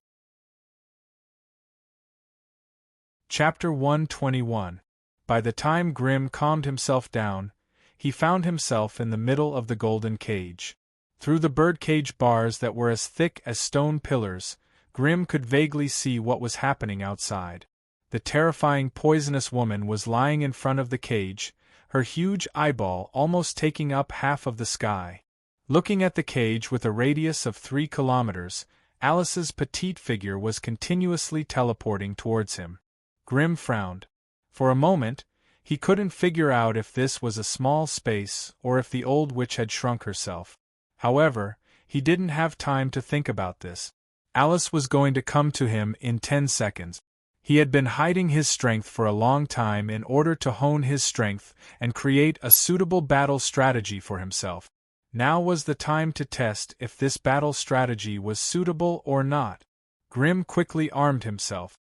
Chapter 121. By the time Grim calmed himself down, he found himself in the middle of the golden cage. Through the birdcage bars that were as thick as stone pillars, Grim could vaguely see what was happening outside. The terrifying poisonous woman was lying in front of the cage, her huge eyeball almost taking up half of the sky. Looking at the cage with a radius of 3 kilometers, Alice's petite figure was continuously teleporting towards him. Grim frowned. For a moment, he couldn't figure out if this was a small space or if the old witch had shrunk herself. However, he didn't have time to think about this. Alice was going to come to him in 10 seconds. He had been hiding his strength for a long time in order to hone his strength and create a suitable battle strategy for himself. Now was the time to test if this battle strategy was suitable or not. Grim quickly armed himself.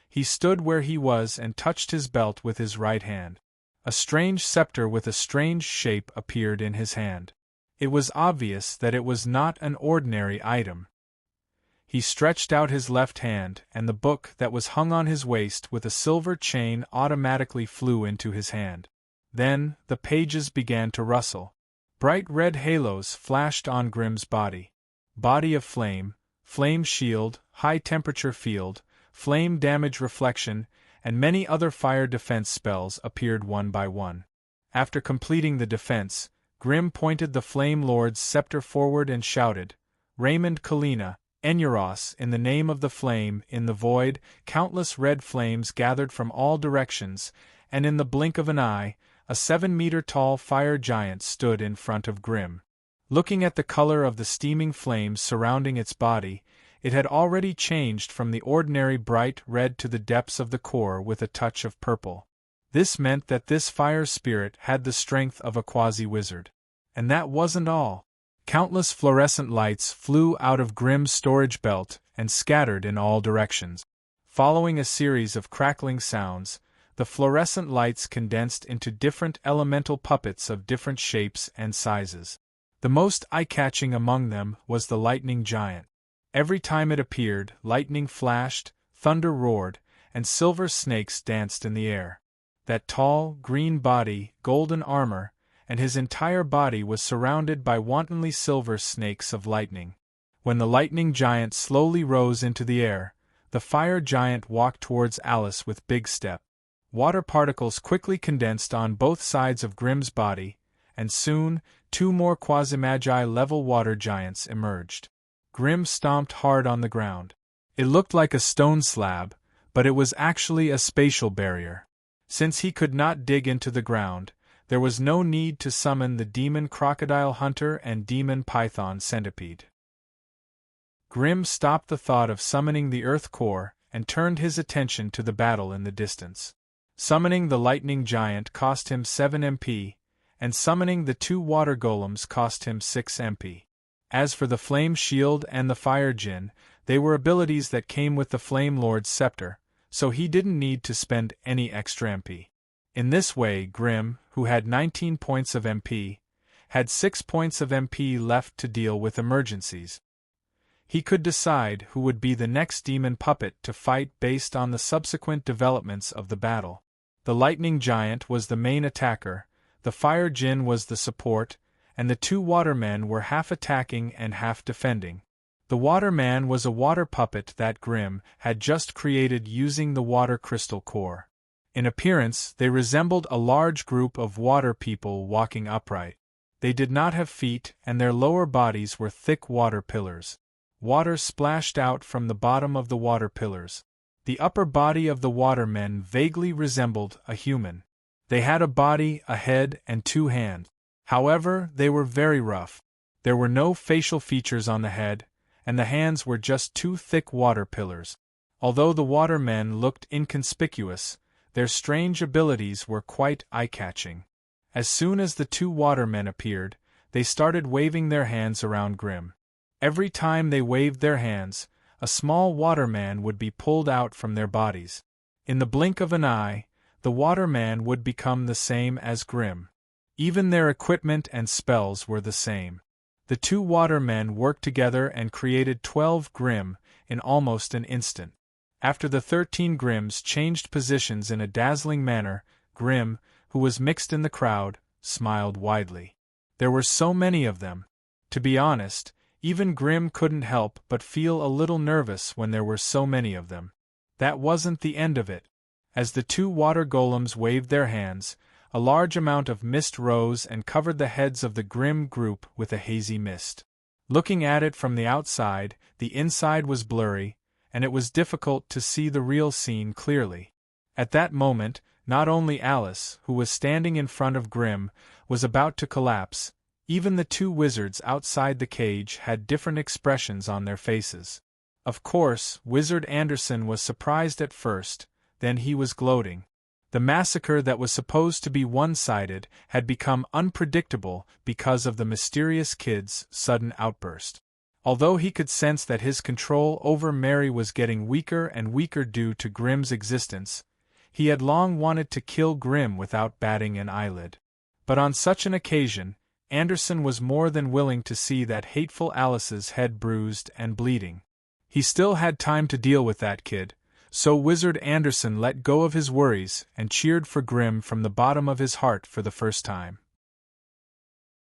He stood where he was and touched his belt with his right hand. A strange scepter with a strange shape appeared in his hand. It was obvious that it was not an ordinary item. He stretched out his left hand, and the book that was hung on his waist with a silver chain automatically flew into his hand. Then, the pages began to rustle. Bright red halos flashed on Grim's body. Body of flame, flame shield, high-temperature field, flame damage reflection, and many other fire defense spells appeared one by one. After completing the defense, Grim pointed the Flame Lord's scepter forward and shouted, "Raymond Kalina, Enuros, in the name of the flame." In the void, countless red flames gathered from all directions, and in the blink of an eye, a 7-meter-tall fire giant stood in front of Grim. Looking at the color of the steaming flames surrounding its body, it had already changed from the ordinary bright red to the depths of the core with a touch of purple. This meant that this fire spirit had the strength of a quasi-wizard. And that wasn't all. Countless fluorescent lights flew out of Grim's storage belt and scattered in all directions. Following a series of crackling sounds, the fluorescent lights condensed into different elemental puppets of different shapes and sizes. The most eye-catching among them was the lightning giant. Every time it appeared, lightning flashed, thunder roared, and silver snakes danced in the air. That tall, green body, golden armor, and his entire body was surrounded by wantonly silver snakes of lightning. When the lightning giant slowly rose into the air, the fire giant walked towards Alice with big step. Water particles quickly condensed on both sides of Grim's body, and soon, 2 more quasi-magi-level water giants emerged. Grim stomped hard on the ground. It looked like a stone slab, but it was actually a spatial barrier. Since he could not dig into the ground, there was no need to summon the demon crocodile hunter and demon python centipede. Grim stopped the thought of summoning the earth core and turned his attention to the battle in the distance. Summoning the lightning giant cost him 7 MP, and summoning the 2 water golems cost him 6 MP. As for the flame shield and the fire djinn, they were abilities that came with the Flame Lord's scepter, so he didn't need to spend any extra MP. In this way, Grim, who had 19 points of MP, had 6 points of MP left to deal with emergencies. He could decide who would be the next demon puppet to fight based on the subsequent developments of the battle. The lightning giant was the main attacker, the fire djinn was the support, and the 2 watermen were half attacking and half defending. The waterman was a water puppet that Grim had just created using the water crystal core. In appearance, they resembled a large group of water people walking upright. They did not have feet, and their lower bodies were thick water pillars. Water splashed out from the bottom of the water pillars. The upper body of the watermen vaguely resembled a human. They had a body, a head, and 2 hands. However, they were very rough. There were no facial features on the head, and the hands were just 2 thick water pillars. Although the watermen looked inconspicuous, their strange abilities were quite eye-catching. As soon as the 2 watermen appeared, they started waving their hands around Grim. Every time they waved their hands, a small waterman would be pulled out from their bodies. In the blink of an eye, the waterman would become the same as Grim. Even their equipment and spells were the same. The 2 watermen worked together and created 12 Grim in almost an instant. After the 13 Grims changed positions in a dazzling manner, Grim, who was mixed in the crowd, smiled widely. There were so many of them. To be honest, even Grim couldn't help but feel a little nervous when there were so many of them. That wasn't the end of it. As the 2 water golems waved their hands, a large amount of mist rose and covered the heads of the Grim group with a hazy mist. Looking at it from the outside, the inside was blurry, and it was difficult to see the real scene clearly. At that moment, not only Alice, who was standing in front of Grim, was about to collapse, even the two wizards outside the cage had different expressions on their faces. Of course, Wizard Anderson was surprised at first, then he was gloating. The massacre that was supposed to be one-sided had become unpredictable because of the mysterious kid's sudden outburst. Although he could sense that his control over Mary was getting weaker and weaker due to Grim's existence, he had long wanted to kill Grim without batting an eyelid. But on such an occasion, Anderson was more than willing to see that hateful Alice's head bruised and bleeding. He still had time to deal with that kid, so Wizard Anderson let go of his worries and cheered for Grim from the bottom of his heart for the first time.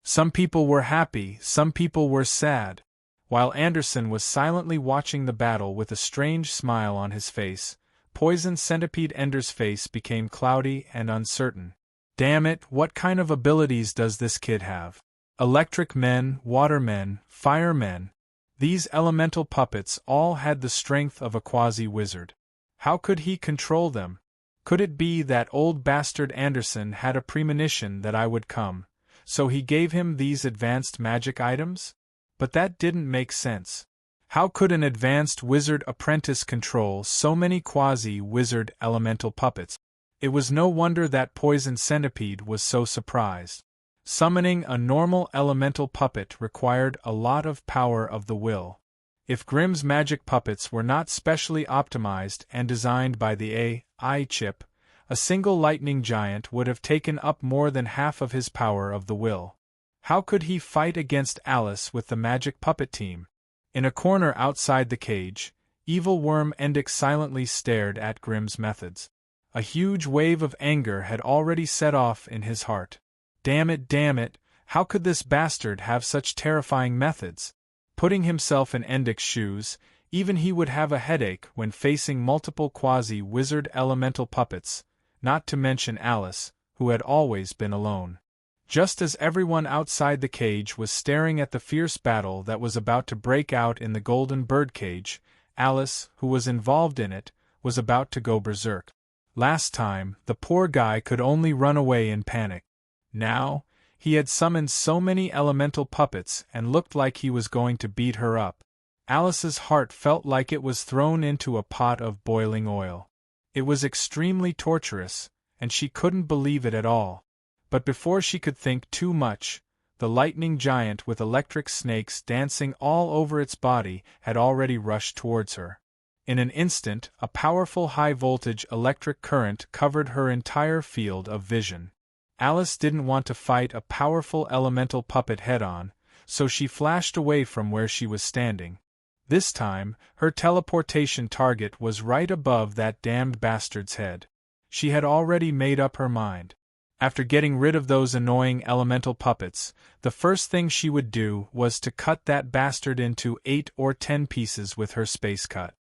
Some people were happy, some people were sad. While Anderson was silently watching the battle with a strange smile on his face, Poison Centipede Ender's face became cloudy and uncertain. Damn it, what kind of abilities does this kid have? Electric men, water men, fire men. These elemental puppets all had the strength of a quasi-wizard. How could he control them? Could it be that old bastard Anderson had a premonition that I would come, so he gave him these advanced magic items? But that didn't make sense. How could an advanced wizard apprentice control so many quasi-wizard elemental puppets? It was no wonder that Poison Centipede was so surprised. Summoning a normal elemental puppet required a lot of power of the will. If Grimm's magic puppets were not specially optimized and designed by the AI chip, a single lightning giant would have taken up more than half of his power of the will. How could he fight against Alice with the magic puppet team? In a corner outside the cage, Evil Worm Endix silently stared at Grimm's methods. A huge wave of anger had already set off in his heart. Damn it, how could this bastard have such terrifying methods? Putting himself in Endix's shoes, even he would have a headache when facing multiple quasi-wizard elemental puppets, not to mention Alice, who had always been alone. Just as everyone outside the cage was staring at the fierce battle that was about to break out in the golden birdcage, Alice, who was involved in it, was about to go berserk. Last time, the poor guy could only run away in panic. Now, he had summoned so many elemental puppets and looked like he was going to beat her up. Alice's heart felt like it was thrown into a pot of boiling oil. It was extremely torturous, and she couldn't believe it at all. But before she could think too much, the lightning giant with electric snakes dancing all over its body had already rushed towards her. In an instant, a powerful high-voltage electric current covered her entire field of vision. Alice didn't want to fight a powerful elemental puppet head-on, so she flashed away from where she was standing. This time, her teleportation target was right above that damned bastard's head. She had already made up her mind. After getting rid of those annoying elemental puppets, the first thing she would do was to cut that bastard into 8 or 10 pieces with her space cut.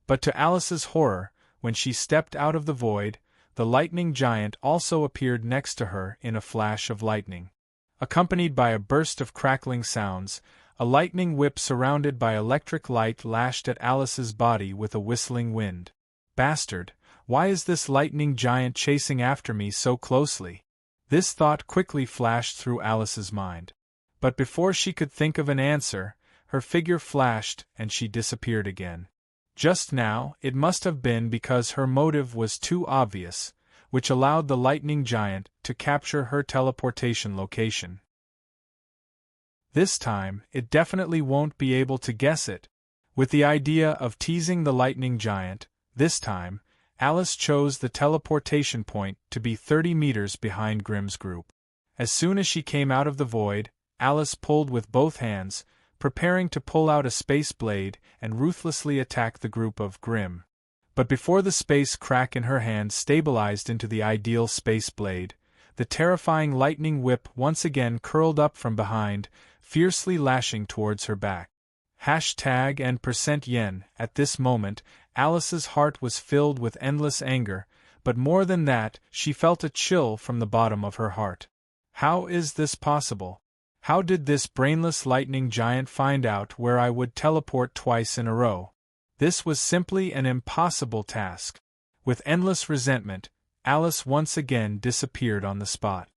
But to Alice's horror, when she stepped out of the void, the lightning giant also appeared next to her in a flash of lightning. Accompanied by a burst of crackling sounds, a lightning whip surrounded by electric light lashed at Alice's body with a whistling wind. Bastard, why is this lightning giant chasing after me so closely? This thought quickly flashed through Alice's mind. But before she could think of an answer, her figure flashed and she disappeared again. Just now, it must have been because her motive was too obvious, which allowed the lightning giant to capture her teleportation location. This time, it definitely won't be able to guess it. With the idea of teasing the lightning giant, this time, Alice chose the teleportation point to be 30 meters behind Grimm's group. As soon as she came out of the void, Alice pulled with both hands, preparing to pull out a space blade and ruthlessly attack the group of Grimm. But before the space crack in her hand stabilized into the ideal space blade, the terrifying lightning whip once again curled up from behind, fiercely lashing towards her back. Hashtag and %yen. At this moment, Alice's heart was filled with endless anger, but more than that, she felt a chill from the bottom of her heart. How is this possible? How did this brainless lightning giant find out where I would teleport twice in a row? This was simply an impossible task. With endless resentment, Alice once again disappeared on the spot.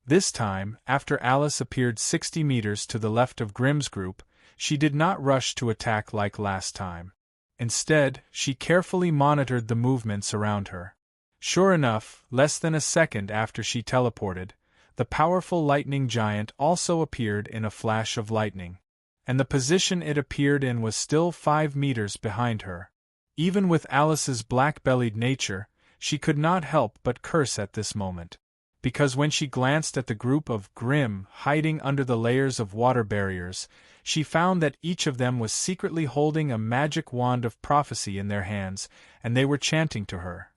This time, after Alice appeared 60 meters to the left of Grimm's group, she did not rush to attack like last time. Instead, she carefully monitored the movements around her. Sure enough, less than a second after she teleported, the powerful lightning giant also appeared in a flash of lightning. And the position it appeared in was still 5 meters behind her. Even with Alice's black-bellied nature, she could not help but curse at this moment. Because when she glanced at the group of Grimm hiding under the layers of water barriers, she found that each of them was secretly holding a magic wand of prophecy in their hands, and they were chanting to her.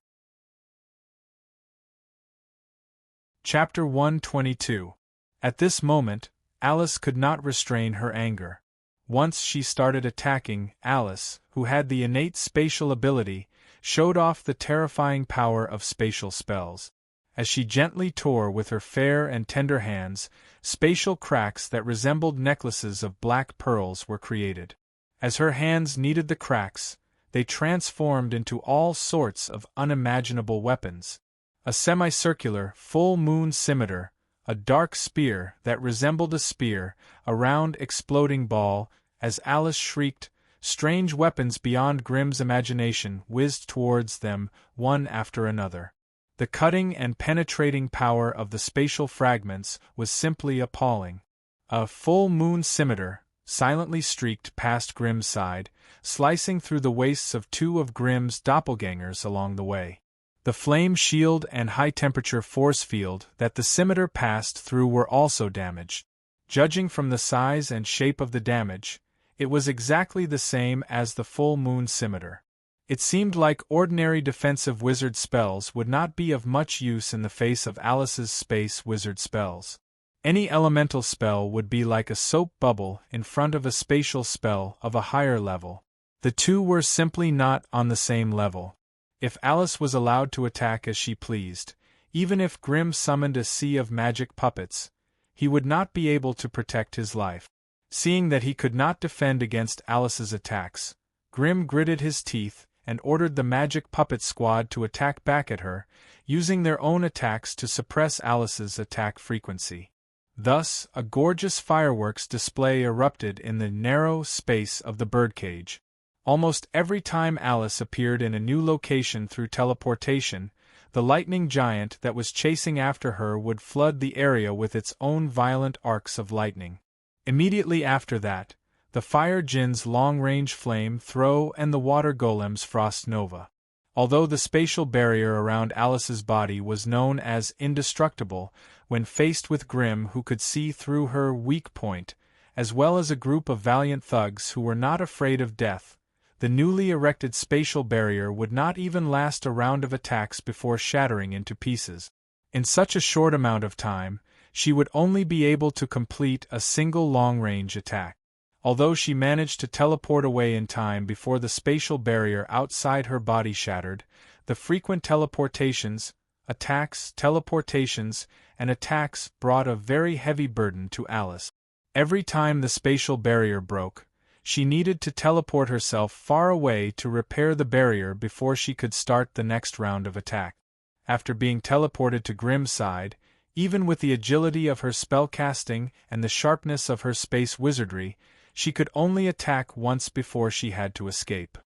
Chapter 122. At this moment, Alice could not restrain her anger. Once she started attacking, Alice, who had the innate spatial ability, showed off the terrifying power of spatial spells. As she gently tore with her fair and tender hands, spatial cracks that resembled necklaces of black pearls were created. As her hands kneaded the cracks, they transformed into all sorts of unimaginable weapons. A semicircular, full-moon scimitar, a dark spear that resembled a spear, a round exploding ball. As Alice shrieked, strange weapons beyond Grimm's imagination whizzed towards them, one after another. The cutting and penetrating power of the spatial fragments was simply appalling. A full-moon scimitar silently streaked past Grimm's side, slicing through the waists of 2 of Grimm's doppelgangers along the way. The flame shield and high-temperature force field that the scimitar passed through were also damaged. Judging from the size and shape of the damage, it was exactly the same as the full-moon scimitar. It seemed like ordinary defensive wizard spells would not be of much use in the face of Alice's space wizard spells. Any elemental spell would be like a soap bubble in front of a spatial spell of a higher level. The two were simply not on the same level. If Alice was allowed to attack as she pleased, even if Grimm summoned a sea of magic puppets, he would not be able to protect his life. Seeing that he could not defend against Alice's attacks, Grimm gritted his teeth and ordered the magic puppet squad to attack back at her, using their own attacks to suppress Alice's attack frequency. Thus, a gorgeous fireworks display erupted in the narrow space of the birdcage. Almost every time Alice appeared in a new location through teleportation, the lightning giant that was chasing after her would flood the area with its own violent arcs of lightning. Immediately after that, the fire djinn's long-range flame throw and the water golem's frost nova. Although the spatial barrier around Alice's body was known as indestructible, when faced with Grimm who could see through her weak point, as well as a group of valiant thugs who were not afraid of death, the newly erected spatial barrier would not even last a round of attacks before shattering into pieces. In such a short amount of time, she would only be able to complete a single long-range attack. Although she managed to teleport away in time before the spatial barrier outside her body shattered, the frequent teleportations, and attacks brought a very heavy burden to Alice. Every time the spatial barrier broke, she needed to teleport herself far away to repair the barrier before she could start the next round of attack. After being teleported to Grimm's side, even with the agility of her spellcasting and the sharpness of her space wizardry, she could only attack once before she had to escape.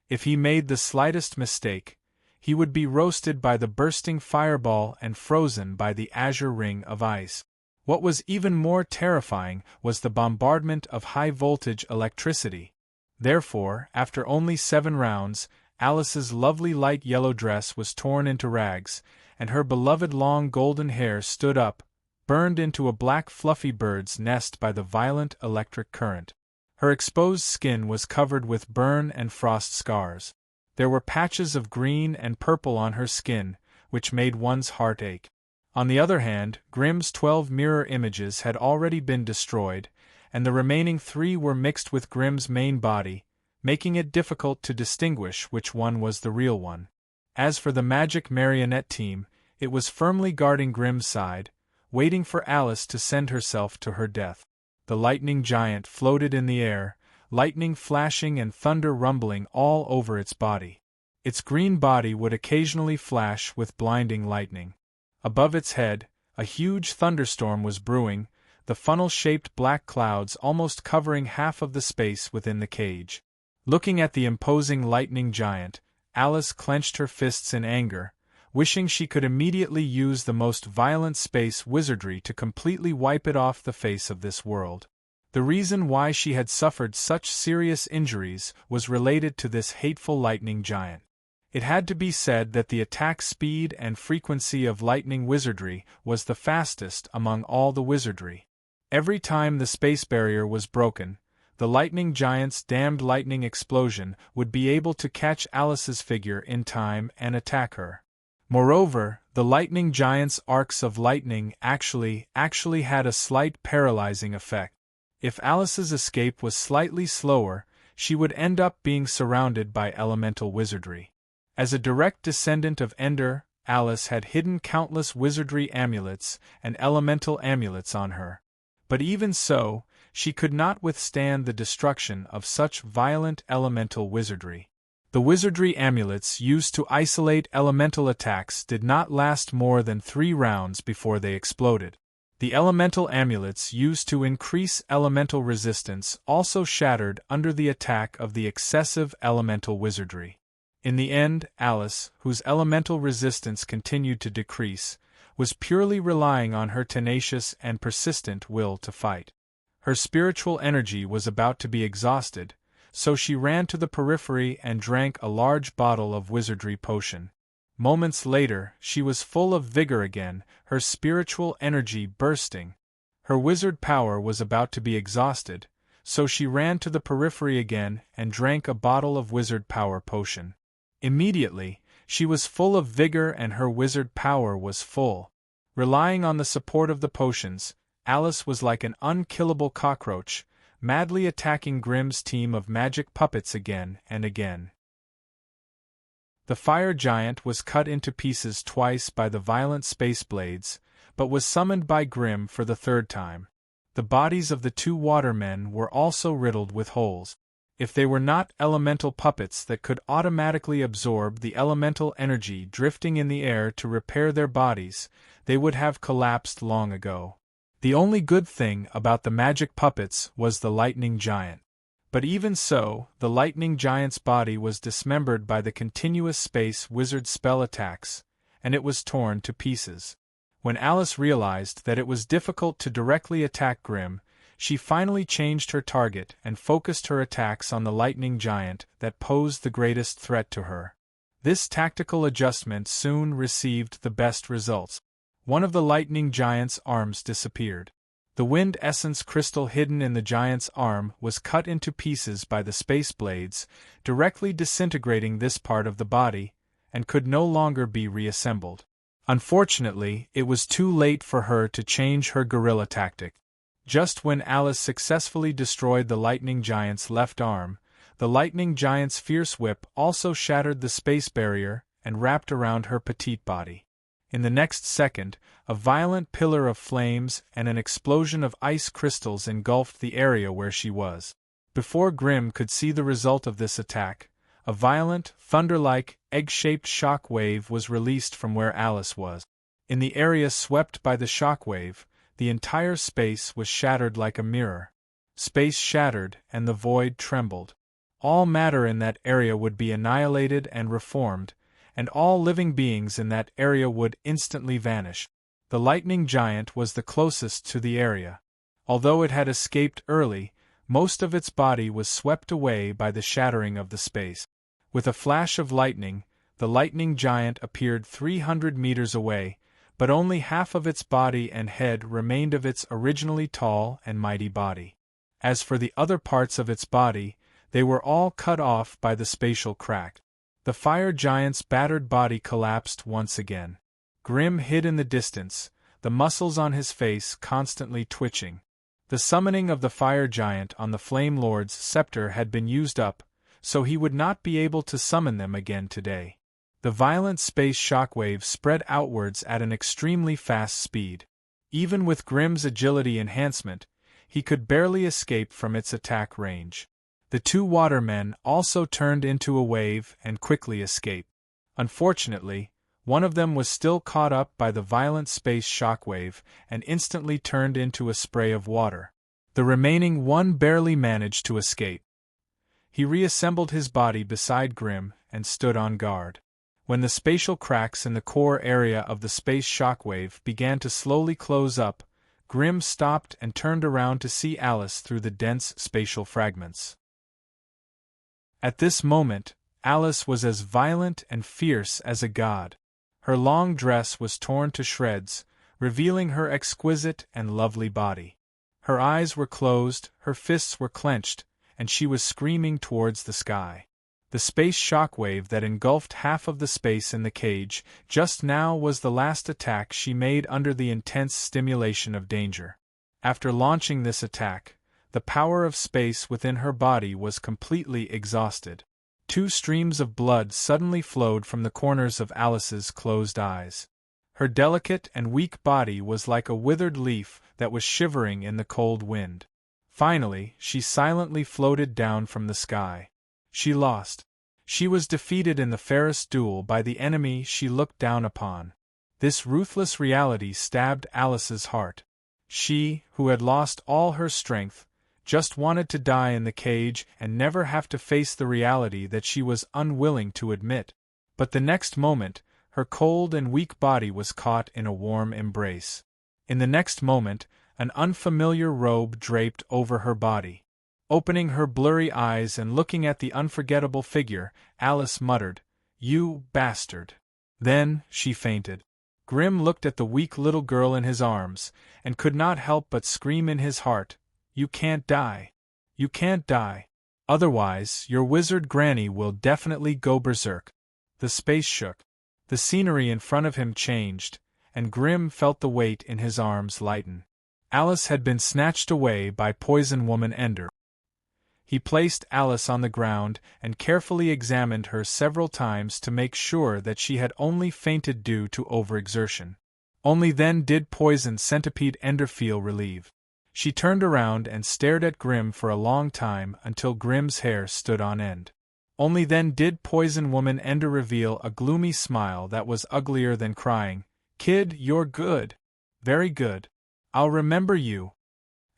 If he made the slightest mistake, he would be roasted by the bursting fireball and frozen by the azure ring of ice. What was even more terrifying was the bombardment of high-voltage electricity. Therefore, after only 7 rounds, Alice's lovely light yellow dress was torn into rags, and her beloved long golden hair stood up, burned into a black fluffy bird's nest by the violent electric current. Her exposed skin was covered with burn and frost scars. There were patches of green and purple on her skin, which made one's heart ache. On the other hand, Grimm's 12 mirror images had already been destroyed, and the remaining 3 were mixed with Grimm's main body, making it difficult to distinguish which one was the real one. As for the magic marionette team, it was firmly guarding Grimm's side, waiting for Alice to send herself to her death. The lightning giant floated in the air, lightning flashing and thunder rumbling all over its body. Its green body would occasionally flash with blinding lightning. Above its head, a huge thunderstorm was brewing, the funnel-shaped black clouds almost covering half of the space within the cage. Looking at the imposing lightning giant, Alice clenched her fists in anger, wishing she could immediately use the most violent space wizardry to completely wipe it off the face of this world. The reason why she had suffered such serious injuries was related to this hateful lightning giant. It had to be said that the attack speed and frequency of lightning wizardry was the fastest among all the wizardry. Every time the space barrier was broken, the lightning giant's damned lightning explosion would be able to catch Alice's figure in time and attack her. Moreover, the lightning giant's arcs of lightning actually had a slight paralyzing effect. If Alice's escape was slightly slower, she would end up being surrounded by elemental wizardry. As a direct descendant of Ender, Alice had hidden countless wizardry amulets and elemental amulets on her. But even so, she could not withstand the destruction of such violent elemental wizardry. The wizardry amulets used to isolate elemental attacks did not last more than 3 rounds before they exploded. The elemental amulets used to increase elemental resistance also shattered under the attack of the excessive elemental wizardry. In the end, Alice, whose elemental resistance continued to decrease, was purely relying on her tenacious and persistent will to fight. Her spiritual energy was about to be exhausted, so she ran to the periphery and drank a large bottle of wizardry potion. Moments later, she was full of vigor again, her spiritual energy bursting. Her wizard power was about to be exhausted, so she ran to the periphery again and drank a bottle of wizard power potion. Immediately, she was full of vigor and her wizard power was full. Relying on the support of the potions, Alice was like an unkillable cockroach, madly attacking Grimm's team of magic puppets again and again. The fire giant was cut into pieces twice by the violent space blades, but was summoned by Grimm for the 3rd time. The bodies of the 2 watermen were also riddled with holes. If they were not elemental puppets that could automatically absorb the elemental energy drifting in the air to repair their bodies, they would have collapsed long ago. The only good thing about the magic puppets was the lightning giant. But even so, the lightning giant's body was dismembered by the continuous space wizard spell attacks, and it was torn to pieces. When Alice realized that it was difficult to directly attack Grimm, she finally changed her target and focused her attacks on the lightning giant that posed the greatest threat to her. This tactical adjustment soon received the best results. One of the lightning giant's arms disappeared. The wind essence crystal hidden in the giant's arm was cut into pieces by the space blades, directly disintegrating this part of the body, and could no longer be reassembled. Unfortunately, it was too late for her to change her guerrilla tactic. Just when Alice successfully destroyed the lightning giant's left arm, the lightning giant's fierce whip also shattered the space barrier and wrapped around her petite body. In the next second, a violent pillar of flames and an explosion of ice crystals engulfed the area where she was. Before Grimm could see the result of this attack, a violent, thunder-like, egg-shaped shock wave was released from where Alice was. In the area swept by the shock wave, the entire space was shattered like a mirror. Space shattered and the void trembled. All matter in that area would be annihilated and reformed, and all living beings in that area would instantly vanish. The lightning giant was the closest to the area. Although it had escaped early, most of its body was swept away by the shattering of the space. With a flash of lightning, the lightning giant appeared 300 meters away, but only half of its body and head remained of its originally tall and mighty body. As for the other parts of its body, they were all cut off by the spatial crack. The fire giant's battered body collapsed once again. Grimm hid in the distance, the muscles on his face constantly twitching. The summoning of the fire giant on the Flame Lord's scepter had been used up, so he would not be able to summon them again today. The violent space shockwave spread outwards at an extremely fast speed. Even with Grimm's agility enhancement, he could barely escape from its attack range. The two watermen also turned into a wave and quickly escaped. Unfortunately, one of them was still caught up by the violent space shockwave and instantly turned into a spray of water. The remaining one barely managed to escape. He reassembled his body beside Grimm and stood on guard. When the spatial cracks in the core area of the space shockwave began to slowly close up, Grimm stopped and turned around to see Alice through the dense spatial fragments. At this moment, Alice was as violent and fierce as a god. Her long dress was torn to shreds, revealing her exquisite and lovely body. Her eyes were closed, her fists were clenched, and she was screaming towards the sky. The space shockwave that engulfed half of the space in the cage just now was the last attack she made under the intense stimulation of danger. After launching this attack, the power of space within her body was completely exhausted. Two streams of blood suddenly flowed from the corners of Alice's closed eyes. Her delicate and weak body was like a withered leaf that was shivering in the cold wind. Finally, she silently floated down from the sky. She lost. She was defeated in the fairest duel by the enemy she looked down upon. This ruthless reality stabbed Alice's heart. She, who had lost all her strength, just wanted to die in the cage and never have to face the reality that she was unwilling to admit. But the next moment, her cold and weak body was caught in a warm embrace. In the next moment, an unfamiliar robe draped over her body. Opening her blurry eyes and looking at the unforgettable figure, Alice muttered, "You bastard." Then, she fainted. Grimm looked at the weak little girl in his arms, and could not help but scream in his heart, "You can't die. You can't die. Otherwise, your wizard granny will definitely go berserk." The space shook. The scenery in front of him changed, and Grimm felt the weight in his arms lighten. Alice had been snatched away by Poison Woman Ender. He placed Alice on the ground and carefully examined her several times to make sure that she had only fainted due to overexertion. Only then did Poison Centipede Ender feel relieved. She turned around and stared at Grimm for a long time until Grimm's hair stood on end. Only then did Poison Woman Ender reveal a gloomy smile that was uglier than crying, "Kid, you're good. Very good. I'll remember you."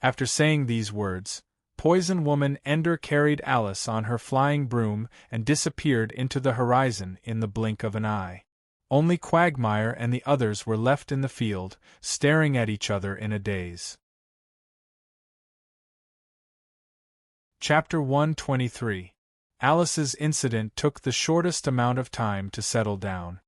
After saying these words, Poison Woman Ender carried Alice on her flying broom and disappeared into the horizon in the blink of an eye. Only Quagmire and the others were left in the field, staring at each other in a daze. Chapter 123. Alice's incident took the shortest amount of time to settle down.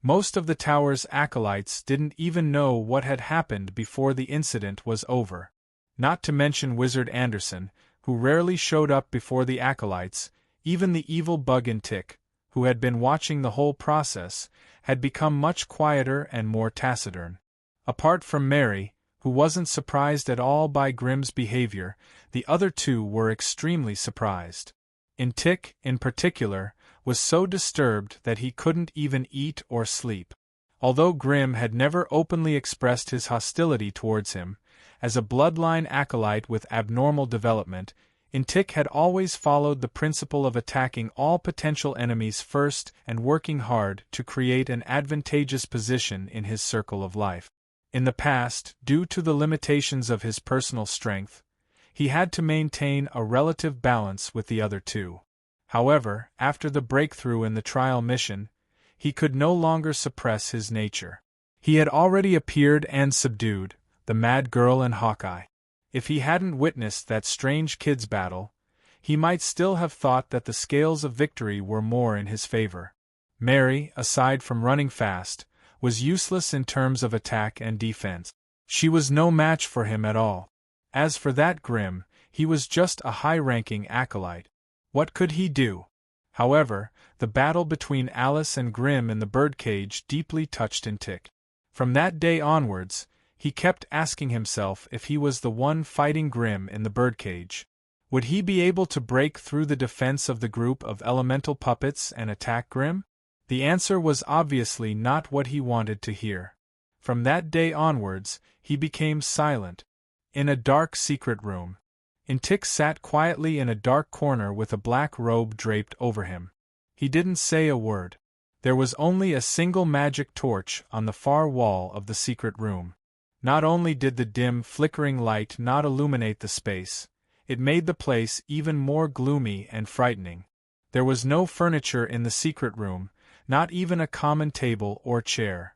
Most of the tower's acolytes didn't even know what had happened before the incident was over. Not to mention Wizard Anderson, who rarely showed up before the acolytes. Even the evil bug in Tick, who had been watching the whole process, had become much quieter and more taciturn. Apart from Mary, who wasn't surprised at all by Grimm's behavior, the other two were extremely surprised. Tick, in particular, was so disturbed that he couldn't even eat or sleep. Although Grimm had never openly expressed his hostility towards him, as a bloodline acolyte with abnormal development, Tick had always followed the principle of attacking all potential enemies first and working hard to create an advantageous position in his circle of life. In the past, due to the limitations of his personal strength, he had to maintain a relative balance with the other two. However, after the breakthrough in the trial mission, he could no longer suppress his nature. He had already appeared and subdued the Mad Girl and Hawkeye. If he hadn't witnessed that strange kids' battle, he might still have thought that the scales of victory were more in his favor. Mary, aside from running fast, was useless in terms of attack and defense. She was no match for him at all. As for that Grimm, he was just a high-ranking acolyte. What could he do? However, the battle between Alice and Grimm in the birdcage deeply touched Tick. From that day onwards, he kept asking himself if he was the one fighting Grimm in the birdcage. Would he be able to break through the defense of the group of elemental puppets and attack Grimm? The answer was obviously not what he wanted to hear. From that day onwards, he became silent. In a dark secret room, Intik sat quietly in a dark corner with a black robe draped over him. He didn't say a word. There was only a single magic torch on the far wall of the secret room. Not only did the dim, flickering light not illuminate the space, it made the place even more gloomy and frightening. There was no furniture in the secret room, not even a common table or chair.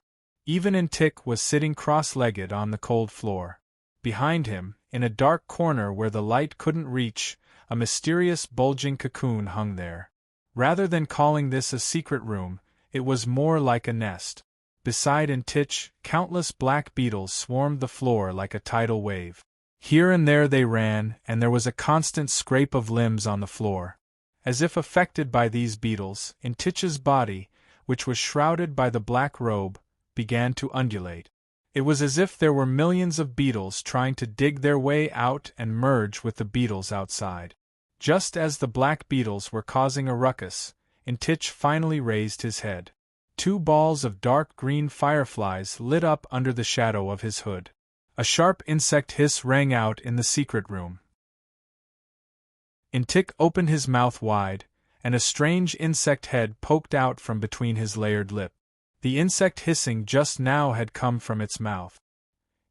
Even Intik was sitting cross-legged on the cold floor. Behind him, in a dark corner where the light couldn't reach, a mysterious bulging cocoon hung there. Rather than calling this a secret room, it was more like a nest. Beside Intik, countless black beetles swarmed the floor like a tidal wave. Here and there they ran, and there was a constant scrape of limbs on the floor. As if affected by these beetles, Intik's body, which was shrouded by the black robe, began to undulate. It was as if there were millions of beetles trying to dig their way out and merge with the beetles outside. Just as the black beetles were causing a ruckus, Intik finally raised his head. 2 balls of dark green fireflies lit up under the shadow of his hood. A sharp insect hiss rang out in the secret room. Intik opened his mouth wide, and a strange insect head poked out from between his layered lip. The insect hissing just now had come from its mouth.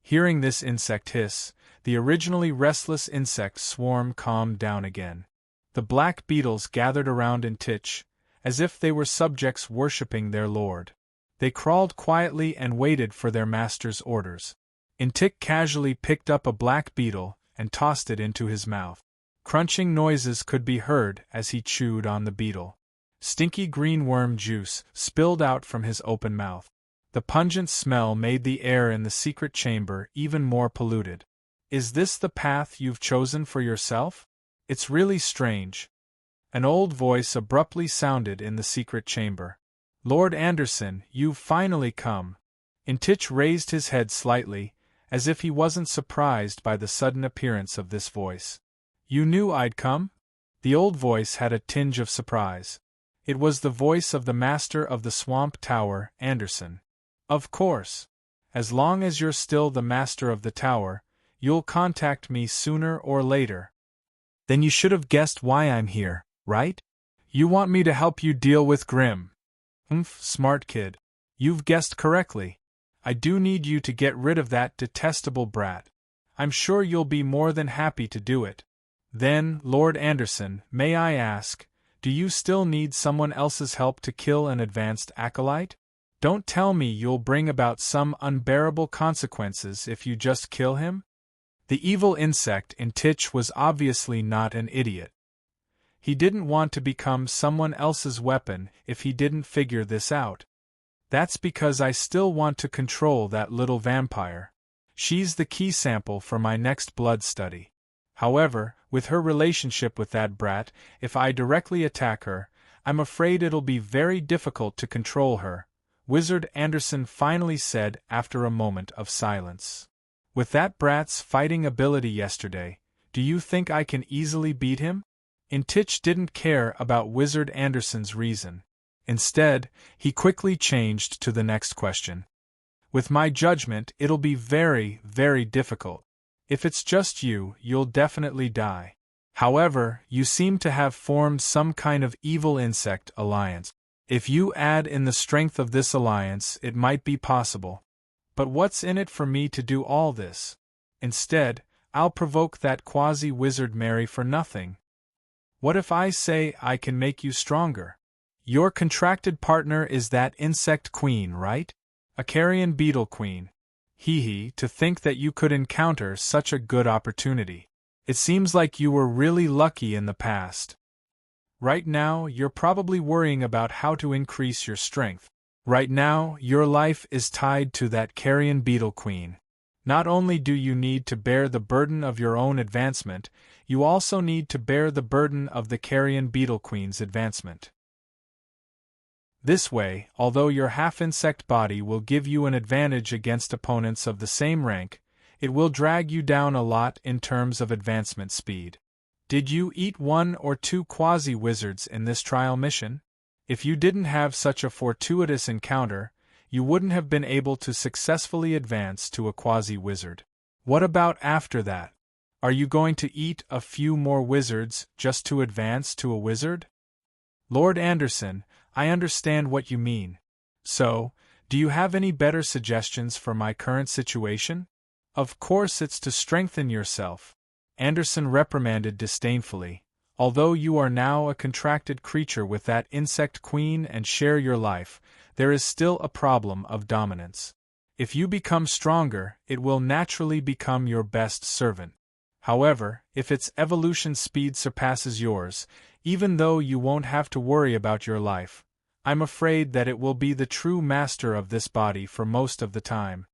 Hearing this insect hiss, the originally restless insect swarm calmed down again. The black beetles gathered around Intik, as if they were subjects worshipping their lord. They crawled quietly and waited for their master's orders. Intik casually picked up a black beetle and tossed it into his mouth. Crunching noises could be heard as he chewed on the beetle. Stinky green worm juice spilled out from his open mouth. The pungent smell made the air in the secret chamber even more polluted. Is this the path you've chosen for yourself? It's really strange. An old voice abruptly sounded in the secret chamber. Lord Anderson, you've finally come. Intik raised his head slightly, as if he wasn't surprised by the sudden appearance of this voice. You knew I'd come? The old voice had a tinge of surprise. It was the voice of the master of the Swamp Tower, Anderson. Of course. As long as you're still the master of the tower, you'll contact me sooner or later. Then you should have guessed why I'm here, right? You want me to help you deal with Grim. Smart kid. You've guessed correctly. I do need you to get rid of that detestable brat. I'm sure you'll be more than happy to do it. Then, Lord Anderson, may I ask, do you still need someone else's help to kill an advanced acolyte? Don't tell me you'll bring about some unbearable consequences if you just kill him? The evil insect Intik was obviously not an idiot. He didn't want to become someone else's weapon if he didn't figure this out. That's because I still want to control that little vampire. She's the key sample for my next blood study. However, with her relationship with that brat, if I directly attack her, I'm afraid it'll be very difficult to control her, Wizard Anderson finally said after a moment of silence. With that brat's fighting ability yesterday, do you think I can easily beat him? Intik didn't care about Wizard Anderson's reason. Instead, he quickly changed to the next question. With my judgment, it'll be very, very difficult. If it's just you, you'll definitely die. However, you seem to have formed some kind of evil insect alliance. If you add in the strength of this alliance, it might be possible. But what's in it for me to do all this? Instead, I'll provoke that quasi-wizard Mary for nothing. What if I say I can make you stronger? Your contracted partner is that insect queen, right? A carrion beetle queen. To think that you could encounter such a good opportunity. It seems like you were really lucky in the past. Right now, you're probably worrying about how to increase your strength. Right now, your life is tied to that carrion beetle queen. Not only do you need to bear the burden of your own advancement, you also need to bear the burden of the carrion beetle queen's advancement. This way, although your half-insect body will give you an advantage against opponents of the same rank, it will drag you down a lot in terms of advancement speed. Did you eat 1 or 2 quasi-wizards in this trial mission? If you didn't have such a fortuitous encounter, you wouldn't have been able to successfully advance to a quasi-wizard. What about after that? Are you going to eat a few more wizards just to advance to a wizard? Lord Anderson, I understand what you mean. So, do you have any better suggestions for my current situation? Of course it's to strengthen yourself, Anderson reprimanded disdainfully. Although you are now a contracted creature with that insect queen and share your life, there is still a problem of dominance. If you become stronger, it will naturally become your best servant. However, if its evolution speed surpasses yours, even though you won't have to worry about your life, I'm afraid that it will be the true master of this body for most of the time.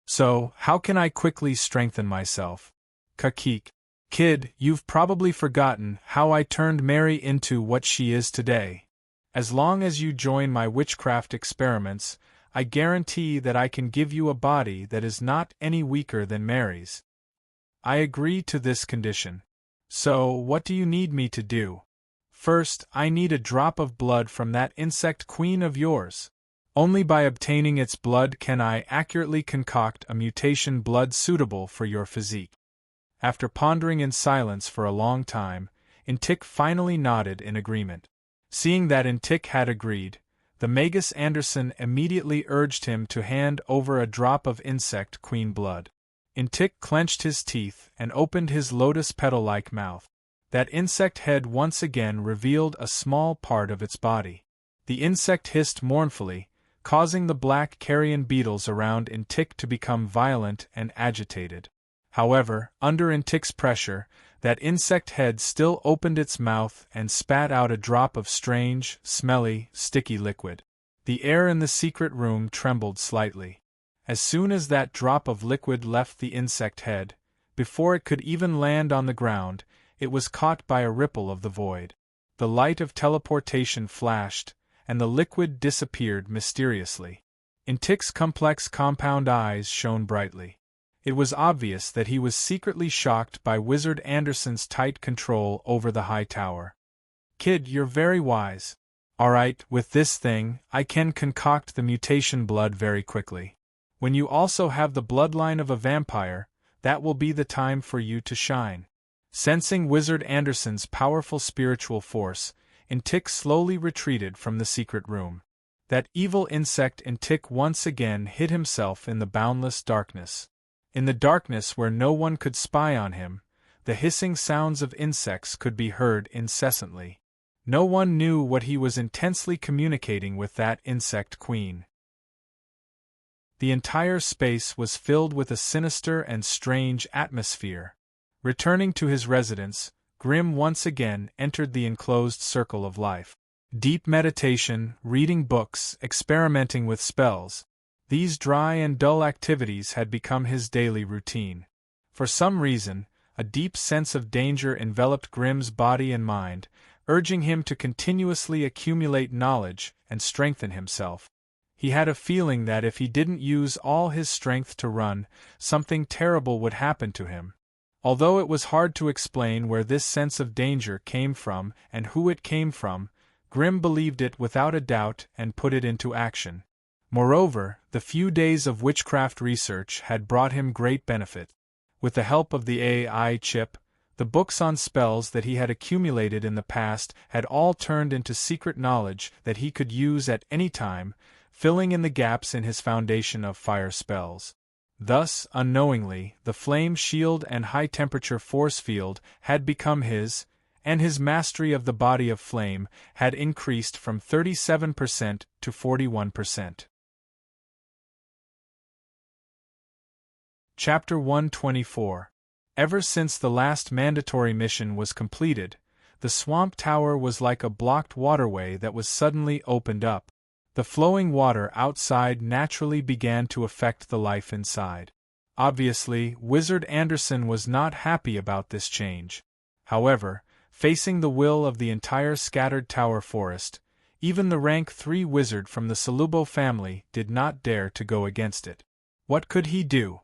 So, how can I quickly strengthen myself? Kakik. Kid, you've probably forgotten how I turned Mary into what she is today. As long as you join my witchcraft experiments, I guarantee that I can give you a body that is not any weaker than Mary's. I agree to this condition. So, what do you need me to do? First, I need a drop of blood from that insect queen of yours. Only by obtaining its blood can I accurately concoct a mutation blood suitable for your physique. After pondering in silence for a long time, Intik finally nodded in agreement. Seeing that Intik had agreed, the Magus Anderson immediately urged him to hand over a drop of insect queen blood. Intik clenched his teeth and opened his lotus petal-like mouth. That insect head once again revealed a small part of its body. The insect hissed mournfully, causing the black carrion beetles around Intik to become violent and agitated. However, under Intik's pressure, that insect head still opened its mouth and spat out a drop of strange, smelly, sticky liquid. The air in the secret room trembled slightly. As soon as that drop of liquid left the insect head, before it could even land on the ground, it was caught by a ripple of the void. The light of teleportation flashed, and the liquid disappeared mysteriously. Intik's complex compound eyes shone brightly. It was obvious that he was secretly shocked by Wizard Anderson's tight control over the high tower. Kid, you're very wise. Alright, with this thing, I can concoct the mutation blood very quickly. When you also have the bloodline of a vampire, that will be the time for you to shine. Sensing Wizard Anderson's powerful spiritual force, Intik slowly retreated from the secret room. That evil insect Intik once again hid himself in the boundless darkness. In the darkness where no one could spy on him, the hissing sounds of insects could be heard incessantly. No one knew what he was intensely communicating with that insect queen. The entire space was filled with a sinister and strange atmosphere. Returning to his residence, Grimm once again entered the enclosed circle of life. Deep meditation, reading books, experimenting with spells. These dry and dull activities had become his daily routine. For some reason, a deep sense of danger enveloped Grimm's body and mind, urging him to continuously accumulate knowledge and strengthen himself. He had a feeling that if he didn't use all his strength to run, something terrible would happen to him. Although it was hard to explain where this sense of danger came from and who it came from, Grimm believed it without a doubt and put it into action. Moreover, the few days of witchcraft research had brought him great benefit. With the help of the AI chip, the books on spells that he had accumulated in the past had all turned into secret knowledge that he could use at any time, filling in the gaps in his foundation of fire spells. Thus, unknowingly, the flame shield and high-temperature force field had become his, and his mastery of the body of flame had increased from 37% to 41%. Chapter 124. Ever since the last mandatory mission was completed, the swamp tower was like a blocked waterway that was suddenly opened up. The flowing water outside naturally began to affect the life inside. Obviously, Wizard Anderson was not happy about this change. However, facing the will of the entire scattered tower forest, even the rank 3 wizard from the Salubo family did not dare to go against it. What could he do?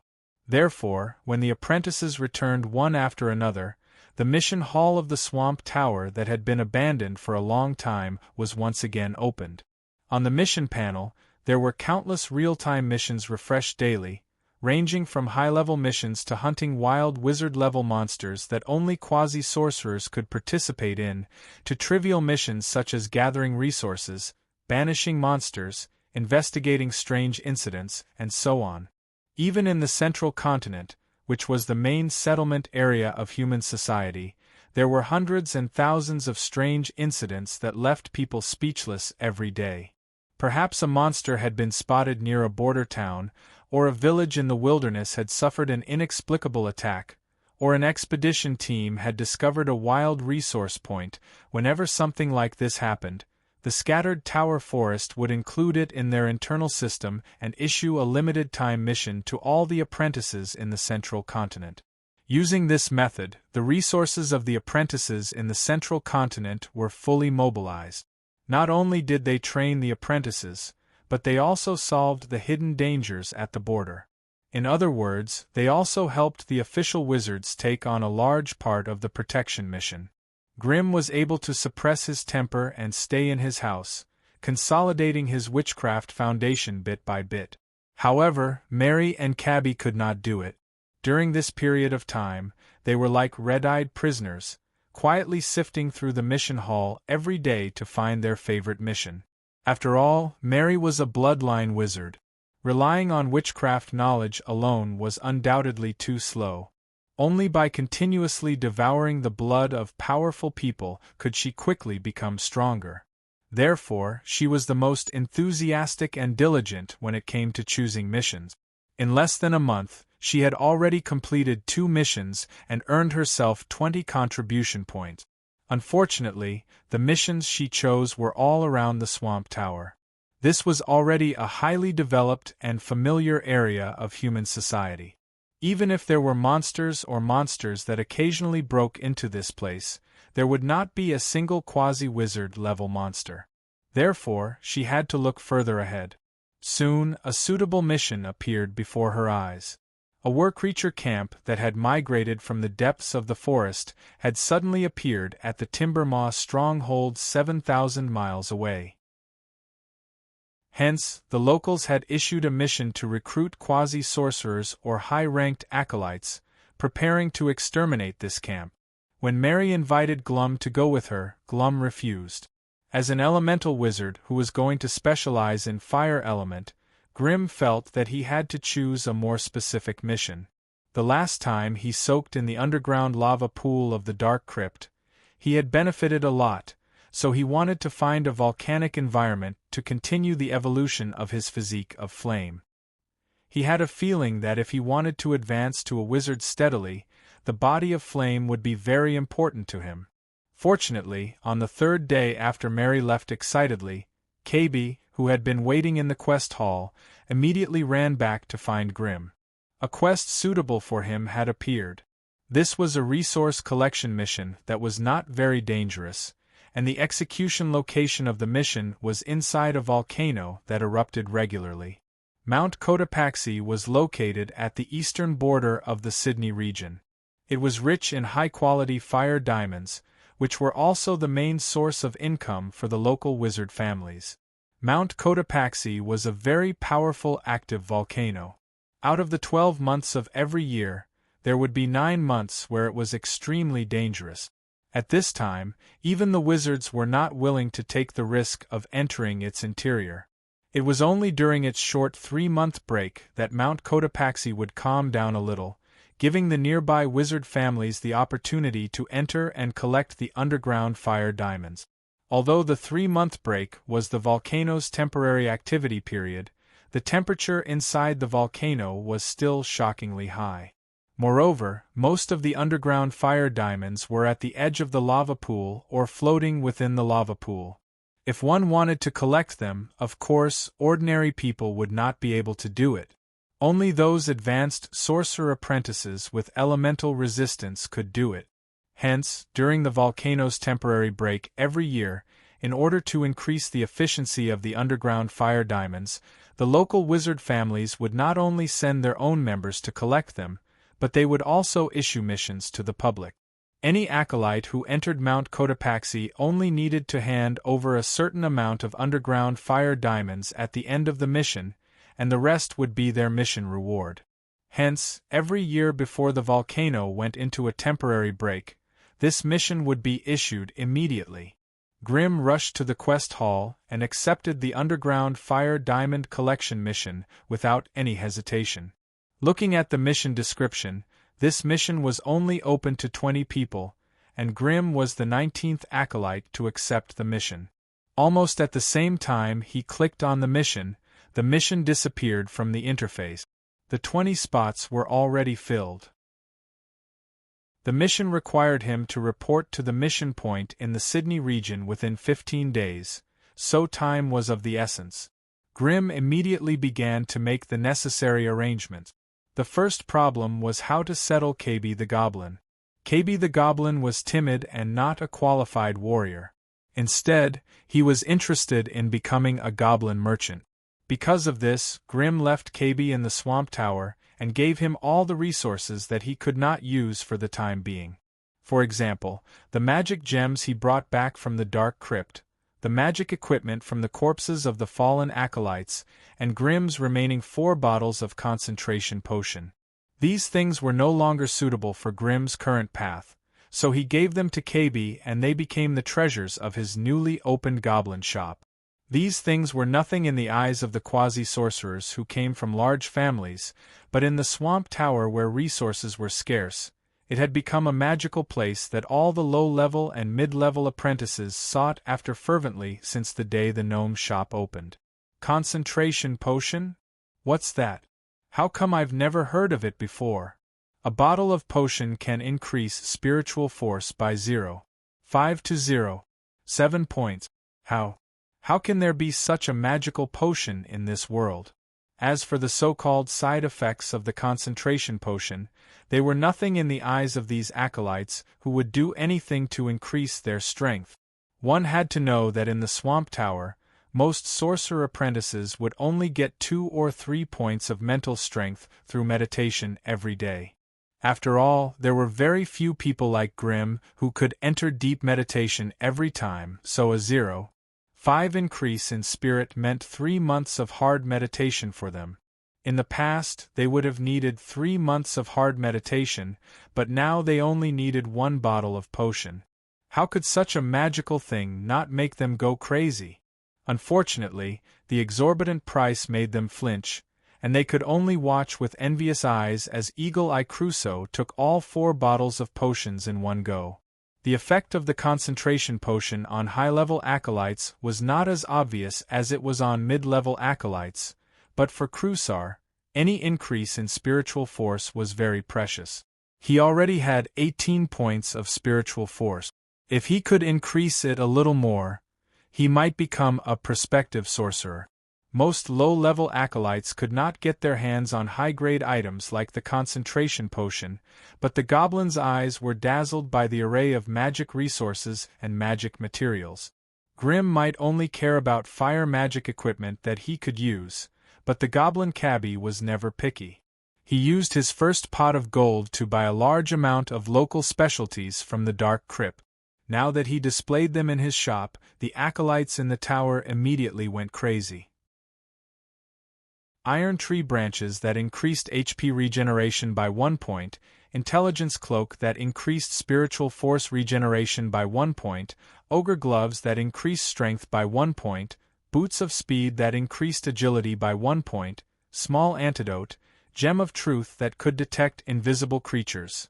Therefore, when the apprentices returned one after another, the mission hall of the swamp tower that had been abandoned for a long time was once again opened. On the mission panel, There were countless real-time missions refreshed daily, ranging from high-level missions to hunting wild wizard-level monsters that only quasi-sorcerers could participate in, to trivial missions such as gathering resources, banishing monsters, investigating strange incidents, and so on. Even in the central continent, which was the main settlement area of human society, there were hundreds and thousands of strange incidents that left people speechless every day. Perhaps a monster had been spotted near a border town, or a village in the wilderness had suffered an inexplicable attack, or an expedition team had discovered a wild resource point. Whenever something like this happened, the scattered Tower Forest would include it in their internal system and issue a limited-time mission to all the apprentices in the central continent. Using this method, the resources of the apprentices in the central continent were fully mobilized. Not only did they train the apprentices, but they also solved the hidden dangers at the border. In other words, they also helped the official wizards take on a large part of the protection mission. Grim was able to suppress his temper and stay in his house, consolidating his witchcraft foundation bit by bit. However, Mary and Cabby could not do it. During this period of time, they were like red-eyed prisoners, quietly sifting through the mission hall every day to find their favorite mission. After all, Mary was a bloodline wizard. Relying on witchcraft knowledge alone was undoubtedly too slow. Only by continuously devouring the blood of powerful people could she quickly become stronger. Therefore, she was the most enthusiastic and diligent when it came to choosing missions. In less than a month, she had already completed 2 missions and earned herself 20 contribution points. Unfortunately, the missions she chose were all around the Swamp Tower. This was already a highly developed and familiar area of human society. Even if there were monsters that occasionally broke into this place, there would not be a single quasi-wizard-level monster. Therefore, she had to look further ahead. Soon, a suitable mission appeared before her eyes. A war-creature camp that had migrated from the depths of the forest had suddenly appeared at the Timbermaw stronghold 7,000 miles away. Hence, the locals had issued a mission to recruit quasi-sorcerers or high-ranked acolytes, preparing to exterminate this camp. When Mary invited Glum to go with her, Glum refused. As an elemental wizard who was going to specialize in fire element, Grim felt that he had to choose a more specific mission. The last time he soaked in the underground lava pool of the Dark Crypt, he had benefited a lot, so he wanted to find a volcanic environment to continue the evolution of his physique of flame. He had a feeling that if he wanted to advance to a wizard steadily, the body of flame would be very important to him. Fortunately, on the 3rd day after Mary left excitedly, KB, who had been waiting in the quest hall, immediately ran back to find Grim. A quest suitable for him had appeared. This was a resource collection mission that was not very dangerous, and the execution location of the mission was inside a volcano that erupted regularly. Mount Cotopaxi was located at the eastern border of the Sydney region. It was rich in high-quality fire diamonds, which were also the main source of income for the local wizard families. Mount Cotopaxi was a very powerful active volcano. Out of the 12 months of every year, there would be 9 months where it was extremely dangerous. At this time, even the wizards were not willing to take the risk of entering its interior. It was only during its short 3-month break that Mount Cotopaxi would calm down a little, giving the nearby wizard families the opportunity to enter and collect the underground fire diamonds. Although the 3-month break was the volcano's temporary activity period, the temperature inside the volcano was still shockingly high. Moreover, most of the underground fire diamonds were at the edge of the lava pool or floating within the lava pool. If one wanted to collect them, of course, ordinary people would not be able to do it. Only those advanced sorcerer apprentices with elemental resistance could do it. Hence, during the volcano's temporary break every year, in order to increase the efficiency of the underground fire diamonds, the local wizard families would not only send their own members to collect them, but they would also issue missions to the public. Any acolyte who entered Mount Cotopaxi only needed to hand over a certain amount of underground fire diamonds at the end of the mission, and the rest would be their mission reward. Hence, every year before the volcano went into a temporary break, this mission would be issued immediately. Grimm rushed to the quest hall and accepted the underground fire diamond collection mission without any hesitation. Looking at the mission description, this mission was only open to 20 people, and Grimm was the 19th acolyte to accept the mission. Almost at the same time he clicked on the mission disappeared from the interface. The 20 spots were already filled. The mission required him to report to the mission point in the Sydney region within 15 days, so time was of the essence. Grimm immediately began to make the necessary arrangements. The first problem was how to settle KB the Goblin. KB the Goblin was timid and not a qualified warrior. Instead, he was interested in becoming a goblin merchant. Because of this, Grimm left KB in the Swamp Tower and gave him all the resources that he could not use for the time being. For example, the magic gems he brought back from the Dark Crypt, the magic equipment from the corpses of the fallen acolytes, and Grimm's remaining 4 bottles of concentration potion. These things were no longer suitable for Grimm's current path, so he gave them to KB and they became the treasures of his newly opened goblin shop. These things were nothing in the eyes of the quasi-sorcerers who came from large families, but in the Swamp Tower where resources were scarce, it had become a magical place that all the low-level and mid-level apprentices sought after fervently since the day the gnome shop opened. Concentration potion? What's that? How come I've never heard of it before? A bottle of potion can increase spiritual force by 0.5 to 0.7 points. How can there be such a magical potion in this world? As for the so-called side effects of the concentration potion, they were nothing in the eyes of these acolytes who would do anything to increase their strength. One had to know that in the Swamp Tower, most sorcerer apprentices would only get 2 or 3 points of mental strength through meditation every day. After all, there were very few people like Grimm who could enter deep meditation every time, so a 0.5 increase in spirit meant 3 months of hard meditation for them. In the past, they would have needed 3 months of hard meditation, but now they only needed 1 bottle of potion. How could such a magical thing not make them go crazy? Unfortunately, the exorbitant price made them flinch, and they could only watch with envious eyes as Eagle Eye Crusoe took all 4 bottles of potions in one go. The effect of the concentration potion on high-level acolytes was not as obvious as it was on mid-level acolytes, but for Crusoe, any increase in spiritual force was very precious. He already had 18 points of spiritual force. If he could increase it a little more, he might become a prospective sorcerer. Most low-level acolytes could not get their hands on high-grade items like the concentration potion, but the goblin's eyes were dazzled by the array of magic resources and magic materials. Grimm might only care about fire magic equipment that he could use, but the goblin cabbie was never picky. He used his first pot of gold to buy a large amount of local specialties from the Dark Crypt. Now that he displayed them in his shop, the acolytes in the tower immediately went crazy. Iron tree branches that increased HP regeneration by 1 point, intelligence cloak that increased spiritual force regeneration by 1 point, ogre gloves that increased strength by 1 point, boots of speed that increased agility by 1 point, small antidote, gem of truth that could detect invisible creatures.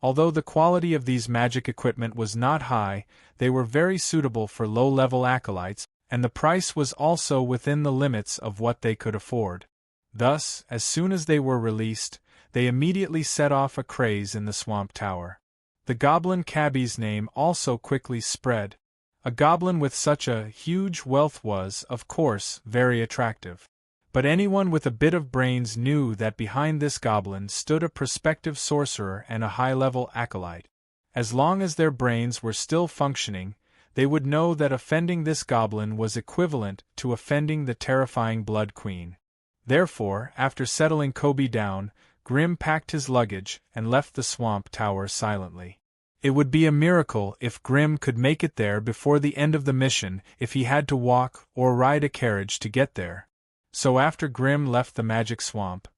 Although the quality of these magic equipment was not high, they were very suitable for low-level acolytes, and the price was also within the limits of what they could afford. Thus, as soon as they were released, they immediately set off a craze in the Swamp Tower. The goblin cabbie's name also quickly spread. A goblin with such a huge wealth was, of course, very attractive. But anyone with a bit of brains knew that behind this goblin stood a prospective sorcerer and a high-level acolyte. As long as their brains were still functioning, they would know that offending this goblin was equivalent to offending the terrifying Blood Queen. Therefore, after settling Kobe down, Grimm packed his luggage and left the Swamp Tower silently. It would be a miracle if Grim could make it there before the end of the mission if he had to walk or ride a carriage to get there. So after Grim left the magic swamp,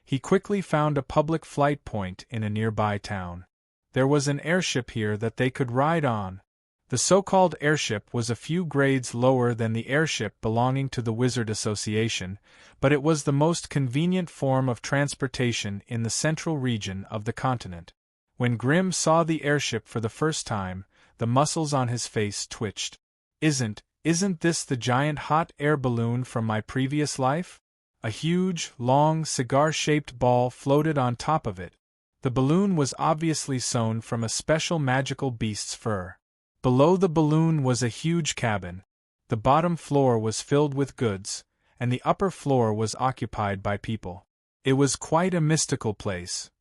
he quickly found a public flight point in a nearby town. There was an airship here that they could ride on. The so-called airship was a few grades lower than the airship belonging to the Wizard Association, but it was the most convenient form of transportation in the central region of the continent. When Grim saw the airship for the first time, the muscles on his face twitched. Isn't this the giant hot air balloon from my previous life? A huge, long, cigar-shaped ball floated on top of it. The balloon was obviously sewn from a special magical beast's fur. Below the balloon was a huge cabin. The bottom floor was filled with goods, and the upper floor was occupied by people. It was quite a mystical place.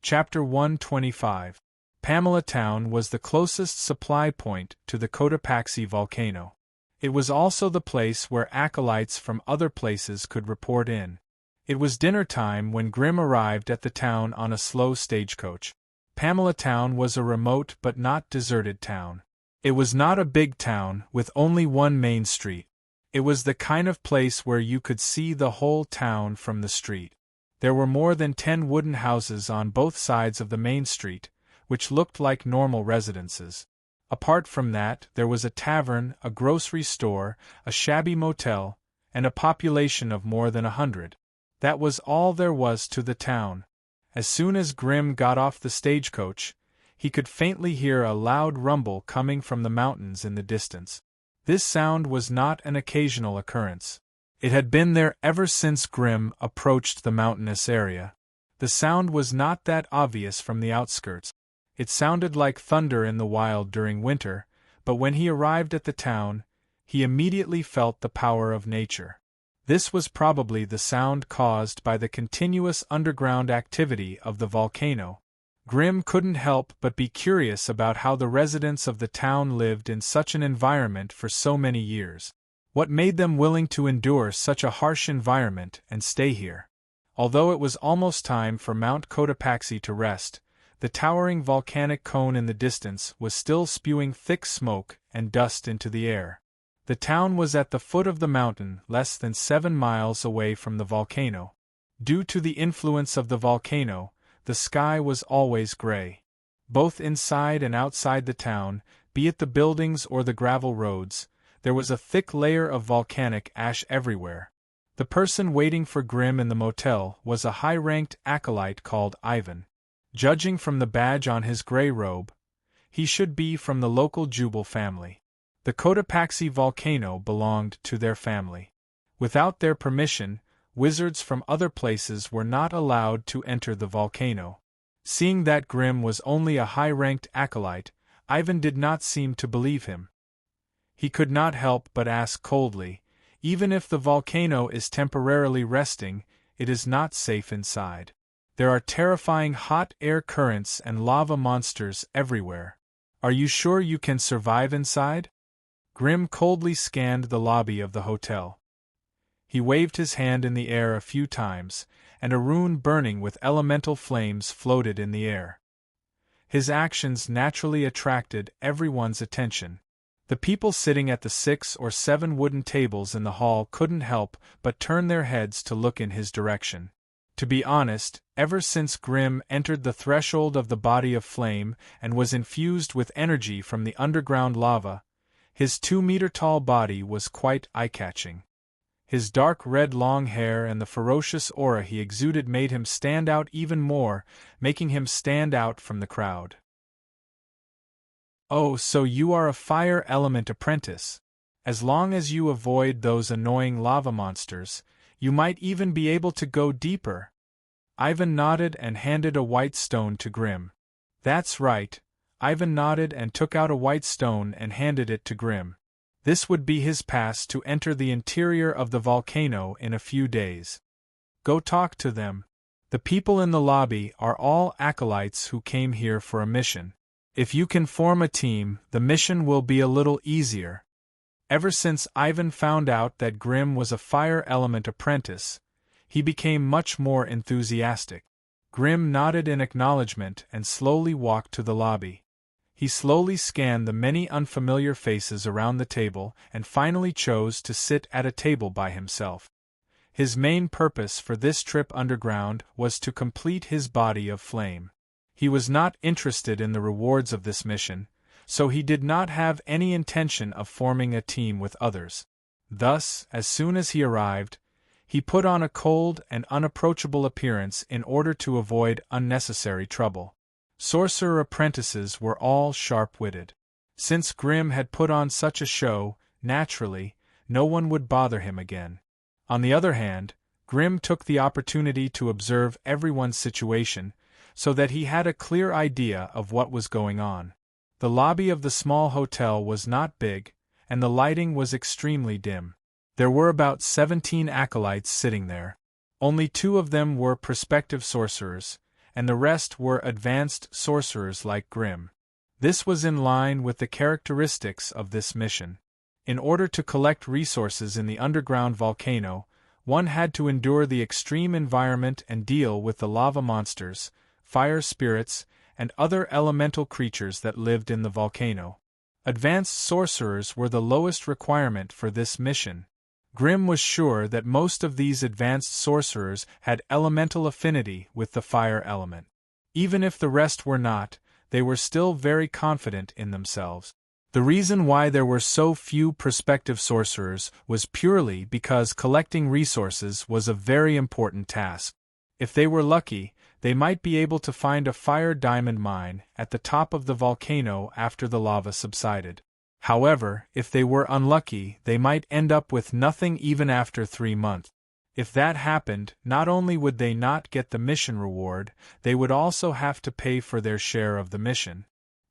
Chapter 125. Pamela Town was the closest supply point to the Cotopaxi volcano. It was also the place where acolytes from other places could report in. It was dinner time when Grim arrived at the town on a slow stagecoach. Pamela Town was a remote but not deserted town. It was not a big town with only one main street. It was the kind of place where you could see the whole town from the street. There were more than 10 wooden houses on both sides of the main street, which looked like normal residences. Apart from that, there was a tavern, a grocery store, a shabby motel, and a population of more than 100. That was all there was to the town. As soon as Grim got off the stagecoach, he could faintly hear a loud rumble coming from the mountains in the distance. This sound was not an occasional occurrence. It had been there ever since Grim approached the mountainous area. The sound was not that obvious from the outskirts. It sounded like thunder in the wild during winter, but when he arrived at the town, he immediately felt the power of nature. This was probably the sound caused by the continuous underground activity of the volcano. Grim couldn't help but be curious about how the residents of the town lived in such an environment for so many years. What made them willing to endure such a harsh environment and stay here? Although it was almost time for Mount Cotopaxi to rest, the towering volcanic cone in the distance was still spewing thick smoke and dust into the air. The town was at the foot of the mountain, less than 7 miles away from the volcano. Due to the influence of the volcano, the sky was always gray. Both inside and outside the town, be it the buildings or the gravel roads, there was a thick layer of volcanic ash everywhere. The person waiting for Grim in the motel was a high-ranked acolyte called Ivan. Judging from the badge on his gray robe, he should be from the local Jubal family. The Cotopaxi volcano belonged to their family. Without their permission, wizards from other places were not allowed to enter the volcano. Seeing that Grim was only a high-ranked acolyte, Ivan did not seem to believe him. He could not help but ask coldly, "Even if the volcano is temporarily resting, it is not safe inside. There are terrifying hot air currents and lava monsters everywhere. Are you sure you can survive inside?" Grim coldly scanned the lobby of the hotel. He waved his hand in the air a few times, and a rune burning with elemental flames floated in the air. His actions naturally attracted everyone's attention. The people sitting at the 6 or 7 wooden tables in the hall couldn't help but turn their heads to look in his direction. To be honest, ever since Grim entered the threshold of the body of flame and was infused with energy from the underground lava, his 2-meter-tall body was quite eye-catching. His dark red long hair and the ferocious aura he exuded made him stand out even more, making him stand out from the crowd. "Oh, so you are a fire element apprentice. As long as you avoid those annoying lava monsters, you might even be able to go deeper." Ivan nodded and handed a white stone to Grim. "That's right." Ivan nodded and took out a white stone and handed it to Grim. This would be his pass to enter the interior of the volcano in a few days. "Go talk to them. The people in the lobby are all acolytes who came here for a mission. If you can form a team, the mission will be a little easier." Ever since Ivan found out that Grim was a fire element apprentice, he became much more enthusiastic. Grim nodded in acknowledgement and slowly walked to the lobby. He slowly scanned the many unfamiliar faces around the table and finally chose to sit at a table by himself. His main purpose for this trip underground was to complete his body of flame. He was not interested in the rewards of this mission, so he did not have any intention of forming a team with others. Thus, as soon as he arrived, he put on a cold and unapproachable appearance in order to avoid unnecessary trouble. Sorcerer apprentices were all sharp-witted. Since Grim had put on such a show, naturally, no one would bother him again. On the other hand, Grim took the opportunity to observe everyone's situation, so that he had a clear idea of what was going on. The lobby of the small hotel was not big, and the lighting was extremely dim. There were about 17 acolytes sitting there. Only 2 of them were prospective sorcerers, and the rest were advanced sorcerers like Grim. This was in line with the characteristics of this mission. In order to collect resources in the underground volcano, one had to endure the extreme environment and deal with the lava monsters, fire spirits, and other elemental creatures that lived in the volcano. Advanced sorcerers were the lowest requirement for this mission. Grim was sure that most of these advanced sorcerers had elemental affinity with the fire element. Even if the rest were not, they were still very confident in themselves. The reason why there were so few prospective sorcerers was purely because collecting resources was a very important task. If they were lucky, they might be able to find a fire diamond mine at the top of the volcano after the lava subsided. However, if they were unlucky, they might end up with nothing even after 3 months. If that happened, not only would they not get the mission reward, they would also have to pay for their share of the mission.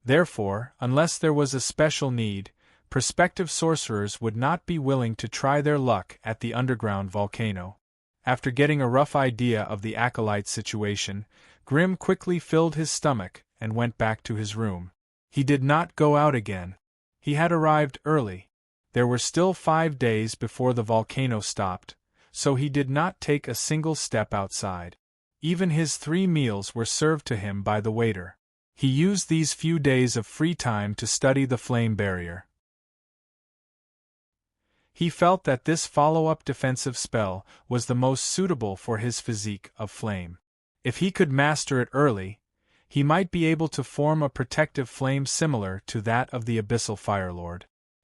Therefore, unless there was a special need, prospective sorcerers would not be willing to try their luck at the underground volcano. After getting a rough idea of the acolyte situation, Grim quickly filled his stomach and went back to his room. He did not go out again. He had arrived early. There were still 5 days before the volcano stopped, so he did not take a single step outside. Even his 3 meals were served to him by the waiter. He used these few days of free time to study the flame barrier. He felt that this follow-up defensive spell was the most suitable for his physique of flame. If he could master it early, he might be able to form a protective flame similar to that of the Abyssal Firelord.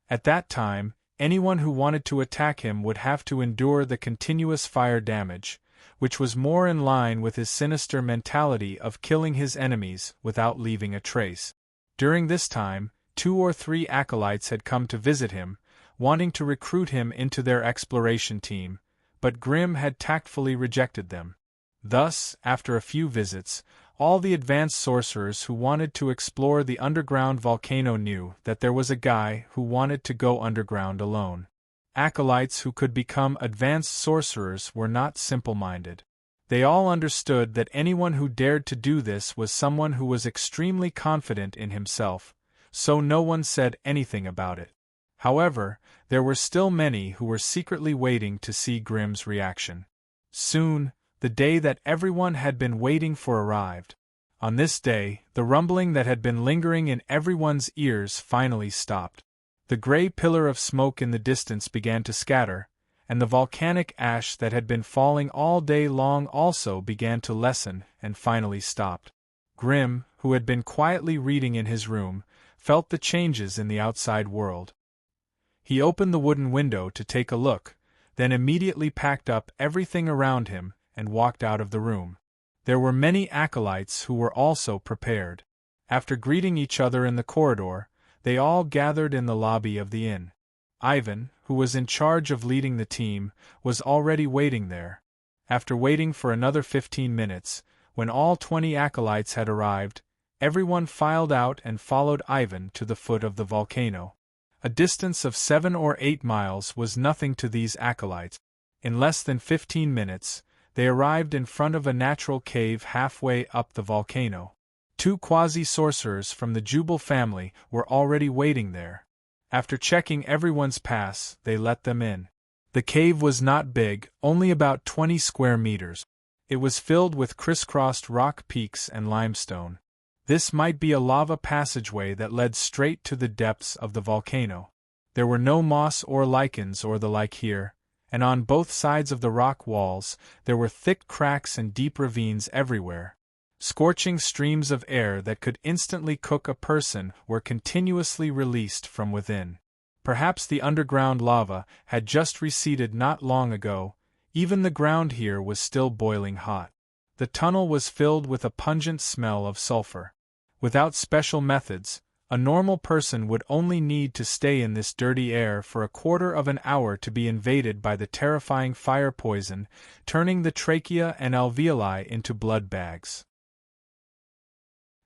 At that time, anyone who wanted to attack him would have to endure the continuous fire damage, which was more in line with his sinister mentality of killing his enemies without leaving a trace. During this time, 2 or 3 acolytes had come to visit him, wanting to recruit him into their exploration team, but Grim had tactfully rejected them. Thus, after a few visits, all the advanced sorcerers who wanted to explore the underground volcano knew that there was a guy who wanted to go underground alone. Acolytes who could become advanced sorcerers were not simple-minded. They all understood that anyone who dared to do this was someone who was extremely confident in himself, so no one said anything about it. However, there were still many who were secretly waiting to see Grim's reaction. Soon, the day that everyone had been waiting for arrived. On this day, the rumbling that had been lingering in everyone's ears finally stopped. The gray pillar of smoke in the distance began to scatter, and the volcanic ash that had been falling all day long also began to lessen and finally stopped. Grim, who had been quietly reading in his room, felt the changes in the outside world. He opened the wooden window to take a look, then immediately packed up everything around him and walked out of the room. There were many acolytes who were also prepared. After greeting each other in the corridor, they all gathered in the lobby of the inn. Ivan, who was in charge of leading the team, was already waiting there. After waiting for another 15 minutes, when all 20 acolytes had arrived, everyone filed out and followed Ivan to the foot of the volcano. A distance of 7 or 8 miles was nothing to these acolytes. In less than 15 minutes, they arrived in front of a natural cave halfway up the volcano. 2 quasi-sorcerers from the Jubal family were already waiting there. After checking everyone's pass, they let them in. The cave was not big, only about 20 square meters. It was filled with crisscrossed rock peaks and limestone. This might be a lava passageway that led straight to the depths of the volcano. There were no moss or lichens or the like here, and on both sides of the rock walls there were thick cracks and deep ravines everywhere. Scorching streams of air that could instantly cook a person were continuously released from within. Perhaps the underground lava had just receded not long ago. Even the ground here was still boiling hot. The tunnel was filled with a pungent smell of sulfur. Without special methods, a normal person would only need to stay in this dirty air for a quarter of an hour to be invaded by the terrifying fire poison, turning the trachea and alveoli into blood bags.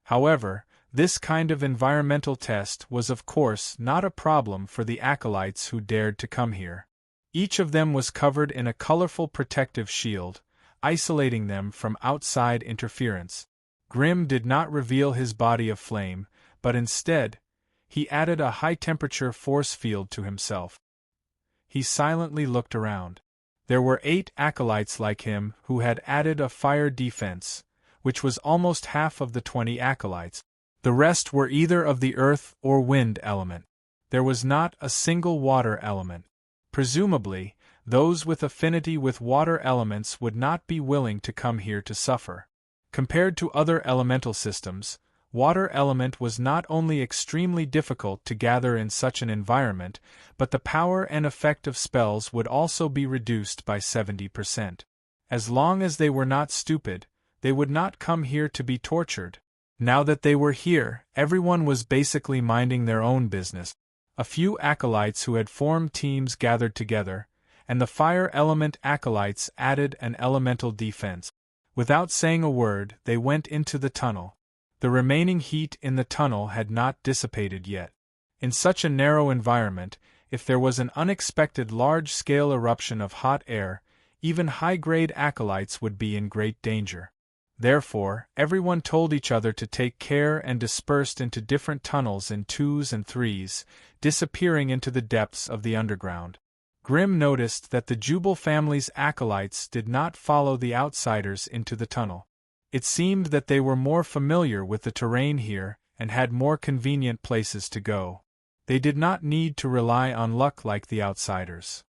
However, this kind of environmental test was of course not a problem for the acolytes who dared to come here. Each of them was covered in a colorful protective shield, isolating them from outside interference. Grim did not reveal his body of flame, but instead, he added a high-temperature force field to himself. He silently looked around. There were 8 acolytes like him who had added a fire defense, which was almost half of the 20 acolytes. The rest were either of the earth or wind element. There was not a single water element. Presumably, those with affinity with water elements would not be willing to come here to suffer. Compared to other elemental systems, water element was not only extremely difficult to gather in such an environment, but the power and effect of spells would also be reduced by 70%. As long as they were not stupid, they would not come here to be tortured. Now that they were here, everyone was basically minding their own business. A few acolytes who had formed teams gathered together, and the fire element acolytes added an elemental defense. Without saying a word, they went into the tunnel. The remaining heat in the tunnel had not dissipated yet. In such a narrow environment, if there was an unexpected large-scale eruption of hot air, even high-grade acolytes would be in great danger. Therefore, everyone told each other to take care and dispersed into different tunnels in 2s and 3s, disappearing into the depths of the underground. Grim noticed that the Jubal family's acolytes did not follow the outsiders into the tunnel. It seemed that they were more familiar with the terrain here and had more convenient places to go. They did not need to rely on luck like the outsiders.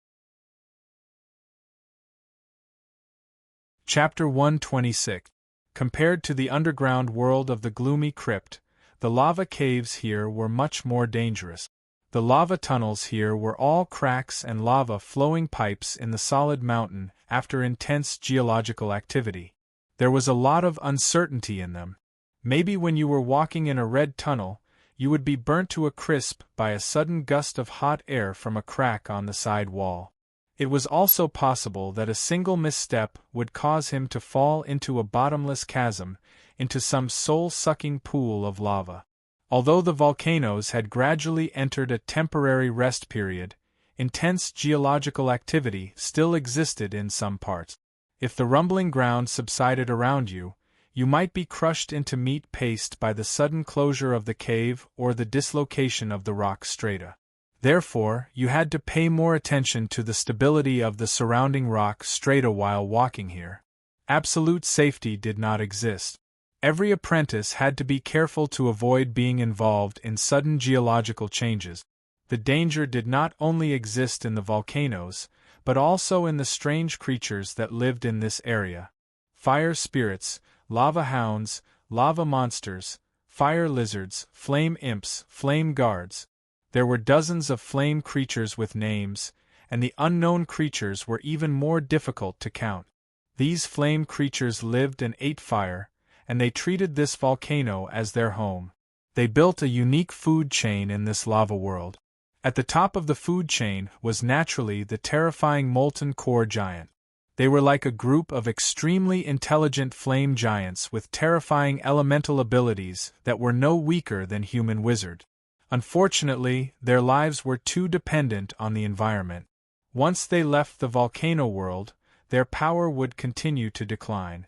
Chapter 126. Compared to the underground world of the gloomy crypt, the lava caves here were much more dangerous. The lava tunnels here were all cracks and lava flowing pipes in the solid mountain after intense geological activity. There was a lot of uncertainty in them. Maybe when you were walking in a red tunnel, you would be burnt to a crisp by a sudden gust of hot air from a crack on the side wall. It was also possible that a single misstep would cause him to fall into a bottomless chasm, into some soul-sucking pool of lava. Although the volcanoes had gradually entered a temporary rest period, intense geological activity still existed in some parts. If the rumbling ground subsided around you, you might be crushed into meat paste by the sudden closure of the cave or the dislocation of the rock strata. Therefore, you had to pay more attention to the stability of the surrounding rock strata while walking here. Absolute safety did not exist. Every apprentice had to be careful to avoid being involved in sudden geological changes. The danger did not only exist in the volcanoes, but also in the strange creatures that lived in this area. Fire spirits, lava hounds, lava monsters, fire lizards, flame imps, flame guards. There were dozens of flame creatures with names, and the unknown creatures were even more difficult to count. These flame creatures lived and ate fire, and they treated this volcano as their home. They built a unique food chain in this lava world. At the top of the food chain was naturally the terrifying molten core giant. They were like a group of extremely intelligent flame giants with terrifying elemental abilities that were no weaker than human wizard. Unfortunately, their lives were too dependent on the environment. Once they left the volcano world, their power would continue to decline.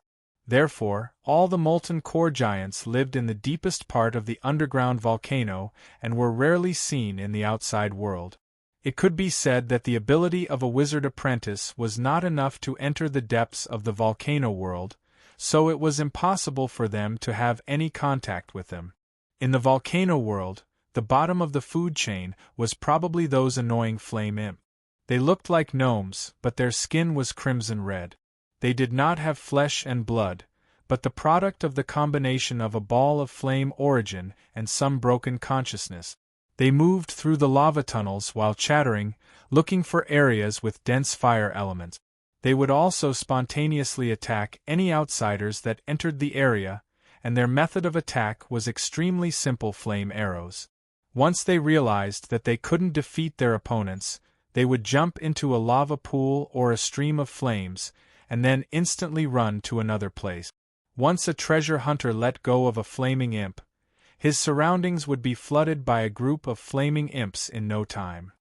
Therefore, all the molten core giants lived in the deepest part of the underground volcano and were rarely seen in the outside world. It could be said that the ability of a wizard apprentice was not enough to enter the depths of the volcano world, so it was impossible for them to have any contact with them. In the volcano world, the bottom of the food chain was probably those annoying flame imps. They looked like gnomes, but their skin was crimson red. They did not have flesh and blood, but the product of the combination of a ball of flame origin and some broken consciousness. They moved through the lava tunnels while chattering, looking for areas with dense fire elements. They would also spontaneously attack any outsiders that entered the area, and their method of attack was extremely simple: flame arrows. Once they realized that they couldn't defeat their opponents, they would jump into a lava pool or a stream of flames, and then instantly run to another place. Once a treasure hunter let go of a flaming imp, his surroundings would be flooded by a group of flaming imps in no time.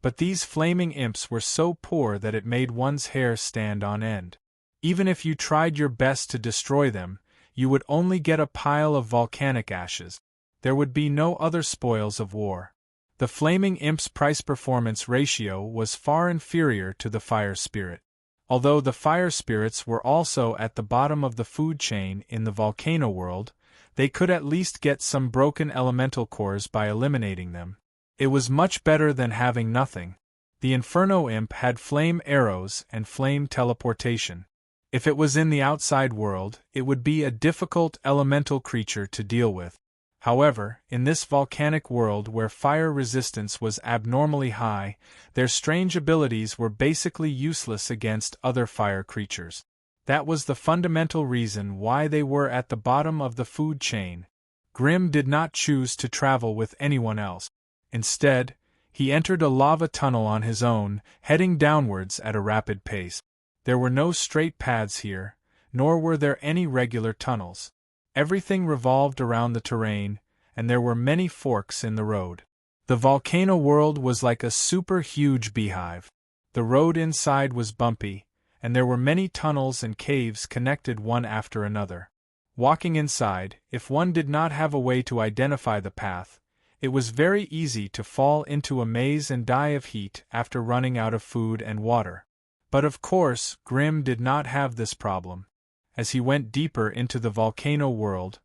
But these flaming imps were so poor that it made one's hair stand on end. Even if you tried your best to destroy them, you would only get a pile of volcanic ashes. There would be no other spoils of war. The flaming imp's price-performance ratio was far inferior to the fire spirit. Although the fire spirits were also at the bottom of the food chain in the volcano world, they could at least get some broken elemental cores by eliminating them. It was much better than having nothing. The Inferno Imp had flame arrows and flame teleportation. If it was in the outside world, it would be a difficult elemental creature to deal with. However, in this volcanic world where fire resistance was abnormally high, their strange abilities were basically useless against other fire creatures. That was the fundamental reason why they were at the bottom of the food chain. Grimm did not choose to travel with anyone else. Instead, he entered a lava tunnel on his own, heading downwards at a rapid pace. There were no straight paths here, nor were there any regular tunnels. Everything revolved around the terrain, and there were many forks in the road. The volcano world was like a super huge beehive. The road inside was bumpy, and there were many tunnels and caves connected one after another. Walking inside, if one did not have a way to identify the path, it was very easy to fall into a maze and die of heat after running out of food and water. But of course, Grimm did not have this problem. As he went deeper into the volcano world,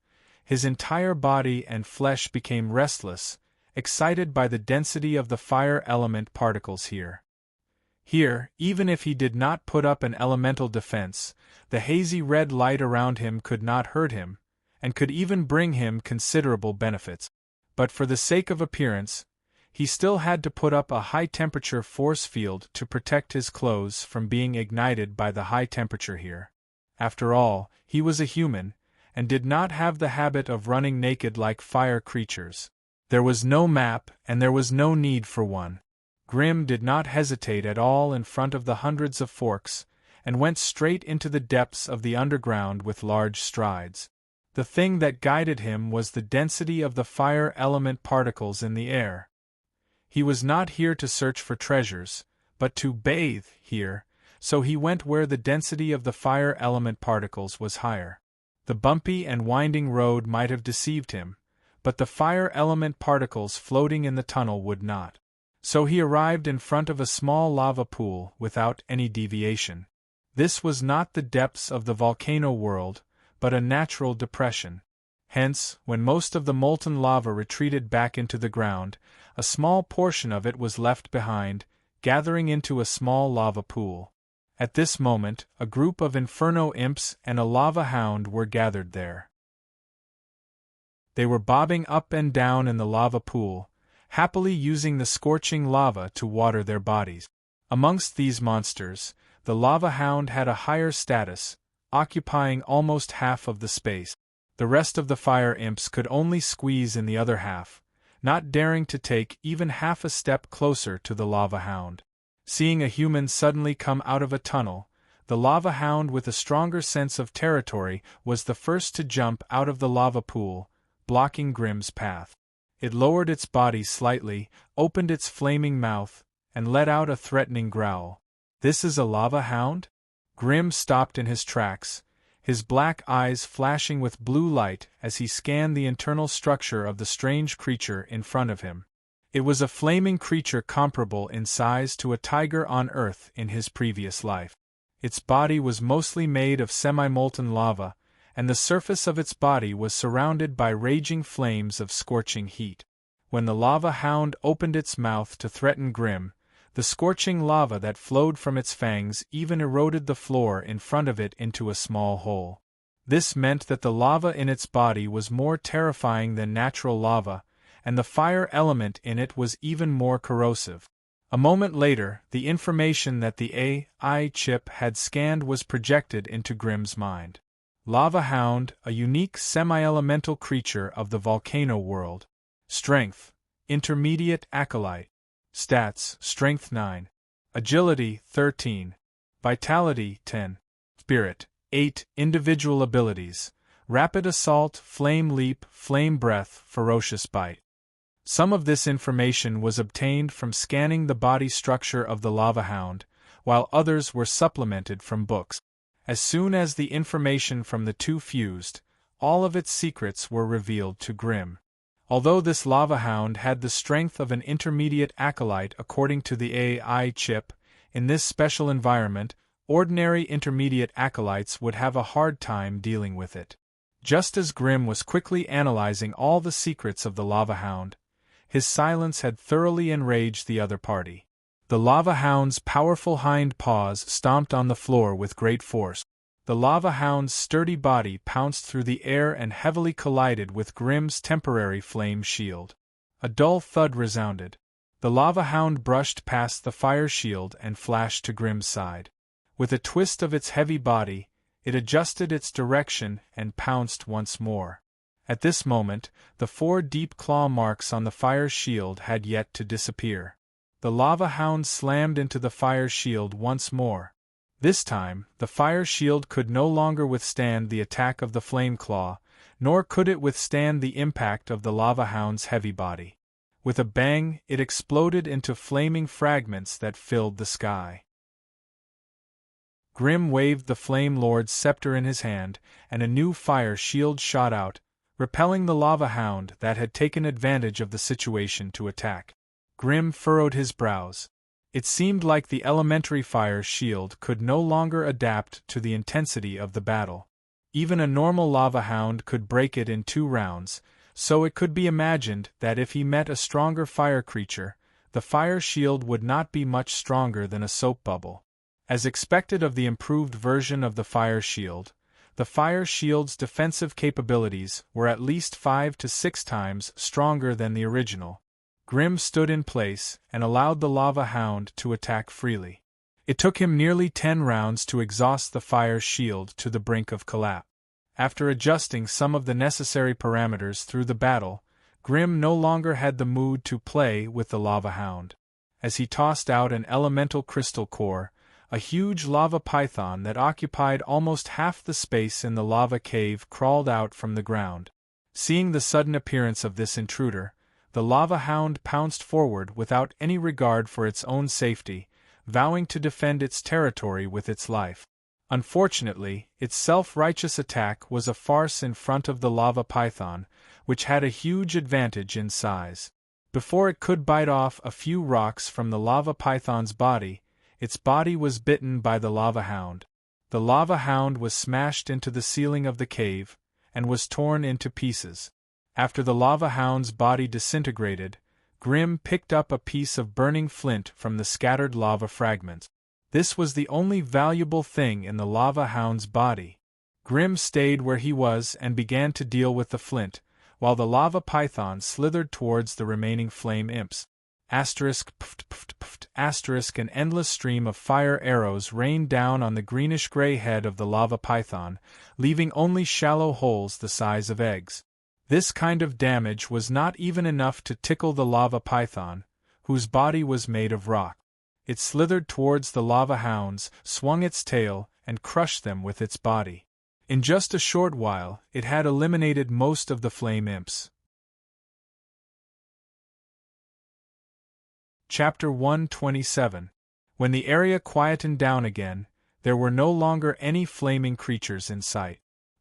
his entire body and flesh became restless, excited by the density of the fire element particles here. Here, even if he did not put up an elemental defense, the hazy red light around him could not hurt him, and could even bring him considerable benefits. But for the sake of appearance, he still had to put up a high-temperature force field to protect his clothes from being ignited by the high temperature here. After all, he was a human, and did not have the habit of running naked like fire creatures. There was no map, and there was no need for one. Grimm did not hesitate at all in front of the hundreds of forks, and went straight into the depths of the underground with large strides. The thing that guided him was the density of the fire element particles in the air. He was not here to search for treasures, but to bathe here, so he went where the density of the fire element particles was higher. The bumpy and winding road might have deceived him, but the fire element particles floating in the tunnel would not. So he arrived in front of a small lava pool without any deviation. This was not the depths of the volcano world, but a natural depression. Hence, when most of the molten lava retreated back into the ground, a small portion of it was left behind, gathering into a small lava pool. At this moment, a group of Inferno imps and a lava hound were gathered there. They were bobbing up and down in the lava pool, happily using the scorching lava to water their bodies. Amongst these monsters, the lava hound had a higher status, occupying almost half of the space. The rest of the fire imps could only squeeze in the other half, not daring to take even half a step closer to the lava hound. Seeing a human suddenly come out of a tunnel, the lava hound with a stronger sense of territory was the first to jump out of the lava pool, blocking Grimm's path. It lowered its body slightly, opened its flaming mouth, and let out a threatening growl. "This is a lava hound?" Grimm stopped in his tracks, his black eyes flashing with blue light as he scanned the internal structure of the strange creature in front of him. It was a flaming creature comparable in size to a tiger on Earth in his previous life. Its body was mostly made of semi-molten lava, and the surface of its body was surrounded by raging flames of scorching heat. When the lava hound opened its mouth to threaten Grim, the scorching lava that flowed from its fangs even eroded the floor in front of it into a small hole. This meant that the lava in its body was more terrifying than natural lava, and the fire element in it was even more corrosive. A moment later, the information that the AI chip had scanned was projected into Grim's mind. Lava Hound, a unique semi-elemental creature of the volcano world. Strength, Intermediate Acolyte. Stats, Strength 9. Agility, 13. Vitality, 10. Spirit, 8. Individual abilities. Rapid Assault, Flame Leap, Flame Breath, Ferocious Bite. Some of this information was obtained from scanning the body structure of the Lava Hound, while others were supplemented from books. As soon as the information from the two fused, all of its secrets were revealed to Grim. Although this Lava Hound had the strength of an intermediate acolyte according to the AI chip, in this special environment, ordinary intermediate acolytes would have a hard time dealing with it. Just as Grim was quickly analyzing all the secrets of the Lava Hound, his silence had thoroughly enraged the other party. The Lava Hound's powerful hind paws stomped on the floor with great force. The Lava Hound's sturdy body pounced through the air and heavily collided with Grim's temporary flame shield. A dull thud resounded. The Lava Hound brushed past the fire shield and flashed to Grim's side. With a twist of its heavy body, it adjusted its direction and pounced once more. At this moment, the 4 deep claw marks on the fire shield had yet to disappear. The Lava Hound slammed into the fire shield once more. This time, the fire shield could no longer withstand the attack of the flame claw, nor could it withstand the impact of the Lava Hound's heavy body. With a bang, it exploded into flaming fragments that filled the sky. Grim waved the Flame Lord's scepter in his hand, and a new fire shield shot out, repelling the Lava Hound that had taken advantage of the situation to attack. Grim furrowed his brows. It seemed like the elementary fire shield could no longer adapt to the intensity of the battle. Even a normal Lava Hound could break it in 2 rounds, so it could be imagined that if he met a stronger fire creature, the fire shield would not be much stronger than a soap bubble. As expected of the improved version of the fire shield, the fire shield's defensive capabilities were at least 5 to 6 times stronger than the original. Grim stood in place and allowed the Lava Hound to attack freely. It took him nearly 10 rounds to exhaust the fire shield to the brink of collapse. After adjusting some of the necessary parameters through the battle, Grim no longer had the mood to play with the Lava Hound. As he tossed out an elemental crystal core, a huge lava python that occupied almost half the space in the lava cave crawled out from the ground. Seeing the sudden appearance of this intruder, the Lava Hound pounced forward without any regard for its own safety, vowing to defend its territory with its life. Unfortunately, its self-righteous attack was a farce in front of the lava python, which had a huge advantage in size. Before it could bite off a few rocks from the lava python's body, its body was bitten by the Lava Hound. The Lava Hound was smashed into the ceiling of the cave, and was torn into pieces. After the Lava Hound's body disintegrated, Grim picked up a piece of burning flint from the scattered lava fragments. This was the only valuable thing in the Lava Hound's body. Grim stayed where he was and began to deal with the flint, while the lava python slithered towards the remaining flame imps. An endless stream of fire arrows rained down on the greenish-gray head of the lava python, leaving only shallow holes the size of eggs. This kind of damage was not even enough to tickle the lava python, whose body was made of rock. It slithered towards the Lava Hounds, swung its tail, and crushed them with its body. In just a short while, it had eliminated most of the flame imps. Chapter 127. When the area quietened down again, there were no longer any flaming creatures in sight.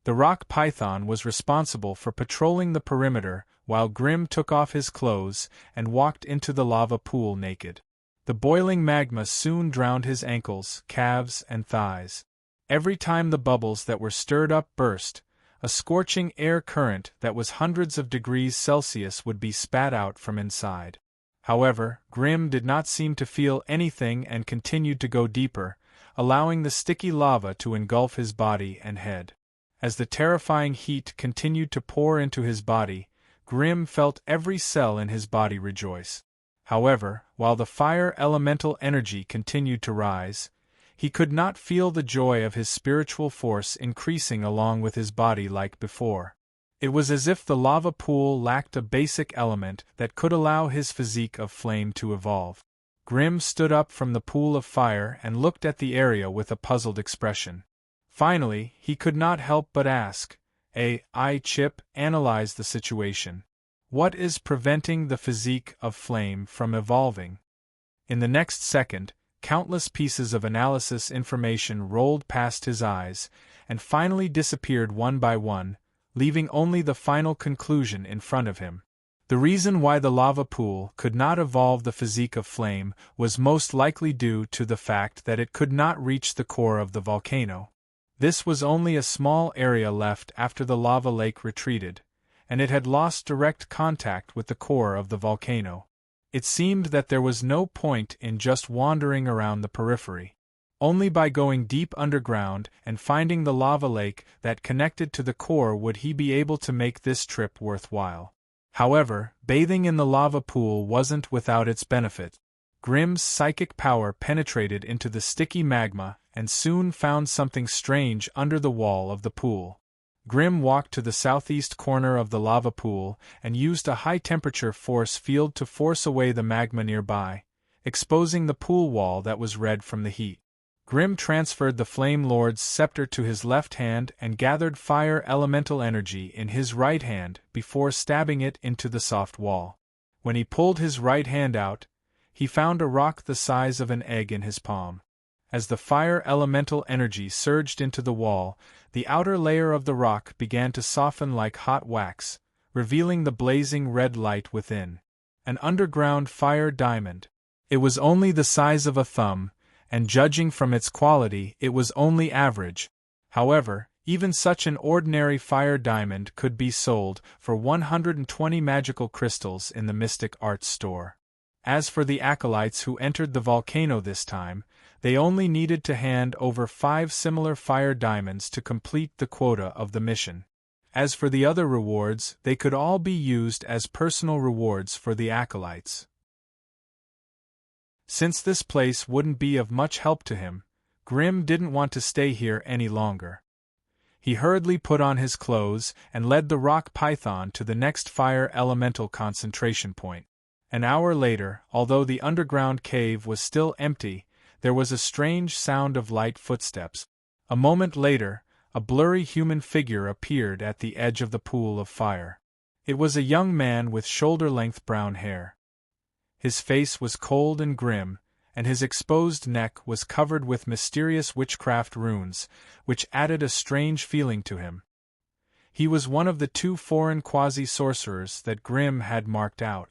The rock python was responsible for patrolling the perimeter while Grim took off his clothes and walked into the lava pool naked. The boiling magma soon drowned his ankles, calves, and thighs. Every time the bubbles that were stirred up burst, a scorching air current that was hundreds of degrees Celsius would be spat out from inside. However, Grim did not seem to feel anything and continued to go deeper, allowing the sticky lava to engulf his body and head. As the terrifying heat continued to pour into his body, Grim felt every cell in his body rejoice. However, while the fire elemental energy continued to rise, he could not feel the joy of his spiritual force increasing along with his body like before. It was as if the lava pool lacked a basic element that could allow his physique of flame to evolve. Grim stood up from the pool of fire and looked at the area with a puzzled expression. Finally, he could not help but ask, Chip, analyze the situation. What is preventing the physique of flame from evolving? In the next second, countless pieces of analysis information rolled past his eyes, and finally disappeared one by one, leaving only the final conclusion in front of him. The reason why the lava pool could not evolve the physique of flame was most likely due to the fact that it could not reach the core of the volcano. This was only a small area left after the lava lake retreated, and it had lost direct contact with the core of the volcano. It seemed that there was no point in just wandering around the periphery. Only by going deep underground and finding the lava lake that connected to the core would he be able to make this trip worthwhile. However, bathing in the lava pool wasn't without its benefit. Grim's psychic power penetrated into the sticky magma and soon found something strange under the wall of the pool. Grim walked to the southeast corner of the lava pool and used a high-temperature force field to force away the magma nearby, exposing the pool wall that was red from the heat. Grim transferred the Flame Lord's scepter to his left hand and gathered fire elemental energy in his right hand before stabbing it into the soft wall. When he pulled his right hand out, he found a rock the size of an egg in his palm. As the fire elemental energy surged into the wall, the outer layer of the rock began to soften like hot wax, revealing the blazing red light within. An underground fire diamond. It was only the size of a thumb, and judging from its quality, it was only average. However, even such an ordinary fire diamond could be sold for 120 magical crystals in the Mystic Arts store. As for the acolytes who entered the volcano this time, they only needed to hand over 5 similar fire diamonds to complete the quota of the mission. As for the other rewards, they could all be used as personal rewards for the acolytes. Since this place wouldn't be of much help to him, Grim didn't want to stay here any longer. He hurriedly put on his clothes and led the rock python to the next fire elemental concentration point. An hour later, although the underground cave was still empty, there was a strange sound of light footsteps. A moment later, a blurry human figure appeared at the edge of the pool of fire. It was a young man with shoulder-length brown hair. His face was cold and grim, and his exposed neck was covered with mysterious witchcraft runes, which added a strange feeling to him. He was one of the 2 foreign quasi-sorcerers that Grim had marked out.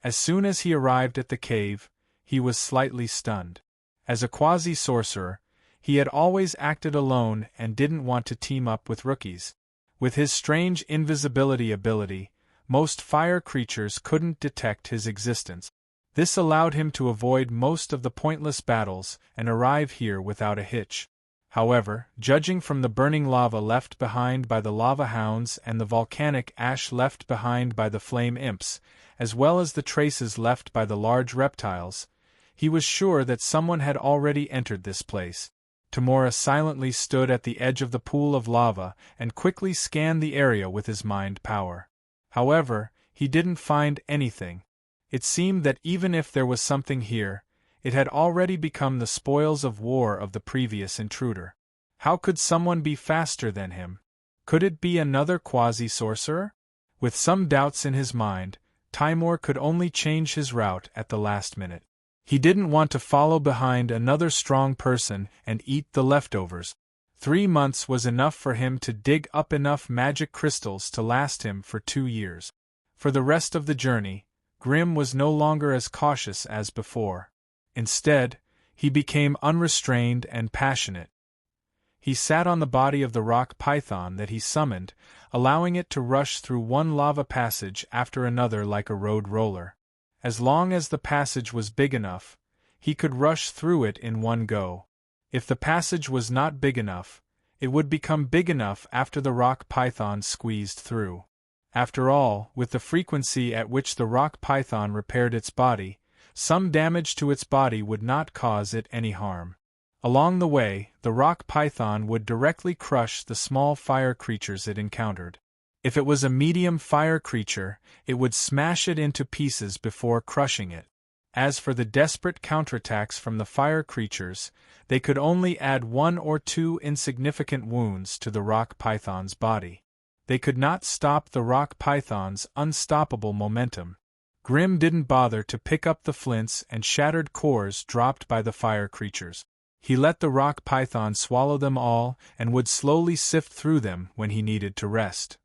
As soon as he arrived at the cave, he was slightly stunned. As a quasi-sorcerer, he had always acted alone and didn't want to team up with rookies. With his strange invisibility ability, most fire creatures couldn't detect his existence. This allowed him to avoid most of the pointless battles and arrive here without a hitch. However, judging from the burning lava left behind by the lava hounds and the volcanic ash left behind by the flame imps, as well as the traces left by the large reptiles, he was sure that someone had already entered this place. Tamora silently stood at the edge of the pool of lava and quickly scanned the area with his mind power. However, he didn't find anything. It seemed that even if there was something here, it had already become the spoils of war of the previous intruder. How could someone be faster than him? Could it be another quasi-sorcerer? With some doubts in his mind, Timur could only change his route at the last minute. He didn't want to follow behind another strong person and eat the leftovers. 3 months was enough for him to dig up enough magic crystals to last him for 2 years. For the rest of the journey, Grim was no longer as cautious as before. Instead, he became unrestrained and passionate. He sat on the body of the rock python that he summoned, allowing it to rush through one lava passage after another like a road roller. As long as the passage was big enough, he could rush through it in one go. If the passage was not big enough, it would become big enough after the rock python squeezed through. After all, with the frequency at which the rock python repaired its body, some damage to its body would not cause it any harm. Along the way, the rock python would directly crush the small fire creatures it encountered. If it was a medium fire creature, it would smash it into pieces before crushing it. As for the desperate counterattacks from the fire creatures, they could only add 1 or 2 insignificant wounds to the rock python's body. They could not stop the rock python's unstoppable momentum. Grim didn't bother to pick up the flints and shattered cores dropped by the fire creatures. He let the rock python swallow them all and would slowly sift through them when he needed to rest.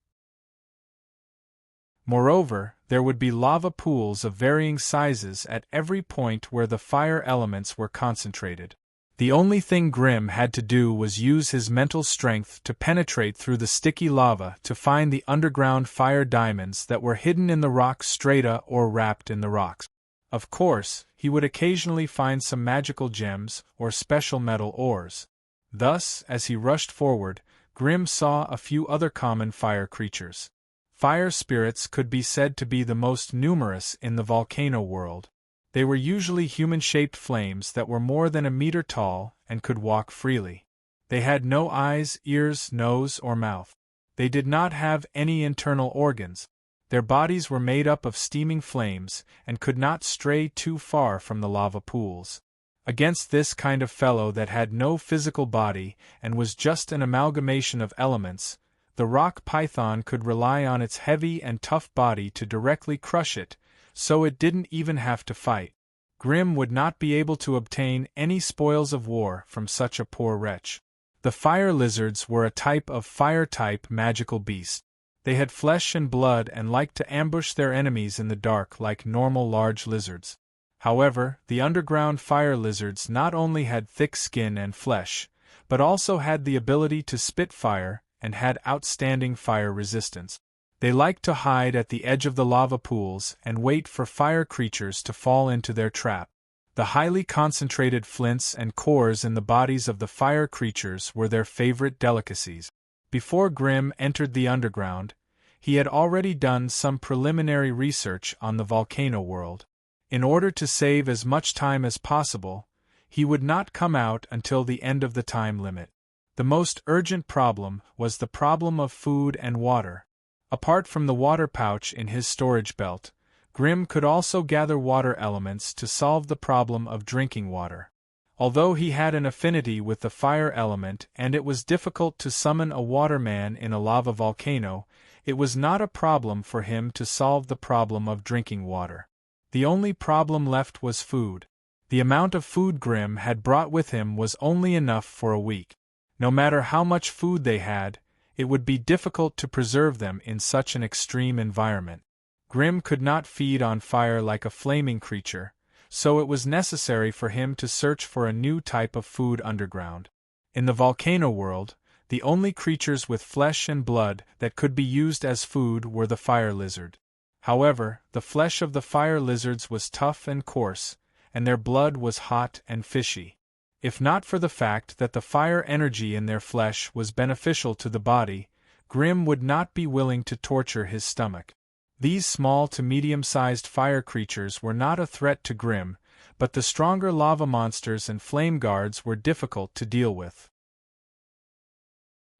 Moreover, there would be lava pools of varying sizes at every point where the fire elements were concentrated. The only thing Grim had to do was use his mental strength to penetrate through the sticky lava to find the underground fire diamonds that were hidden in the rock strata or wrapped in the rocks. Of course, he would occasionally find some magical gems or special metal ores. Thus, as he rushed forward, Grim saw a few other common fire creatures. Fire spirits could be said to be the most numerous in the volcano world. They were usually human-shaped flames that were more than a meter tall and could walk freely. They had no eyes, ears, nose, or mouth. They did not have any internal organs. Their bodies were made up of steaming flames and could not stray too far from the lava pools. Against this kind of fellow that had no physical body and was just an amalgamation of elements, the rock python could rely on its heavy and tough body to directly crush it, so it didn't even have to fight. Grim would not be able to obtain any spoils of war from such a poor wretch. The fire lizards were a type of fire-type magical beast. They had flesh and blood and liked to ambush their enemies in the dark like normal large lizards. However, the underground fire lizards not only had thick skin and flesh, but also had the ability to spit fire and had outstanding fire resistance. They liked to hide at the edge of the lava pools and wait for fire creatures to fall into their trap. The highly concentrated flints and cores in the bodies of the fire creatures were their favorite delicacies. Before Grim entered the underground, he had already done some preliminary research on the volcano world. In order to save as much time as possible, he would not come out until the end of the time limit. The most urgent problem was the problem of food and water. Apart from the water pouch in his storage belt, Grim could also gather water elements to solve the problem of drinking water. Although he had an affinity with the fire element and it was difficult to summon a waterman in a lava volcano, it was not a problem for him to solve the problem of drinking water. The only problem left was food. The amount of food Grim had brought with him was only enough for a week. No matter how much food they had, it would be difficult to preserve them in such an extreme environment. Grim could not feed on fire like a flaming creature, so it was necessary for him to search for a new type of food underground. In the volcano world, the only creatures with flesh and blood that could be used as food were the fire lizard. However, the flesh of the fire lizards was tough and coarse, and their blood was hot and fishy. If not for the fact that the fire energy in their flesh was beneficial to the body, Grim would not be willing to torture his stomach. These small to medium-sized fire creatures were not a threat to Grim, but the stronger lava monsters and flame guards were difficult to deal with.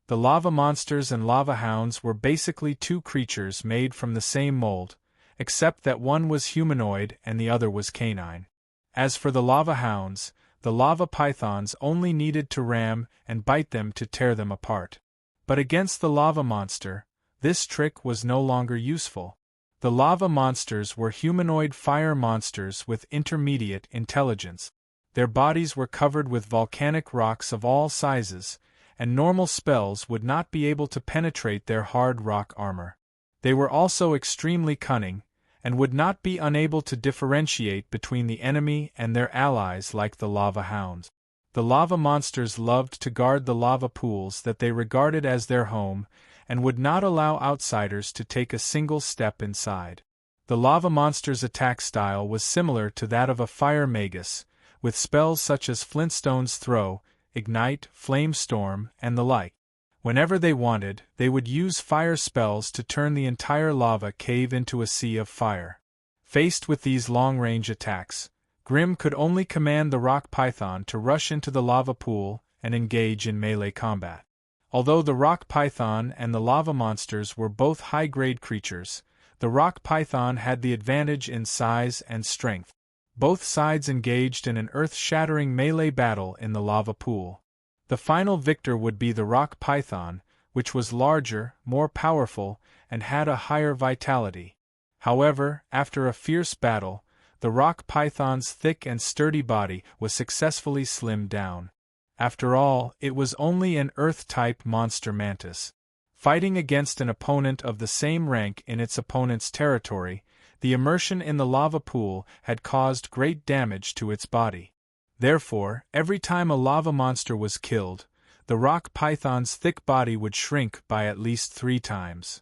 The lava monsters and lava hounds were basically two creatures made from the same mold, except that one was humanoid and the other was canine. As for the lava hounds, the lava pythons only needed to ram and bite them to tear them apart. But against the lava monster, this trick was no longer useful. The lava monsters were humanoid fire monsters with intermediate intelligence. Their bodies were covered with volcanic rocks of all sizes, and normal spells would not be able to penetrate their hard rock armor. They were also extremely cunning, and would not be unable to differentiate between the enemy and their allies like the lava hounds. The lava monsters loved to guard the lava pools that they regarded as their home, and would not allow outsiders to take a single step inside. The lava monster's attack style was similar to that of a fire magus, with spells such as Flintstone's Throw, Ignite, Flame Storm, and the like. Whenever they wanted, they would use fire spells to turn the entire lava cave into a sea of fire. Faced with these long-range attacks, Grim could only command the rock python to rush into the lava pool and engage in melee combat. Although the rock python and the lava monsters were both high-grade creatures, the rock python had the advantage in size and strength. Both sides engaged in an earth-shattering melee battle in the lava pool. The final victor would be the rock python, which was larger, more powerful, and had a higher vitality. However, after a fierce battle, the rock python's thick and sturdy body was successfully slimmed down. After all, it was only an Earth-type monster mantis. Fighting against an opponent of the same rank in its opponent's territory, the immersion in the lava pool had caused great damage to its body. Therefore, every time a lava monster was killed, the rock python's thick body would shrink by at least 3 times.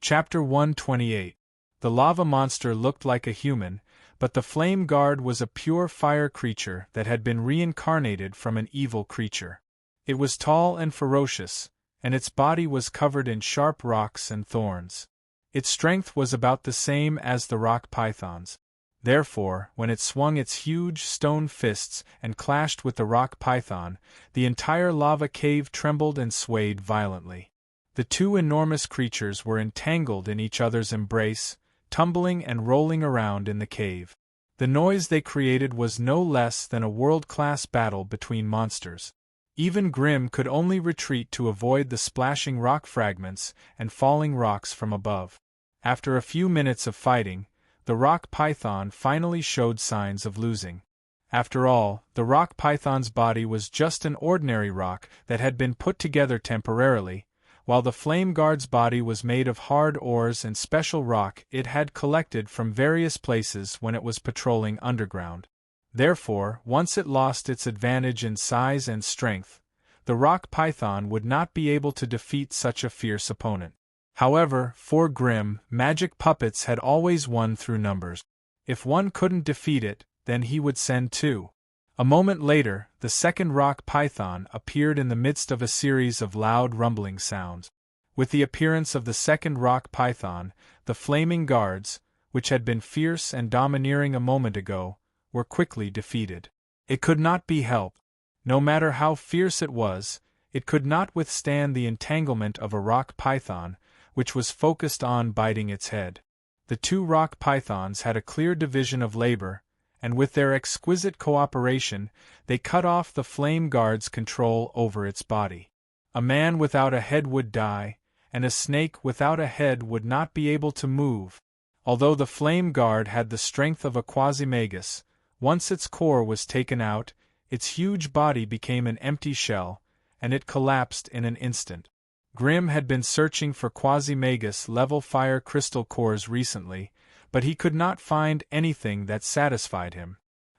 Chapter 128. The lava monster looked like a human, but the flame guard was a pure fire creature that had been reincarnated from an evil creature. It was tall and ferocious, and its body was covered in sharp rocks and thorns. Its strength was about the same as the rock python's. Therefore, when it swung its huge stone fists and clashed with the rock python, the entire lava cave trembled and swayed violently. The two enormous creatures were entangled in each other's embrace, tumbling and rolling around in the cave. The noise they created was no less than a world-class battle between monsters. Even Grim could only retreat to avoid the splashing rock fragments and falling rocks from above. After a few minutes of fighting, the rock python finally showed signs of losing. After all, the rock python's body was just an ordinary rock that had been put together temporarily, while the flame guard's body was made of hard ores and special rock it had collected from various places when it was patrolling underground. Therefore, once it lost its advantage in size and strength, the rock python would not be able to defeat such a fierce opponent. However, for Grim, magic puppets had always won through numbers. If one couldn't defeat it, then he would send 2. A moment later, the second rock python appeared in the midst of a series of loud rumbling sounds. With the appearance of the second rock python, the flaming guards, which had been fierce and domineering a moment ago, were quickly defeated. It could not be helped. No matter how fierce it could not withstand the entanglement of a rock python, which was focused on biting its head. The 2 rock pythons had a clear division of labor, and with their exquisite cooperation, they cut off the flame guard's control over its body. A man without a head would die, and a snake without a head would not be able to move. Although the flame guard had the strength of a quasi-magus, once its core was taken out, its huge body became an empty shell, and it collapsed in an instant. Grim had been searching for quasi-magus level fire crystal cores recently, but he could not find anything that satisfied him.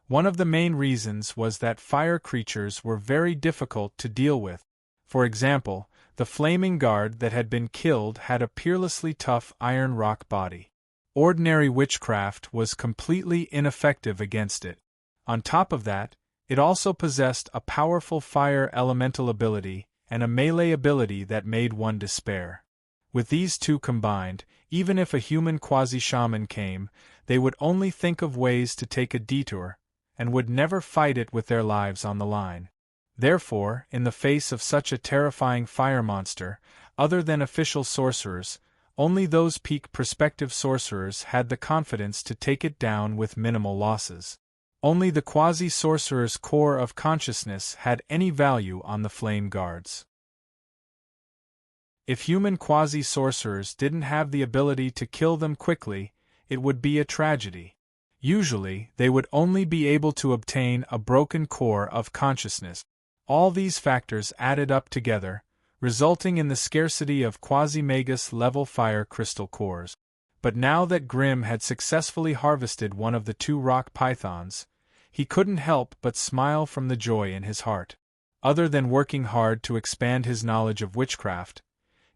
One of the main reasons was that fire creatures were very difficult to deal with. For example, the flaming guard that had been killed had a peerlessly tough iron rock body. Ordinary witchcraft was completely ineffective against it. On top of that, it also possessed a powerful fire elemental ability and a melee ability that made one despair. With these 2 combined, even if a human quasi-shaman came, they would only think of ways to take a detour, and would never fight it with their lives on the line. Therefore, in the face of such a terrifying fire monster, other than official sorcerers, only those peak prospective sorcerers had the confidence to take it down with minimal losses. Only the quasi-sorcerer's core of consciousness had any value on the flame guards. If human quasi-sorcerers didn't have the ability to kill them quickly, it would be a tragedy. Usually, they would only be able to obtain a broken core of consciousness. All these factors added up together, resulting in the scarcity of quasi-magus level fire crystal cores. But now that Grimm had successfully harvested one of the 2 rock pythons, he couldn't help but smile from the joy in his heart. Other than working hard to expand his knowledge of witchcraft,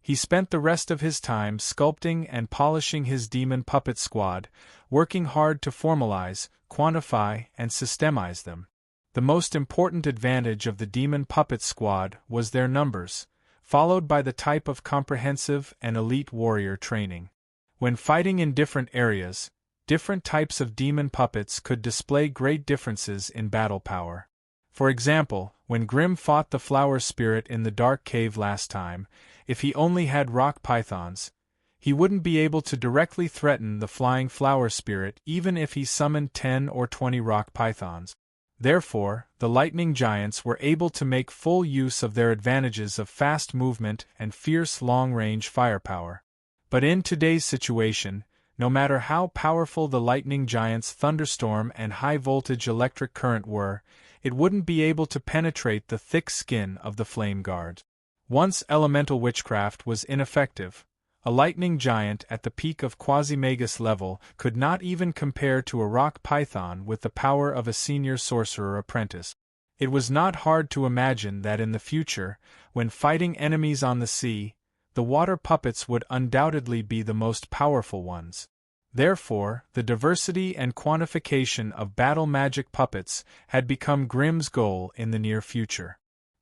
he spent the rest of his time sculpting and polishing his demon puppet squad, working hard to formalize, quantify, and systemize them. The most important advantage of the demon puppet squad was their numbers, followed by the type of comprehensive and elite warrior training. When fighting in different areas, different types of demon puppets could display great differences in battle power. For example, when Grimm fought the flower spirit in the dark cave last time, if he only had rock pythons, he wouldn't be able to directly threaten the flying flower spirit even if he summoned 10 or 20 rock pythons. Therefore, the lightning giants were able to make full use of their advantages of fast movement and fierce long-range firepower. But in today's situation, no matter how powerful the lightning giant's thunderstorm and high-voltage electric current were, it wouldn't be able to penetrate the thick skin of the flame guard. Once elemental witchcraft was ineffective, a lightning giant at the peak of quasi-magus level could not even compare to a rock python with the power of a senior sorcerer apprentice. It was not hard to imagine that in the future, when fighting enemies on the sea, the water puppets would undoubtedly be the most powerful ones. Therefore, the diversity and quantification of battle magic puppets had become Grimm's goal in the near future.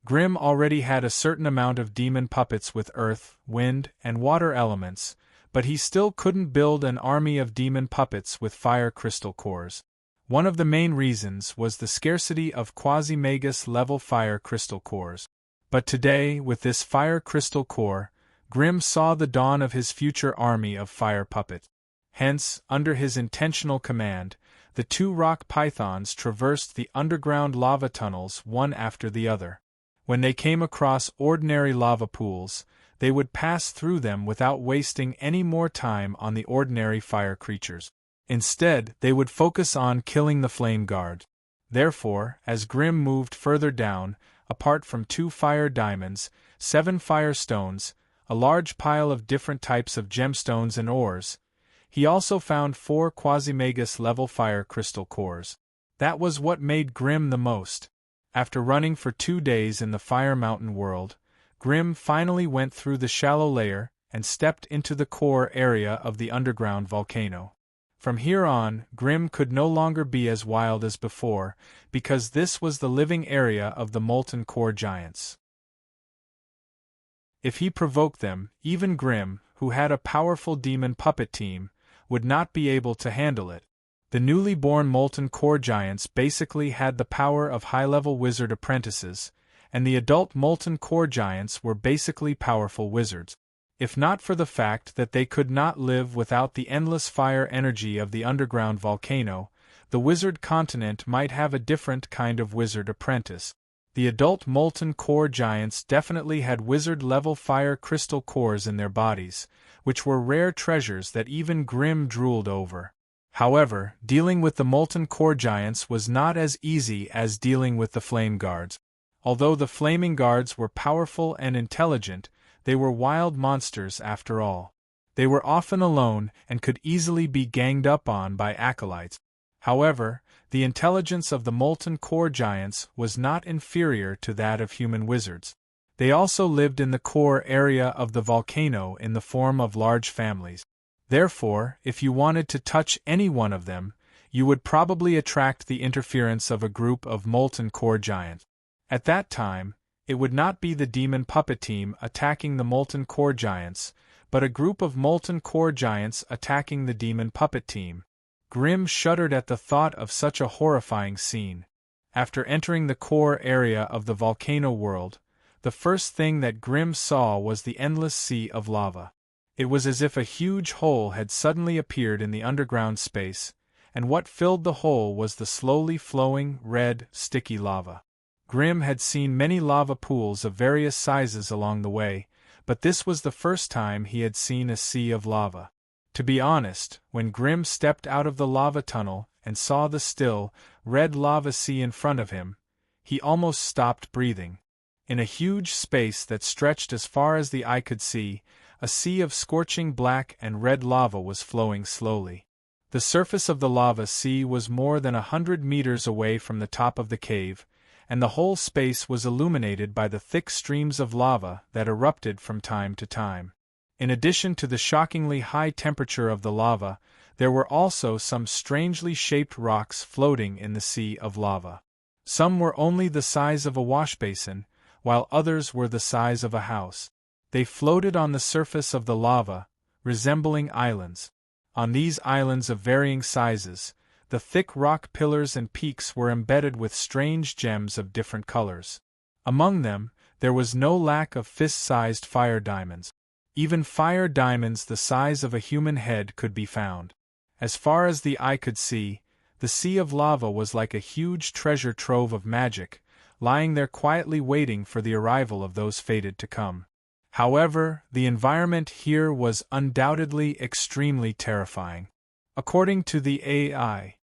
Grimm already had a certain amount of demon puppets with earth, wind, and water elements, but he still couldn't build an army of demon puppets with fire crystal cores. One of the main reasons was the scarcity of quasi-magus level fire crystal cores. But today, with this fire crystal core, Grimm saw the dawn of his future army of fire puppets. Hence, under his intentional command, the 2 rock pythons traversed the underground lava tunnels one after the other. When they came across ordinary lava pools, they would pass through them without wasting any more time on the ordinary fire creatures. Instead, they would focus on killing the flame guard. Therefore, as Grimm moved further down, apart from 2 fire diamonds, 7 fire stones, a large pile of different types of gemstones and ores, he also found 4 quasi-magus level fire crystal cores. That was what made Grimm the most. After running for 2 days in the Fire Mountain world, Grimm finally went through the shallow layer and stepped into the core area of the underground volcano. From here on, Grimm could no longer be as wild as before, because this was the living area of the molten core giants. If he provoked them, even Grimm, who had a powerful demon puppet team, would not be able to handle it. The newly born molten core giants basically had the power of high-level wizard apprentices, and the adult molten core giants were basically powerful wizards. If not for the fact that they could not live without the endless fire energy of the underground volcano, the wizard continent might have a different kind of wizard apprentice. The adult molten core giants definitely had wizard-level fire crystal cores in their bodies, which were rare treasures that even Grimm drooled over. However, dealing with the molten core giants was not as easy as dealing with the flame guards. Although the flaming guards were powerful and intelligent, they were wild monsters after all. They were often alone and could easily be ganged up on by acolytes. However, the intelligence of the molten core giants was not inferior to that of human wizards. They also lived in the core area of the volcano in the form of large families. Therefore, if you wanted to touch any one of them, you would probably attract the interference of a group of molten core giants. At that time, it would not be the demon puppet team attacking the molten core giants, but a group of molten core giants attacking the demon puppet team. Grimm shuddered at the thought of such a horrifying scene. After entering the core area of the volcano world, the first thing that Grimm saw was the endless sea of lava. It was as if a huge hole had suddenly appeared in the underground space, and what filled the hole was the slowly flowing, red, sticky lava. Grimm had seen many lava pools of various sizes along the way, but this was the first time he had seen a sea of lava. To be honest, when Grimm stepped out of the lava tunnel and saw the still, red lava sea in front of him, he almost stopped breathing. In a huge space that stretched as far as the eye could see, a sea of scorching black and red lava was flowing slowly. The surface of the lava sea was more than 100 meters away from the top of the cave, and the whole space was illuminated by the thick streams of lava that erupted from time to time. In addition to the shockingly high temperature of the lava, there were also some strangely shaped rocks floating in the sea of lava. Some were only the size of a washbasin, while others were the size of a house. They floated on the surface of the lava, resembling islands. On these islands of varying sizes, the thick rock pillars and peaks were embedded with strange gems of different colors. Among them, there was no lack of fist-sized fire diamonds. Even fire diamonds the size of a human head could be found. As far as the eye could see, the sea of lava was like a huge treasure trove of magic, lying there quietly waiting for the arrival of those fated to come. However, the environment here was undoubtedly extremely terrifying. According to the AI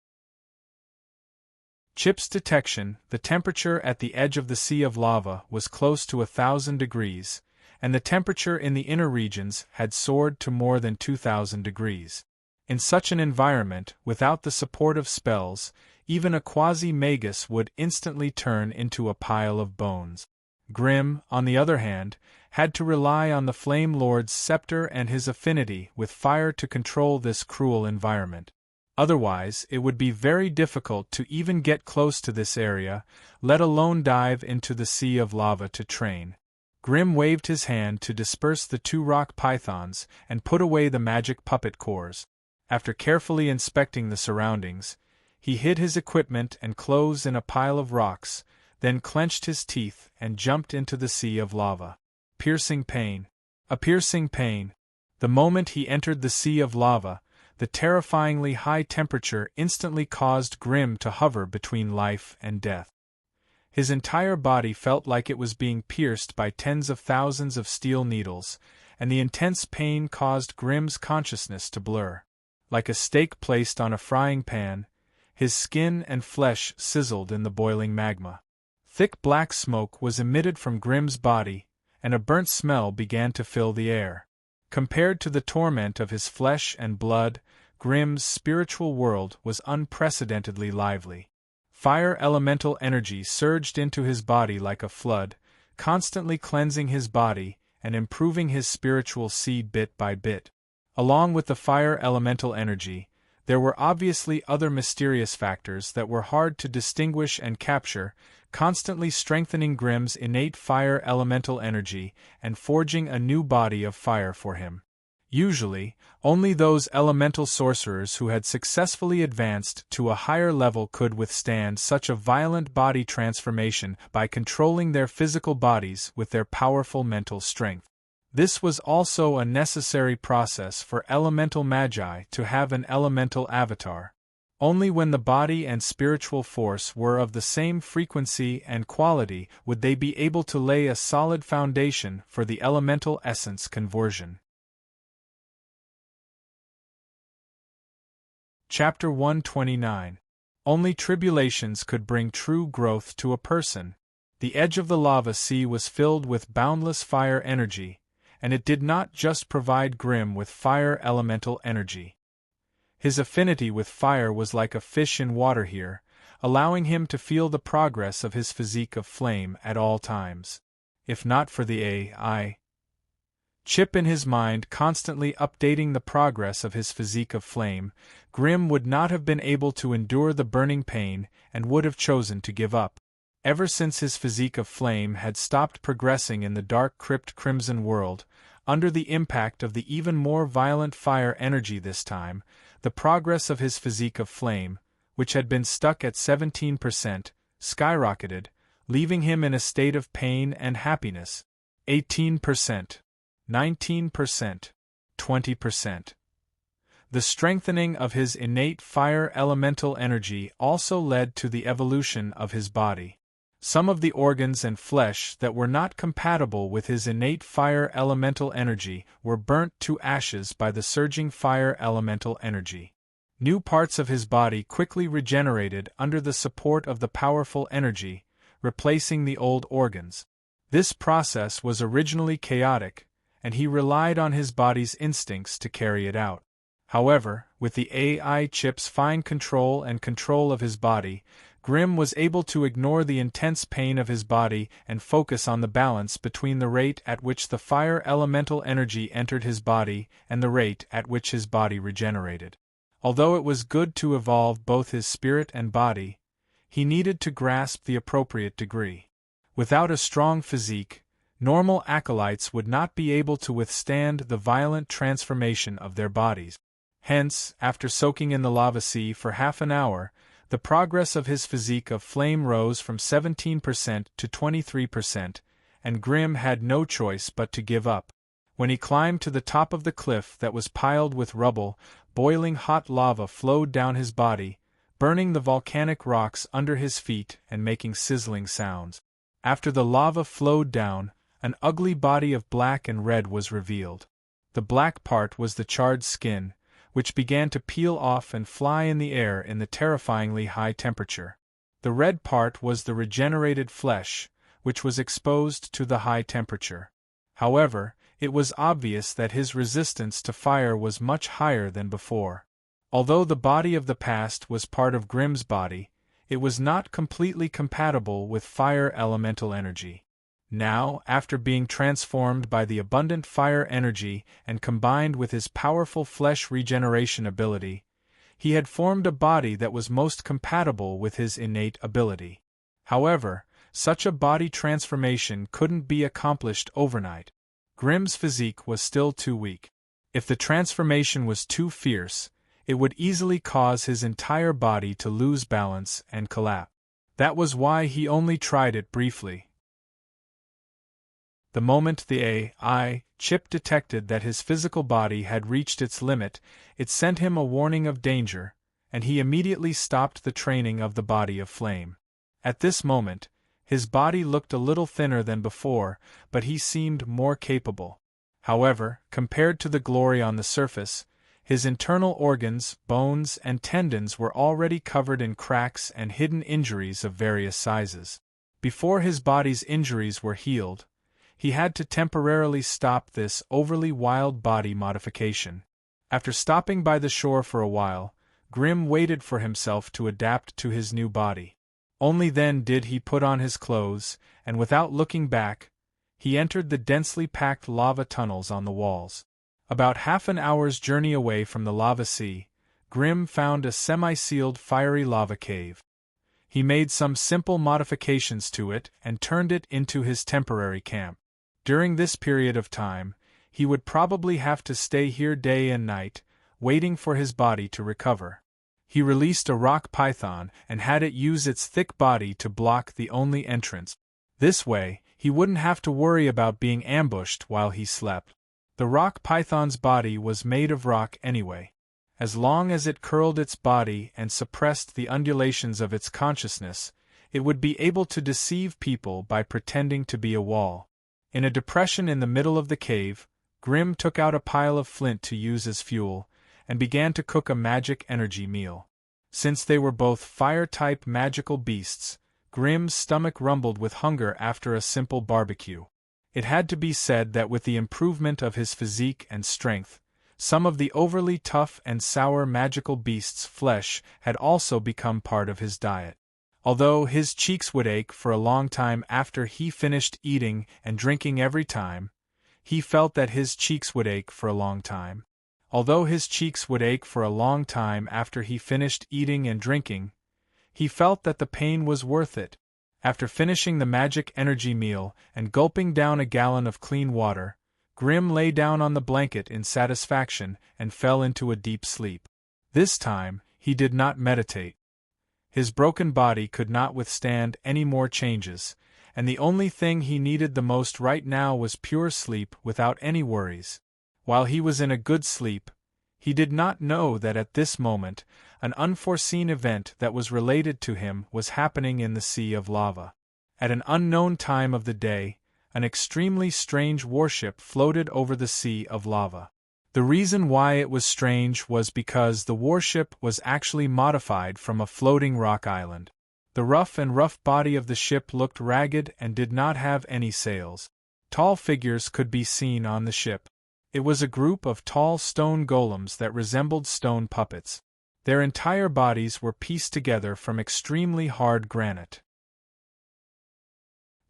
Chip's detection, the temperature at the edge of the sea of lava was close to 1,000 degrees, and the temperature in the inner regions had soared to more than 2,000 degrees. In such an environment, without the support of spells, even a quasi-magus would instantly turn into a pile of bones. Grim, on the other hand, had to rely on the Flame Lord's scepter and his affinity with fire to control this cruel environment. Otherwise, it would be very difficult to even get close to this area, let alone dive into the sea of lava to train. Grim waved his hand to disperse the 2 rock pythons and put away the magic puppet cores. After carefully inspecting the surroundings, he hid his equipment and clothes in a pile of rocks, then clenched his teeth and jumped into the sea of lava. Piercing pain. A piercing pain. The moment he entered the sea of lava, the terrifyingly high temperature instantly caused Grim to hover between life and death. His entire body felt like it was being pierced by tens of thousands of steel needles, and the intense pain caused Grim's consciousness to blur. Like a steak placed on a frying pan, his skin and flesh sizzled in the boiling magma. Thick black smoke was emitted from Grim's body, and a burnt smell began to fill the air. Compared to the torment of his flesh and blood, Grim's spiritual world was unprecedentedly lively. Fire elemental energy surged into his body like a flood, constantly cleansing his body and improving his spiritual seed bit by bit. Along with the fire elemental energy, there were obviously other mysterious factors that were hard to distinguish and capture, constantly strengthening Grim's innate fire elemental energy and forging a new body of fire for him. Usually, only those elemental sorcerers who had successfully advanced to a higher level could withstand such a violent body transformation by controlling their physical bodies with their powerful mental strength. This was also a necessary process for elemental magi to have an elemental avatar. Only when the body and spiritual force were of the same frequency and quality would they be able to lay a solid foundation for the elemental essence conversion. Chapter 129. Only tribulations could bring true growth to a person. The edge of the lava sea was filled with boundless fire energy, and it did not just provide Grim with fire elemental energy. His affinity with fire was like a fish in water here, allowing him to feel the progress of his physique of flame at all times. If not for the AI chip in his mind constantly updating the progress of his physique of flame, Grim would not have been able to endure the burning pain and would have chosen to give up. Ever since his physique of flame had stopped progressing in the dark crypt crimson world, under the impact of the even more violent fire energy this time, the progress of his physique of flame, which had been stuck at 17%, skyrocketed, leaving him in a state of pain and happiness. 18%, 19%, 20%. The strengthening of his innate fire elemental energy also led to the evolution of his body. Some of the organs and flesh that were not compatible with his innate fire elemental energy were burnt to ashes by the surging fire elemental energy. New parts of his body quickly regenerated under the support of the powerful energy, replacing the old organs. This process was originally chaotic, and he relied on his body's instincts to carry it out. However, with the AI chip's fine control of his body, Grimm was able to ignore the intense pain of his body and focus on the balance between the rate at which the fire elemental energy entered his body and the rate at which his body regenerated. Although it was good to evolve both his spirit and body, he needed to grasp the appropriate degree. Without a strong physique, normal acolytes would not be able to withstand the violent transformation of their bodies. Hence, after soaking in the lava sea for half an hour, the progress of his physique of flame rose from 17% to 23%, and Grimm had no choice but to give up. When he climbed to the top of the cliff that was piled with rubble, boiling hot lava flowed down his body, burning the volcanic rocks under his feet and making sizzling sounds. After the lava flowed down, an ugly body of black and red was revealed. The black part was the charred skin, which began to peel off and fly in the air in the terrifyingly high temperature. The red part was the regenerated flesh, which was exposed to the high temperature. However, it was obvious that his resistance to fire was much higher than before. Although the body of the past was part of Grimm's body, it was not completely compatible with fire elemental energy. Now, after being transformed by the abundant fire energy and combined with his powerful flesh regeneration ability, he had formed a body that was most compatible with his innate ability. However, such a body transformation couldn't be accomplished overnight. Grimm's physique was still too weak. If the transformation was too fierce, it would easily cause his entire body to lose balance and collapse. That was why he only tried it briefly. The moment the AI chip detected that his physical body had reached its limit, it sent him a warning of danger, and he immediately stopped the training of the body of flame. At this moment, his body looked a little thinner than before, but he seemed more capable. However, compared to the glory on the surface, his internal organs, bones, and tendons were already covered in cracks and hidden injuries of various sizes. Before his body's injuries were healed, he had to temporarily stop this overly wild body modification. After stopping by the shore for a while, Grimm waited for himself to adapt to his new body. Only then did he put on his clothes, and without looking back, he entered the densely packed lava tunnels on the walls. About half an hour's journey away from the lava sea, Grimm found a semi-sealed fiery lava cave. He made some simple modifications to it and turned it into his temporary camp. During this period of time, he would probably have to stay here day and night, waiting for his body to recover. He released a rock python and had it use its thick body to block the only entrance. This way, he wouldn't have to worry about being ambushed while he slept. The rock python's body was made of rock anyway. As long as it curled its body and suppressed the undulations of its consciousness, it would be able to deceive people by pretending to be a wall. In a depression in the middle of the cave, Grimm took out a pile of flint to use as fuel, and began to cook a magic energy meal. Since they were both fire-type magical beasts, Grimm's stomach rumbled with hunger after a simple barbecue. It had to be said that with the improvement of his physique and strength, some of the overly tough and sour magical beast's flesh had also become part of his diet. Although his cheeks would ache for a long time after he finished eating and drinking every time, he felt that his cheeks would ache for a long time. Although his cheeks would ache for a long time after he finished eating and drinking, he felt that the pain was worth it. After finishing the magic energy meal and gulping down a gallon of clean water, Grimm lay down on the blanket in satisfaction and fell into a deep sleep. This time, he did not meditate. His broken body could not withstand any more changes, and the only thing he needed the most right now was pure sleep without any worries. While he was in a good sleep, he did not know that at this moment, an unforeseen event that was related to him was happening in the sea of lava. At an unknown time of the day, an extremely strange warship floated over the sea of lava. The reason why it was strange was because the warship was actually modified from a floating rock island. The rough body of the ship looked ragged and did not have any sails. Tall figures could be seen on the ship. It was a group of tall stone golems that resembled stone puppets. Their entire bodies were pieced together from extremely hard granite.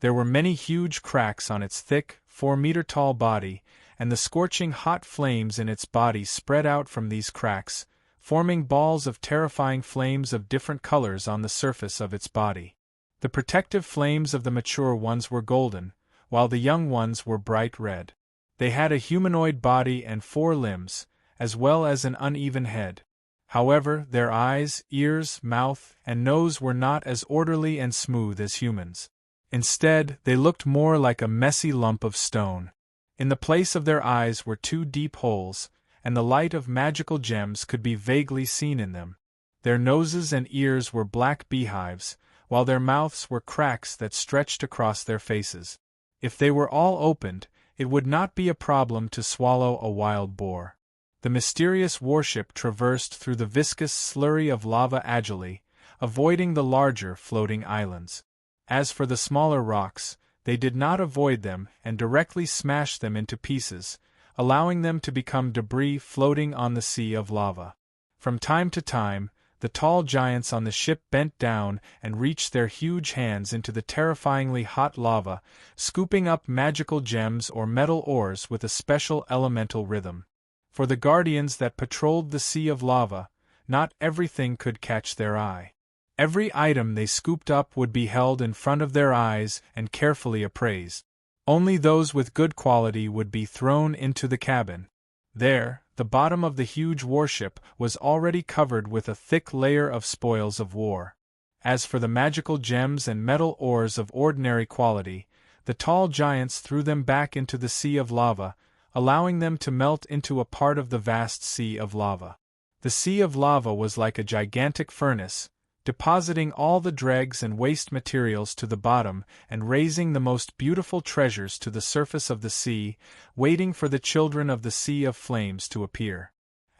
There were many huge cracks on its thick, 4-meter-tall body, and the scorching hot flames in its body spread out from these cracks, forming balls of terrifying flames of different colors on the surface of its body. The protective flames of the mature ones were golden, while the young ones were bright red. They had a humanoid body and 4 limbs, as well as an uneven head. However, their eyes, ears, mouth, and nose were not as orderly and smooth as humans. Instead, they looked more like a messy lump of stone. In the place of their eyes were 2 deep holes, and the light of magical gems could be vaguely seen in them. Their noses and ears were black beehives, while their mouths were cracks that stretched across their faces. If they were all opened, it would not be a problem to swallow a wild boar. The mysterious warship traversed through the viscous slurry of lava agilely, avoiding the larger floating islands. As for the smaller rocks, they did not avoid them and directly smashed them into pieces, allowing them to become debris floating on the sea of lava. From time to time, the tall giants on the ship bent down and reached their huge hands into the terrifyingly hot lava, scooping up magical gems or metal ores with a special elemental rhythm. For the guardians that patrolled the sea of lava, not everything could catch their eye. Every item they scooped up would be held in front of their eyes and carefully appraised. Only those with good quality would be thrown into the cabin. There, the bottom of the huge warship was already covered with a thick layer of spoils of war. As for the magical gems and metal ores of ordinary quality, the tall giants threw them back into the sea of lava, allowing them to melt into a part of the vast sea of lava. The sea of lava was like a gigantic furnace, depositing all the dregs and waste materials to the bottom and raising the most beautiful treasures to the surface of the sea, waiting for the children of the Sea of Flames to appear.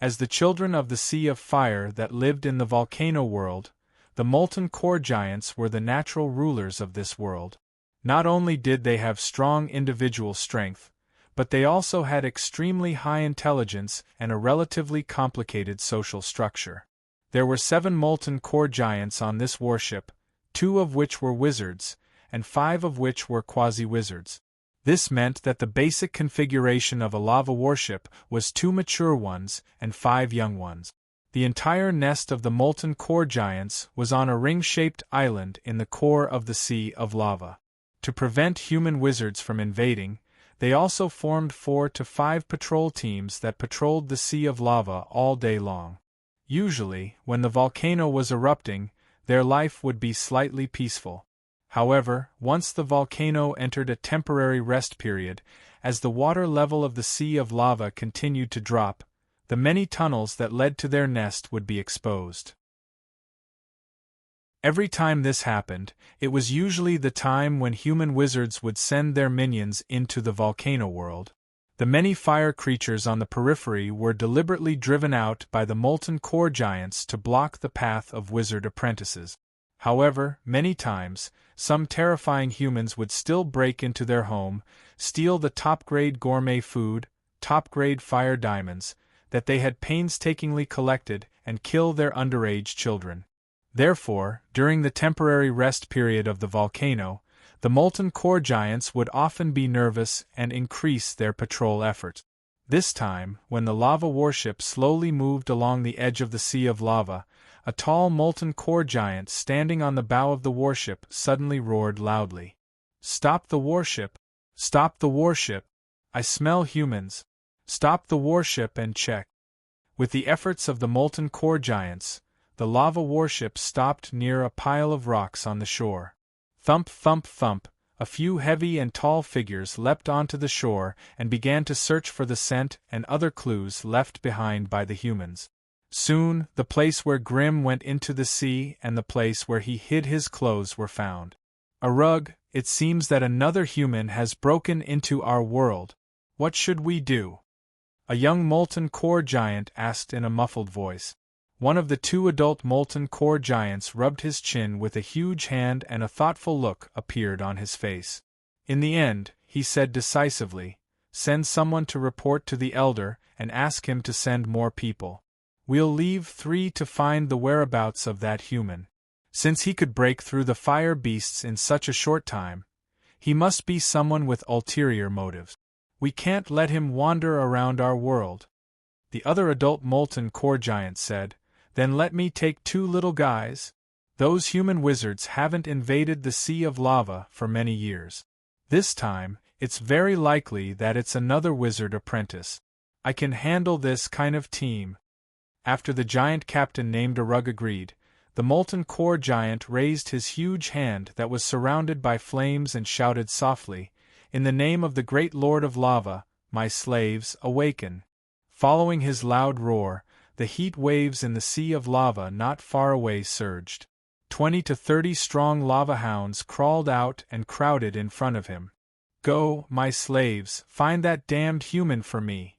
As the children of the Sea of Fire that lived in the volcano world, the molten core giants were the natural rulers of this world. Not only did they have strong individual strength, but they also had extremely high intelligence and a relatively complicated social structure. There were 7 molten core giants on this warship, 2 of which were wizards, and 5 of which were quasi-wizards. This meant that the basic configuration of a lava warship was 2 mature ones and 5 young ones. The entire nest of the molten core giants was on a ring-shaped island in the core of the sea of lava. To prevent human wizards from invading, they also formed 4 to 5 patrol teams that patrolled the sea of lava all day long. Usually, when the volcano was erupting, their life would be slightly peaceful. However, once the volcano entered a temporary rest period, as the water level of the sea of lava continued to drop, the many tunnels that led to their nest would be exposed. Every time this happened, it was usually the time when human wizards would send their minions into the volcano world. The many fire creatures on the periphery were deliberately driven out by the molten core giants to block the path of wizard apprentices. However, many times, some terrifying humans would still break into their home, steal the top-grade gourmet food, top-grade fire diamonds, that they had painstakingly collected, and kill their underage children. Therefore, during the temporary rest period of the volcano, the molten core giants would often be nervous and increase their patrol effort. This time, when the lava warship slowly moved along the edge of the sea of lava, a tall molten core giant standing on the bow of the warship suddenly roared loudly. "Stop the warship! Stop the warship! I smell humans! Stop the warship and check!" With the efforts of the molten core giants, the lava warship stopped near a pile of rocks on the shore. Thump, thump, thump, a few heavy and tall figures leapt onto the shore and began to search for the scent and other clues left behind by the humans. Soon, the place where Grimm went into the sea and the place where he hid his clothes were found. "Arug, it seems that another human has broken into our world. What should we do?" a young molten core giant asked in a muffled voice. One of the two adult molten core giants rubbed his chin with a huge hand and a thoughtful look appeared on his face. In the end, he said decisively, "Send someone to report to the elder and ask him to send more people. We'll leave 3 to find the whereabouts of that human. Since he could break through the fire beasts in such a short time, he must be someone with ulterior motives. We can't let him wander around our world." The other adult molten core giant said, "Then let me take 2 little guys. Those human wizards haven't invaded the sea of lava for many years. This time, it's very likely that it's another wizard apprentice. I can handle this kind of team." After the giant captain named Arug agreed, the molten core giant raised his huge hand that was surrounded by flames and shouted softly, "In the name of the great Lord of Lava, my slaves, awaken." Following his loud roar, the heat waves in the sea of lava not far away surged. 20 to 30 strong lava hounds crawled out and crowded in front of him. "Go, my slaves, find that damned human for me."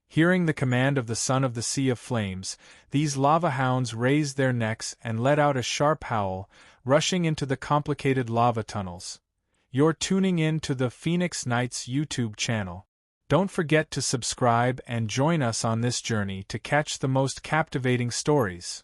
Hearing the command of the son of the Sea of Flames, these lava hounds raised their necks and let out a sharp howl, rushing into the complicated lava tunnels. You're tuning in to the Phoenix Knights YouTube channel. Don't forget to subscribe and join us on this journey to catch the most captivating stories.